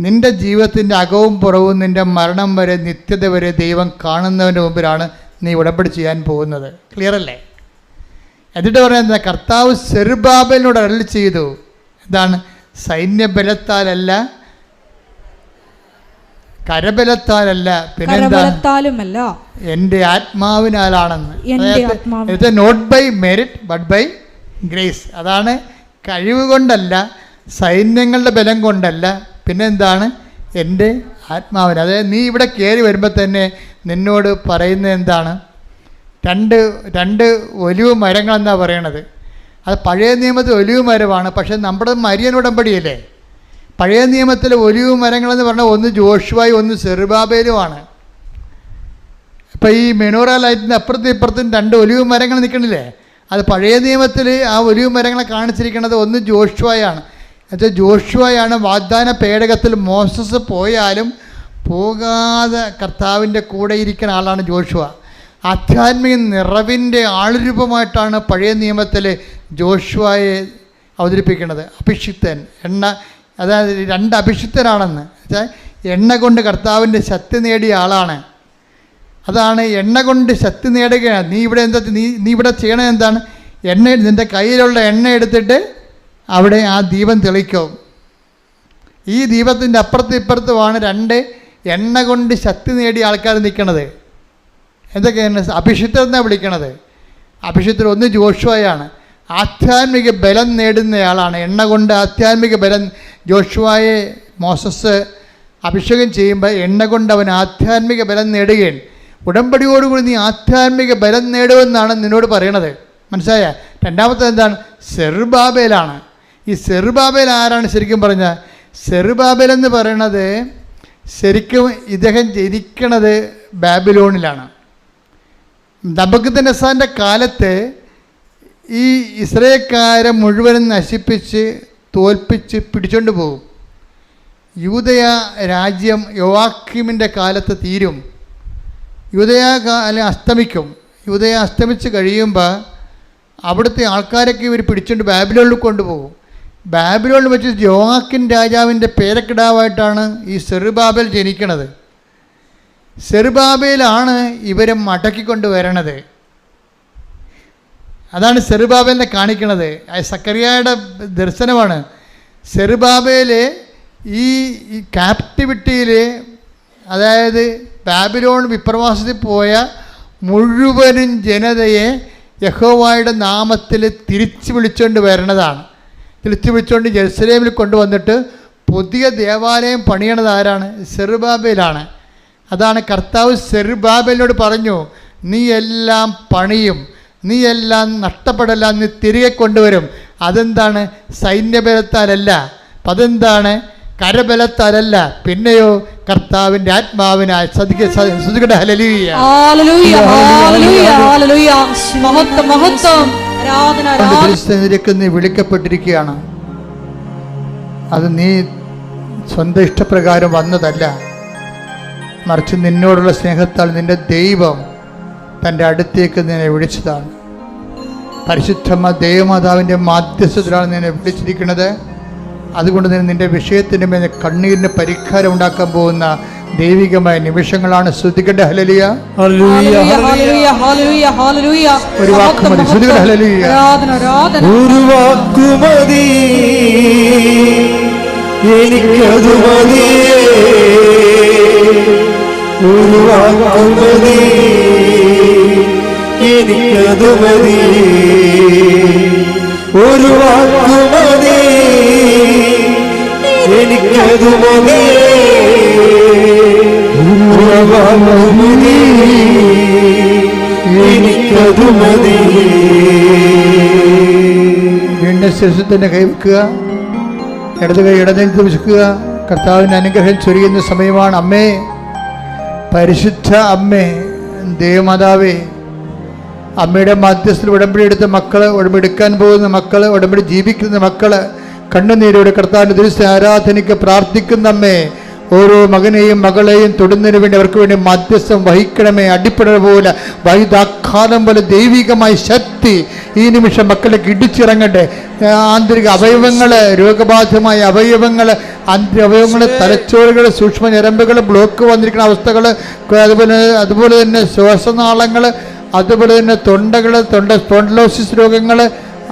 നിൻ്റെ ജീവിതത്തിൻ്റെ അകവും പുറവും നിൻ്റെ മരണം വരെ നിത്യത വരെ ദൈവം കാണുന്നതിൻ്റെ മുമ്പിലാണ് നീ ഉടമ്പടി ചെയ്യാൻ പോകുന്നത്. ക്ലിയർ അല്ലേ? എന്നിട്ട് പറയുന്നത്, കർത്താവ് സെറുബാബേലിനോട് അരുളി ചെയ്തു. എന്താണ്? സൈന്യബലത്താലല്ല കരബലത്താലല്ല പിന്നെന്താ? എൻ്റെ ആത്മാവിനാലാണെന്ന്. Not by merit but by grace. അതാണ് കഴിവ് കൊണ്ടല്ല, സൈന്യങ്ങളുടെ ബലം കൊണ്ടല്ല, പിന്നെ എന്താണ്? എൻ്റെ ആത്മാവിന്. അതായത് നീ ഇവിടെ കയറി വരുമ്പോൾ തന്നെ നിന്നോട് പറയുന്നത് എന്താണ്? രണ്ട് ഒലിവ് മരങ്ങളെന്നാണ് പറയണത്. അത് പഴയ നിയമത്തിൽ ഒലിവ് മരമാണ്, പക്ഷേ നമ്മുടെ മരിയൻ ഉടമ്പടിയല്ലേ. പഴയ നിയമത്തിലെ ഒലിവ് മരങ്ങളെന്ന് പറഞ്ഞാൽ ഒന്ന് ജോഷുവായും ഒന്ന് സെറുബാബേലുമാണ്. ഇപ്പം ഈ മെനോറ ലൈറ്റിൻ്റെ അപ്പുറത്തും ഇപ്പുറത്തും 2 ഒലിവ് മരങ്ങൾ നിൽക്കണില്ലേ? അത് പഴയ നിയമത്തിൽ ആ ഒലിവ് മരങ്ങളെ കാണിച്ചിരിക്കുന്നത് ഒന്ന് ജോഷുവയാണ്. എന്നുവെച്ചാൽ ജോഷുവയാണ് വാഗ്ദാന പേടകത്തിൽ മോസസ് പോയാലും പോകാതെ കർത്താവിൻ്റെ കൂടെ ഇരിക്കുന്ന ആളാണ് ജോഷുവ. ആധ്യാത്മിക നിറവിൻ്റെ ആളുരൂപമായിട്ടാണ് പഴയ നിയമത്തിൽ ജോഷുവയെ അവതരിപ്പിക്കുന്നത്. അഭിഷിക്തൻ, അതായത് 2 അഭിഷിക്തരാണെന്ന് വെച്ചാൽ എണ്ണ കൊണ്ട് കർത്താവിൻ്റെ ശക്തി നേടിയ ആളാണ്. അതാണ് എണ്ണ കൊണ്ട് ശക്തി നേടുകയാണ്. നീ ഇവിടെ ചെയ്യണത് എന്താണ്? നിൻ്റെ കയ്യിലുള്ള എണ്ണ എടുത്തിട്ട് അവിടെ ആ ദീപം തെളിക്കും. ഈ ദീപത്തിൻ്റെ അപ്പുറത്തും ഇപ്പുറത്തുമാണ് 2 എണ്ണ കൊണ്ട് ശക്തി നേടിയ ആൾക്കാർ നിൽക്കുന്നത്. എന്തൊക്കെയാണ്? അഭിഷിക്തരെന്നാണ് വിളിക്കണത്. അഭിഷിക്തർ ഒന്ന് ജോഷുവയാണ്, ആധ്യാത്മിക ബലം നേടുന്നയാളാണ്. എണ്ണ കൊണ്ട് ആധ്യാത്മിക ബലം. ജോഷുവയെ മോസസ് അഭിഷേകം ചെയ്യുമ്പോൾ എണ്ണ കൊണ്ട് അവൻ ആധ്യാത്മിക ബലം നേടുകയാണ്. ഉടമ്പടിയോടുകൂടി നീ ആധ്യാത്മിക ബലം നേടുമെന്നാണ് നിന്നോട് പറയണത്. മനസ്സിലായ? രണ്ടാമത്തെ എന്താണ്? സെറുബാബേലാണ്. ഈ സെറുബാബേൽ ആരാണ് ശരിക്കും പറഞ്ഞാൽ? സെറുബാബേൽ എന്ന് പറയണത് ശരിക്കും ഇദ്ദേഹം ജനിക്കണത് ബാബിലോണിലാണ്. നബൂഖദ്നേസറിൻ്റെ കാലത്ത് ഈ ഇസ്രായേൽക്കാരെ മുഴുവനും നശിപ്പിച്ച് തോൽപ്പിച്ച് പിടിച്ചുകൊണ്ട് പോകും. യൂദയ രാജ്യം യോവാക്കീമിൻ്റെ കാലത്ത് തീരും. യൂദയ അസ്തമിക്കും. യൂദയ അസ്തമിച്ച് കഴിയുമ്പോൾ അവിടുത്തെ ആൾക്കാരൊക്കെ ഇവർ പിടിച്ചുകൊണ്ട് ബാബിലോണിൽ കൊണ്ടുപോകും. ബാബിലോണിൽ വെച്ച് യോവാക്കിൻ രാജാവിൻ്റെ പേരക്കിടാവായിട്ടാണ് ഈ സെറുബാബേൽ ജനിക്കണത്. സെറുബാബേലാണ് ഇവരെ മടക്കിക്കൊണ്ട് വരണത്. അതാണ് സെറുബാബേലിനെ കാണിക്കണത്. സക്കറിയായുടെ ദർശനമാണ്. സെറുബാബേൽ ഈ ക്യാപ്റ്റിവിറ്റിയിൽ, അതായത് ബാബിലോൺ വിപ്രവാസത്തിൽ പോയ മുഴുവനും ജനതയെ യഹോവയുടെ നാമത്തിൽ തിരിച്ചു വിളിച്ചുകൊണ്ട് വരണതാണ്. തിരിച്ചു വിളിച്ചുകൊണ്ട് ജെറുസലേമിൽ കൊണ്ടുവന്നിട്ട് പുതിയ ദേവാലയം പണിയണത് ആരാണ്? സെറുബാബേലാണ്. അതാണ് കർത്താവ് സെറുബാബേലിനോട് പറഞ്ഞു, നീ എല്ലാം പണിയും, നീ എല്ലാം നഷ്ടപ്പെടെല്ലാം നീ തിരികെ കൊണ്ടുവരും. അതെന്താണ്? സൈന്യബലത്താലല്ല, അതെന്താണ്? കരബലത്താലല്ല, പിന്നെയോ കർത്താവിൻ്റെ ആത്മാവിനാൽ. നീ വിളിക്കപ്പെട്ടിരിക്കുകയാണ്. അത് നീ സ്വന്തം ഇഷ്ടപ്രകാരം വന്നതല്ല, മറിച്ച് നിന്നോടുള്ള സ്നേഹത്താൽ നിന്റെ ദൈവം തൻ്റെ അടുത്തേക്ക് നിന്നെ വിളിച്ചതാണ്. പരിശുദ്ധ ദൈവമാതാവിൻ്റെ മാധ്യസ്ഥത്തിലാണ് നിന്നെ വിളിച്ചിരിക്കുന്നത്. അതുകൊണ്ട് തന്നെ നിന്റെ വിഷയത്തിൻ്റെ മേലെ കണ്ണീരിന് പരിഹാരം ഉണ്ടാക്കാൻ പോകുന്ന ദൈവികമായ നിമിഷങ്ങളാണ്. ശ്രുതികണ്ട ഹല്ലേലൂയ, ഒരു വാക്ക് മതി. ശ്രുതികണ്ട ഹല്ലേലൂയ. ഒരു വാക്കു മതി, എനിക്കതു മതി. ഒരു വാക്കു മതി, എനിക്കതു മതി. ഒരു വാക്കു മതി, എനിക്കതു മതി. എനിക്കതു മതി. വീണ്ടും ശിശുത്തിൻ്റെ കൈവെക്കുക, ഇടത് കൈ ഇടനെഞ്ചത്ത് വെക്കുക. കർത്താവിൻ്റെ അനുഗ്രഹം ചൊരിയുന്ന സമയമാണ്. അമ്മേ, പരിശുദ്ധ അമ്മേ, ദേവമാതാവേ, അമ്മയുടെ മധ്യസ്ഥത്തിൽ ഉടമ്പടി എടുത്ത മക്കൾ, ഉടമ്പടി എടുക്കാൻ പോകുന്ന മക്കൾ, ഉടമ്പടി ജീവിക്കുന്ന മക്കൾ, കണ്ണുനീരോടെ കർത്താവിൻ്റെ ദിവസം ആരാധനയ്ക്ക് പ്രാർത്ഥിക്കുന്ന അമ്മേ, ഓരോ മകനെയും മകളെയും തൊടുന്നതിന് വേണ്ടി അവർക്ക് വേണ്ടി മധ്യസ്ഥം വഹിക്കണമേ. അടിപ്പട പോലെ വൈദാഘാതം പോലെ ദൈവികമായ ശക്തി ഈ നിമിഷം മക്കളിലേക്ക് ഇടിച്ചിറങ്ങട്ടെ. ആന്തരിക അവയവങ്ങൾ, രോഗബാധിതമായ അവയവങ്ങൾ, അവയവങ്ങൾ, തലച്ചോറുകൾ, സൂക്ഷ്മ ഞരമ്പുകൾ, ബ്ലോക്ക് വന്നിരിക്കുന്ന അവസ്ഥകൾ, അതുപോലെ തന്നെ ശ്വാസനാളങ്ങൾ, അതുപോലെ തന്നെ തൊണ്ടകൾ, സ്പോണ്ടിലോസിസ് രോഗങ്ങൾ,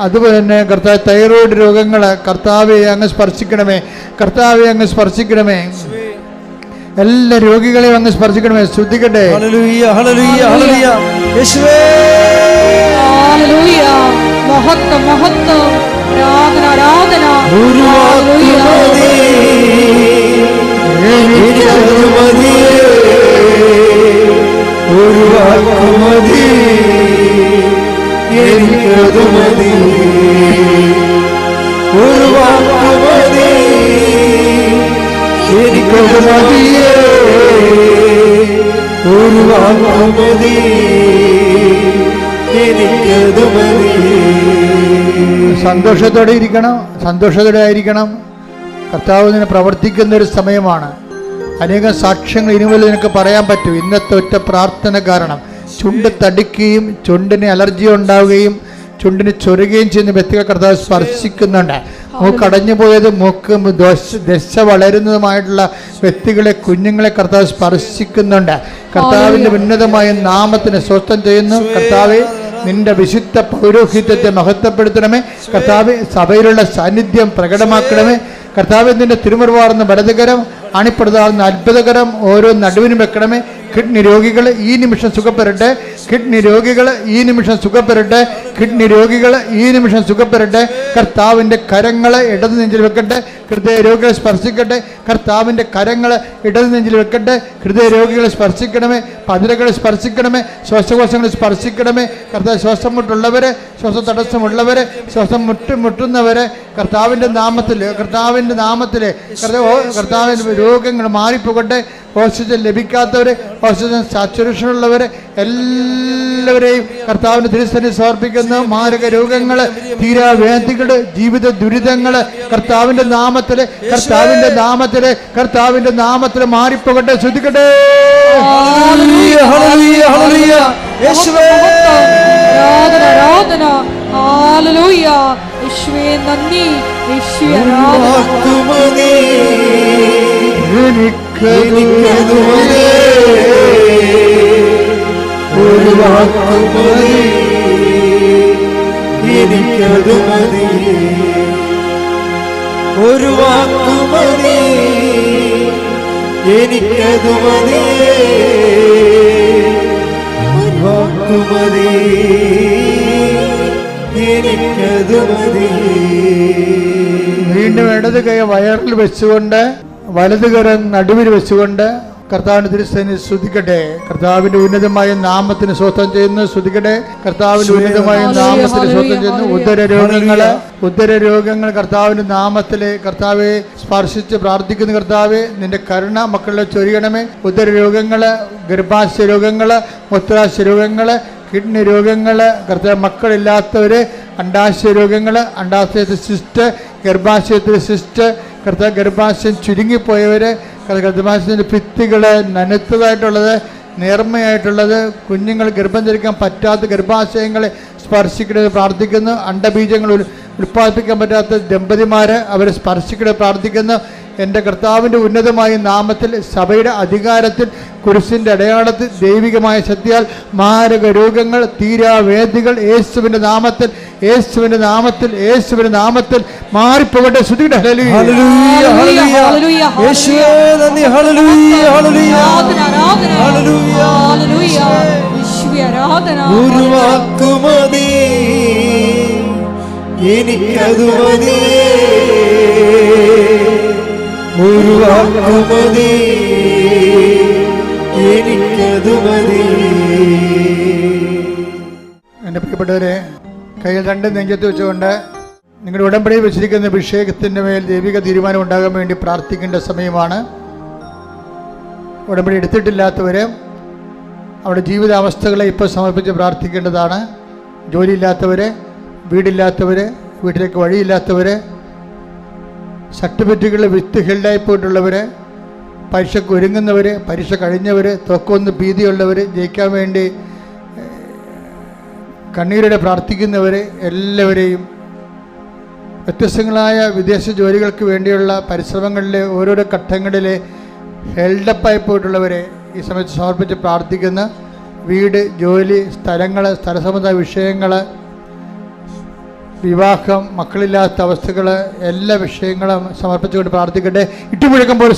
അതുപോലെ തന്നെ കർത്താവ് തൈറോയ്ഡ് രോഗങ്ങൾ, കർത്താവെ അങ്ങ് സ്പർശിക്കണമേ. കർത്താവെ അങ്ങ് സ്പർശിക്കണമേ. എല്ലാ രോഗികളെയും അങ്ങ് സ്പർശിക്കണമേ. ശ്രദ്ധിക്കട്ടെ. ഹല്ലേലൂയ, ഹല്ലേലൂയ, ഹല്ലേലൂയ. യേശുവേ, ഹല്ലേലൂയ. മഹത്വം, മഹത്വം, ആരാധന, എനിക്കതു മതി. ഒരു വാക്കു മതി, എനിക്കതു മതിയേ. ഒരു വാക്കു മതി, എനിക്കതു മതി. സന്തോഷത്തോടെ ഇരിക്കണം, സന്തോഷത്തോടെ ആയിരിക്കണം. കർത്താവ് നിന്നെ പ്രവർത്തിക്കുന്ന ഒരു സമയമാണ്. അനേകം സാക്ഷ്യങ്ങൾ ഇനിമുതൽ നിനക്ക് പറയാൻ പറ്റും. ഇന്നത്തെ ഒറ്റ പ്രാർത്ഥന കാരണം ചുണ്ട് തടിക്കുകയും ചുണ്ടിന് അലർജി ഉണ്ടാവുകയും ചുണ്ടിന് ചൊരുകയും ചെയ്യുന്ന വ്യക്തികൾ കർത്താവ് സ്പർശിക്കുന്നുണ്ട്. മൂക്കടഞ്ഞു പോയത് മൂക്ക് ദശ വളരുന്നതുമായിട്ടുള്ള വ്യക്തികളെ, കുഞ്ഞുങ്ങളെ കർത്താവ് സ്പർശിക്കുന്നുണ്ട്. കർത്താവിൻ്റെ ഉന്നതമായ നാമത്തിന് സ്വസ്ഥം ചെയ്യുന്നു. കർത്താവെ, നിന്റെ വിശുദ്ധ പൗരോഹിത്യത്തെ മഹത്വപ്പെടുത്തണമേ. കർത്താവ്, സഭയിലുള്ള സാന്നിധ്യം പ്രകടമാക്കണമേ. കർത്താവ്, നിന്റെ തിരുമുറിവാർന്ന വലതുകരം, അണിപ്പെടുതാവുന്ന അത്ഭുതകരം ഓരോ നടുവിനും വെക്കണമേ. കിഡ്നി രോഗികൾ ഈ നിമിഷം സുഖപ്പെടട്ടെ. കിഡ്നി രോഗികൾ ഈ നിമിഷം സുഖപ്പെടട്ടെ. കിഡ്നി രോഗികൾ ഈ നിമിഷം സുഖപ്പെടട്ടെ. കർത്താവിൻ്റെ കരങ്ങൾ ഇടത് നെഞ്ചിൽ വെക്കട്ടെ. ഹൃദയ രോഗികളെ സ്പർശിക്കട്ടെ. കർത്താവിൻ്റെ കരങ്ങൾ ഇടത് നെഞ്ചിൽ വെക്കട്ടെ. ഹൃദയ രോഗികളെ സ്പർശിക്കണമേ. പതിരകളെ സ്പർശിക്കണമേ. ശ്വാസകോശങ്ങളെ സ്പർശിക്കണമേ. കർത്താവ്, ശ്വാസം മുട്ടുള്ളവരെ, ശ്വാസ തടസ്സമുള്ളവരെ, ശ്വാസം മുട്ടുന്നവരെ കർത്താവിൻ്റെ നാമത്തിൽ, കർത്താവിൻ്റെ നാമത്തിൽ കർത്താവിൻ്റെ രോഗങ്ങൾ മാറിപ്പോകട്ടെ. ഓക്സിജൻ ലഭിക്കാത്തവരെ, ഓക്സിജൻ സാച്ചുറേഷൻ ഉള്ളവരെ എല്ലാവരെയും കർത്താവിൻ്റെ തിരുസന്നിധിയിൽ സമർപ്പിക്കുന്ന മാരക രോഗങ്ങൾ, തീരാവേദികൾ, ജീവിത ദുരിതങ്ങൾ കർത്താവിൻ്റെ നാമത്തിൽ, കർത്താവിൻ്റെ നാമത്തിൽ, കർത്താവിൻ്റെ നാമത്തിൽ മാറിപ്പോകട്ടെ. ശ്രദ്ധിക്കട്ടെ. എനിക്കതു മതി, ഒരു വാക്കു മതി, എനിക്കതു മതി. ഒരു വാക്കു മതി, എനിക്കതു മതി. ഒരു വാക്കു മതി, എനിക്കതു മതി. വീണ്ടും ഇടത് കൈ വയറിൽ വെച്ചുകൊണ്ട് വലത് കരം നടുവിൽ വെച്ചുകൊണ്ട് കർത്താവിന്റെ തിരുസന്നിധിയിൽ സ്തുതിക്കട്ടെ. കർത്താവിന്റെ ഉന്നതമായ നാമത്തിന് സ്വസ്ഥം ചെയ്യുന്നു. സ്തുതിക്കട്ടെ. കർത്താവിന്റെ ഉന്നതമായ നാമത്തിന് സ്വസ്ഥം ചെയ്യുന്നു. ഉദരരോഗങ്ങൾ കർത്താവിന്റെ നാമത്തിലെ കർത്താവെ സ്പർശിച്ച് പ്രാർത്ഥിക്കുന്ന കർത്താവെ, നിന്റെ കരുണ മക്കളെ ചൊരിയണമേ. ഉദരരോഗങ്ങള്, ഗർഭാശയ രോഗങ്ങള്, മൂത്രാശയ രോഗങ്ങള്, കിഡ്നി രോഗങ്ങള്, കർത്താവ് മക്കളില്ലാത്തവര്, അണ്ടാശയ രോഗങ്ങള്, അണ്ടാശയത്തിൽ സിസ്റ്റ്, ഗർഭാശയത്തിൽ സിസ്റ്റ്, കർത്താവ് ഗർഭാശയം ചുരുങ്ങിപ്പോയവര്, ഗർഭാശയത്തിൻ്റെ ഭിത്തികൾ നനുത്തതായിട്ടുള്ളത്, നേർമ്മയായിട്ടുള്ളത്, കുഞ്ഞുങ്ങൾ ഗർഭം ധരിക്കാൻ പറ്റാത്ത ഗർഭാശയങ്ങളെ സ്പർശിക്കണമെന്ന് പ്രാർത്ഥിക്കുന്നു. അണ്ടബീജങ്ങൾ ഉൽപ്പാദിപ്പിക്കാൻ പറ്റാത്ത ദമ്പതിമാരെ അവരെ സ്പർശിക്കണമെന്ന് പ്രാർത്ഥിക്കുന്നു. എൻ്റെ കർത്താവിൻ്റെ ഉന്നതമായ നാമത്തിൽ, സഭയുടെ അധികാരത്തിൽ, കുരിശിൻ്റെ അടയാളത്തിൽ, ദൈവികമായ ശക്തിയാൽ മാരക രോഗങ്ങൾ, തീരാവേദികൾ യേശുവിൻ്റെ നാമത്തിൽ, യേശുവിൻ്റെ നാമത്തിൽ, യേശുവിൻ്റെ നാമത്തിൽ മാറിപ്പോകട്ടെ. ശ്രുതിയുടെ ഹല്ലേലൂയ, ഹല്ലേലൂയ, ഹല്ലേലൂയ, യേശുവേ നന്ദി. ഹല്ലേലൂയ, ഹല്ലേലൂയ, ഹല്ലേലൂയ, ഹല്ലേലൂയ, യേശുവേ ആരാധന. ഒരു വാക്കു മതി, എനിക്കതു മതി. ഒരു വാക്കു മതി, എനിക്കതു മതി. എൻ്റെ പ്രിയപ്പെട്ടവരെ, കയ്യിൽ രണ്ട് നെഞ്ചത്ത് വെച്ചുകൊണ്ട് നിങ്ങളുടെ ഉടമ്പടിയിൽ വെച്ചിരിക്കുന്ന അഭിഷേകത്തിൻ്റെ മേൽ ദൈവിക തീരുമാനം ഉണ്ടാകാൻ വേണ്ടി പ്രാർത്ഥിക്കേണ്ട സമയമാണ്. ഉടമ്പടി എടുത്തിട്ടില്ലാത്തവർ അവരുടെ ജീവിതാവസ്ഥകളെ ഇപ്പോൾ സമർപ്പിച്ച് പ്രാർത്ഥിക്കേണ്ടതാണ്. ജോലിയില്ലാത്തവർ, വീടില്ലാത്തവർ, വീട്ടിലേക്ക് വഴിയില്ലാത്തവർ, സർട്ടിഫിക്കറ്റുകളിൽ വിത്ത് ഹെൽഡായി പോയിട്ടുള്ളവർ, പരീക്ഷയ്ക്ക് ഒരുങ്ങുന്നവർ, പരീക്ഷ കഴിഞ്ഞവർ, തോക്കൊന്ന് ഭീതിയുള്ളവർ, ജയിക്കാൻ വേണ്ടി കണ്ണീരോടെ പ്രാർത്ഥിക്കുന്നവർ എല്ലാവരെയും, വ്യത്യസ്തങ്ങളായ വിദേശ ജോലികൾക്ക് വേണ്ടിയുള്ള പരിശ്രമങ്ങളിലെ ഓരോരോ ഘട്ടങ്ങളിലെ ഹെൽഡപ്പായി പോയിട്ടുള്ളവരെ ഈ സമയത്ത് സമർപ്പിച്ച് പ്രാർത്ഥിക്കുന്ന, വീട്, ജോലി, സ്ഥലങ്ങൾ, സ്ഥലസംബന്ധ വിഷയങ്ങൾ, വിവാഹം, മക്കളില്ലാത്ത അവസ്ഥകൾ, എല്ലാ വിഷയങ്ങളും സമർപ്പിച്ചുകൊണ്ട് പ്രാർത്ഥിക്കട്ടെ. ഇട്ടുമുഴക്കം പോലെ